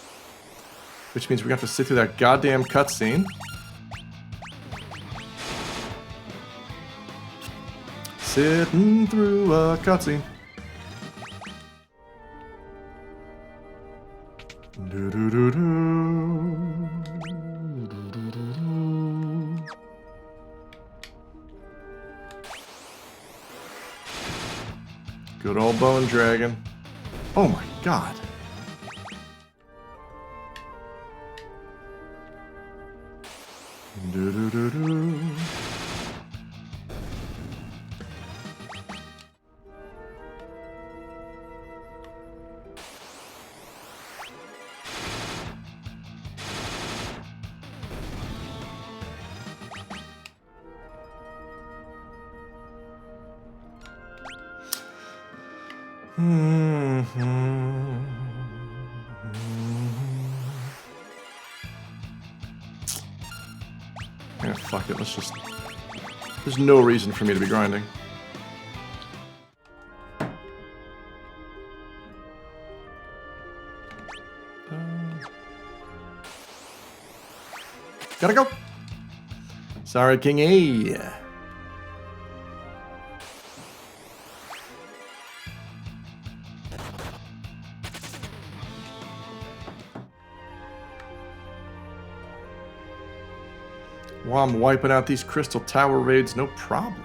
which means we have to sit through that goddamn cutscene. Sitting through a cutscene. Good old Bone Dragon. Oh my god. Yeah, fuck it, let's just... There's no reason for me to be grinding. Gotta go! Sorry, King A. While I'm wiping out these Crystal Tower raids, no problem.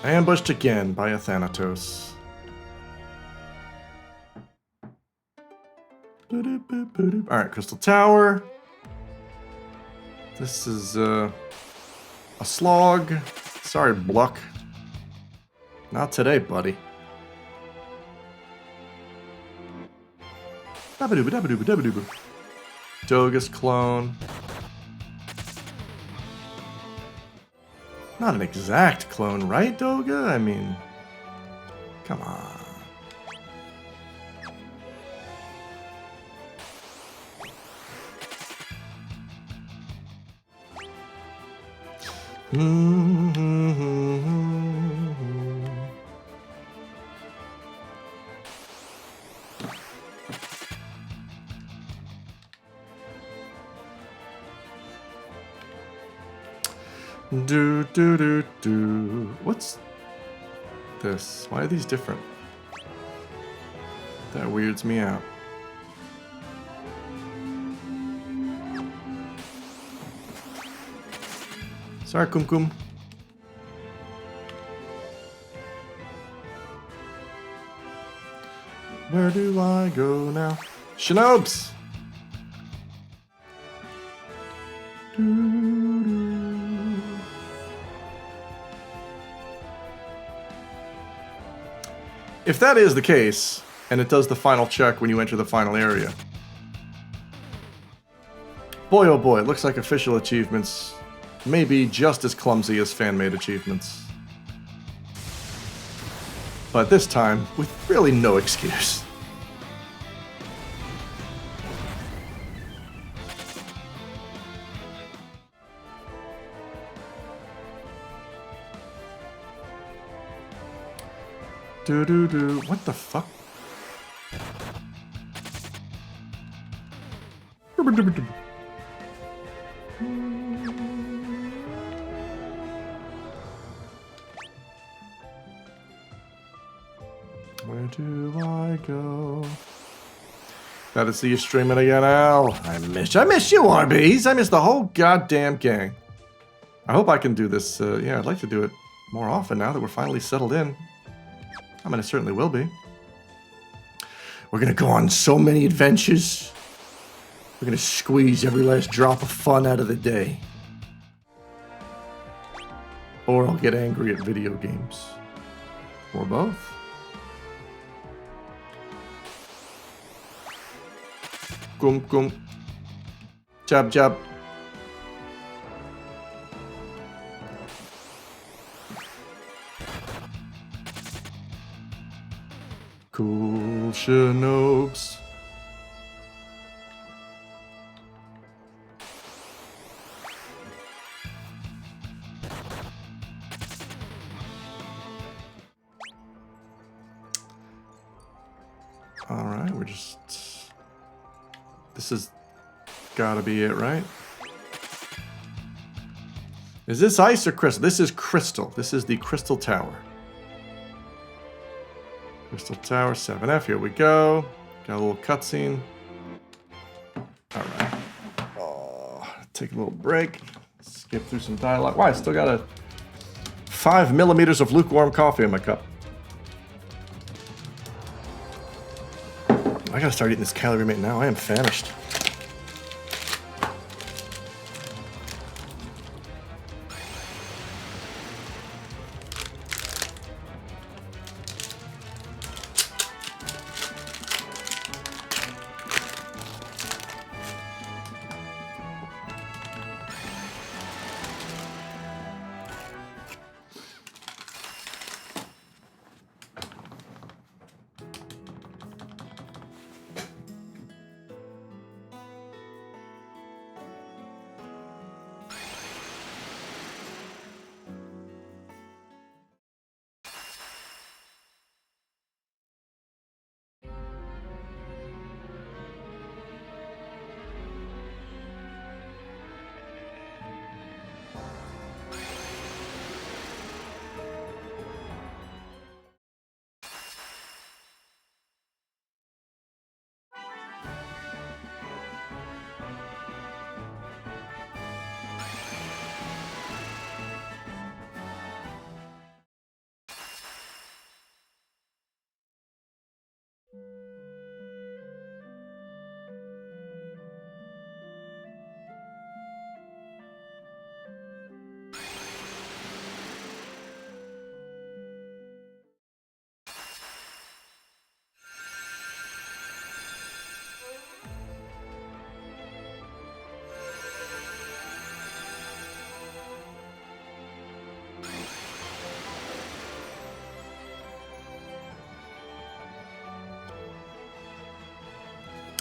Ambushed again by a Thanatos. Alright, Crystal Tower. This is a slog. Sorry, Bluck. Not today, buddy. Dogus clone. Not an exact clone, right, Doga? I mean, come on. Do. What's this? Why are these different? That weirds me out. Sorry, Kum Kum. Where do I go now? Shinobs! If that is the case, and it does the final check when you enter the final area, boy oh boy, it looks like official achievements may be just as clumsy as fan-made achievements. But this time, with really no excuse. What the fuck? Where do I go? Gotta see you streaming again, Al. I miss you, RBs. I miss the whole goddamn gang. I hope I can do this. Yeah, I'd like to do it more often now that we're finally settled in. I mean, it certainly will be. We're gonna go on so many adventures. We're gonna squeeze every last drop of fun out of the day. Or I'll get angry at video games. Or both. Gum. Jab. Cool Shinobs. Alright, we're just... This has gotta be it, right? Is this ice or crystal? This is crystal. This is the Crystal Tower. Crystal Tower, 7F, here we go. Got a little cutscene. Alright. Oh, take a little break. Skip through some dialogue. Wow, I still got 5 millimeters of lukewarm coffee in my cup. I gotta start eating this calorie mate now. I am famished.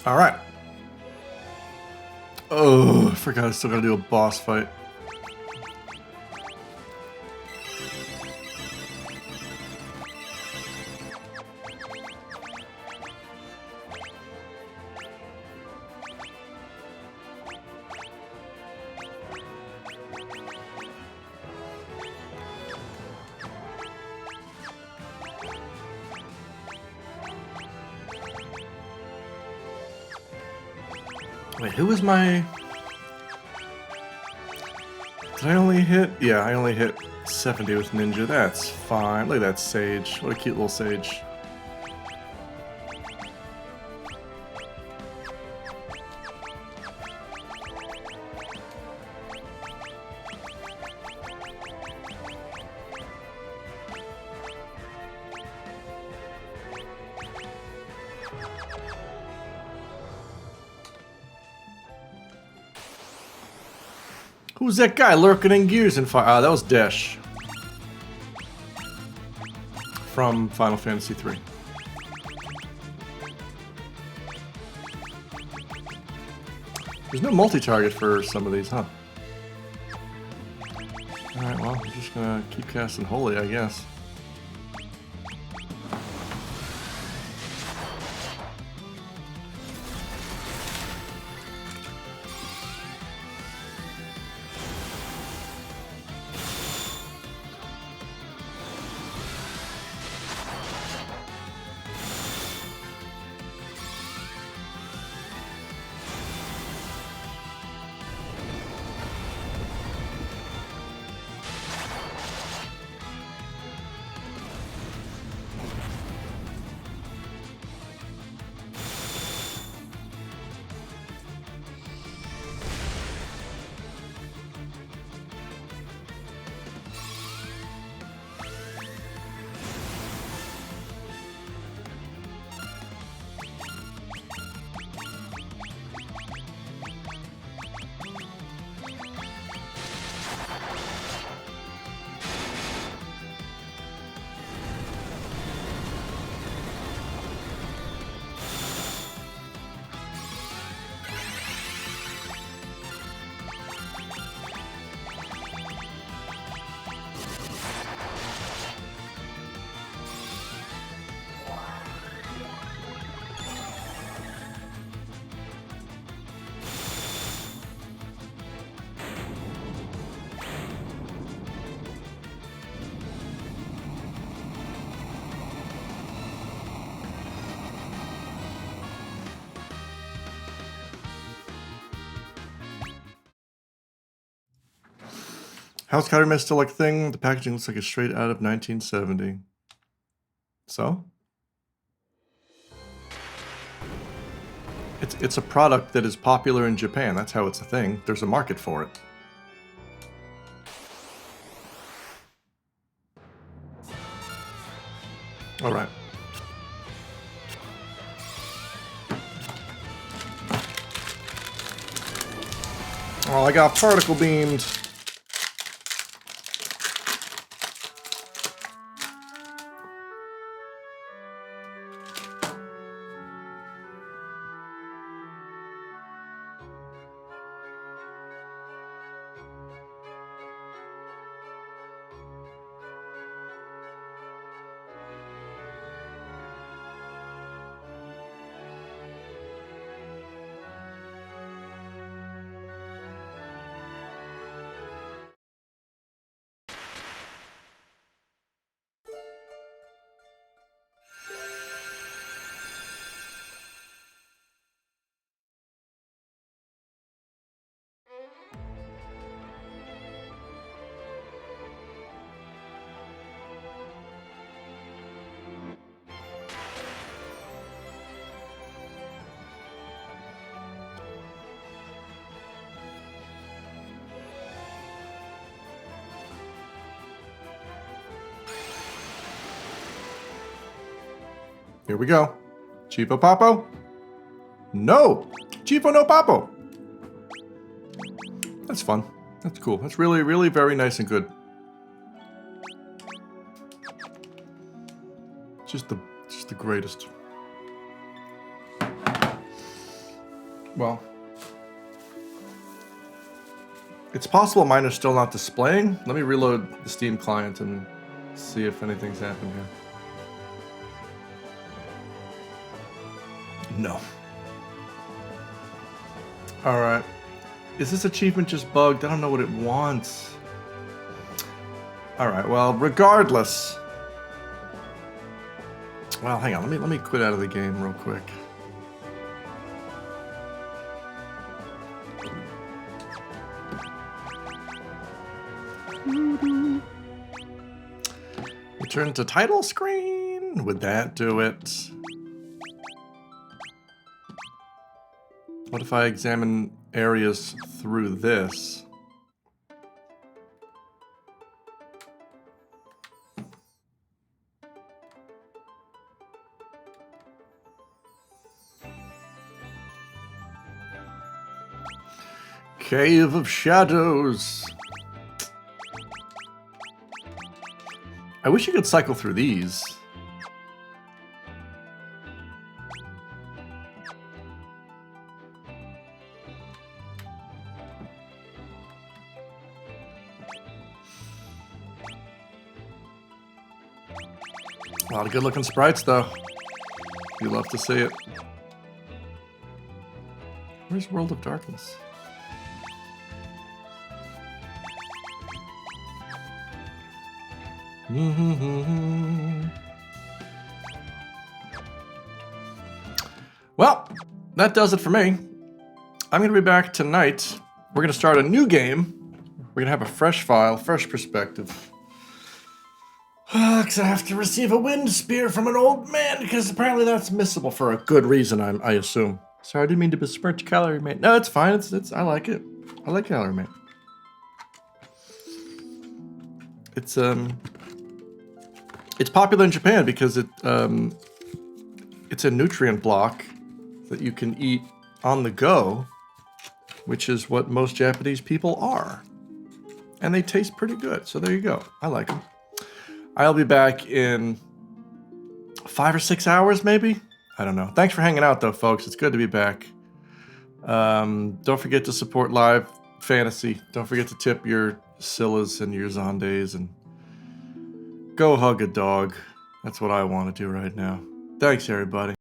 All right. Oh, I forgot I still gotta do a boss fight. Wait, who was my... Did I only hit... Yeah, I only hit 70 with Ninja. That's fine. Look at that Sage. What a cute little Sage. Who's that guy lurking in Gears and Fire? Ah, that was Desh. From Final Fantasy III. There's no multi-target for some of these, huh? Alright, well, I'm just gonna keep casting Holy, I guess. How's Kyrie Mist still like a thing? The packaging looks like it's straight out of 1970. So? It's a product that is popular in Japan. That's how it's a thing. There's a market for it. All right. Oh, I got particle beamed. Here we go. Cheapo Papo? No! Cheapo no Papo! That's fun. That's cool. That's really, really very nice and good. Just the greatest. Well, it's possible mine are still not displaying. Let me reload the Steam client and see if anything's happened here. No. Alright. Is this achievement just bugged? I don't know what it wants. Alright, well, regardless. Well, hang on, let me quit out of the game real quick. Return to title screen. Would that do it? What if I examine areas through this? Cave of Shadows. I wish you could cycle through these. A lot of good looking sprites though. You love to see it. Where's World of Darkness? Well, that does it for me. I'm going to be back tonight. We're going to start a new game. We're going to have a fresh file, fresh perspective. Because I have to receive a wind spear from an old man, because apparently that's missable for a good reason, I assume. Sorry, I didn't mean to besmirch Calorie Mate. No, it's fine. It's I like it. I like Calorie Mate. It's popular in Japan because it's a nutrient block that you can eat on the go, which is what most Japanese people are. And they taste pretty good, so there you go. I like them. I'll be back in 5 or 6 hours, maybe? I don't know. Thanks for hanging out, though, folks. It's good to be back. Don't forget to support Live Fantasy. Don't forget to tip your Scyllas and your Zondes, and go hug a dog. That's what I want to do right now. Thanks, everybody.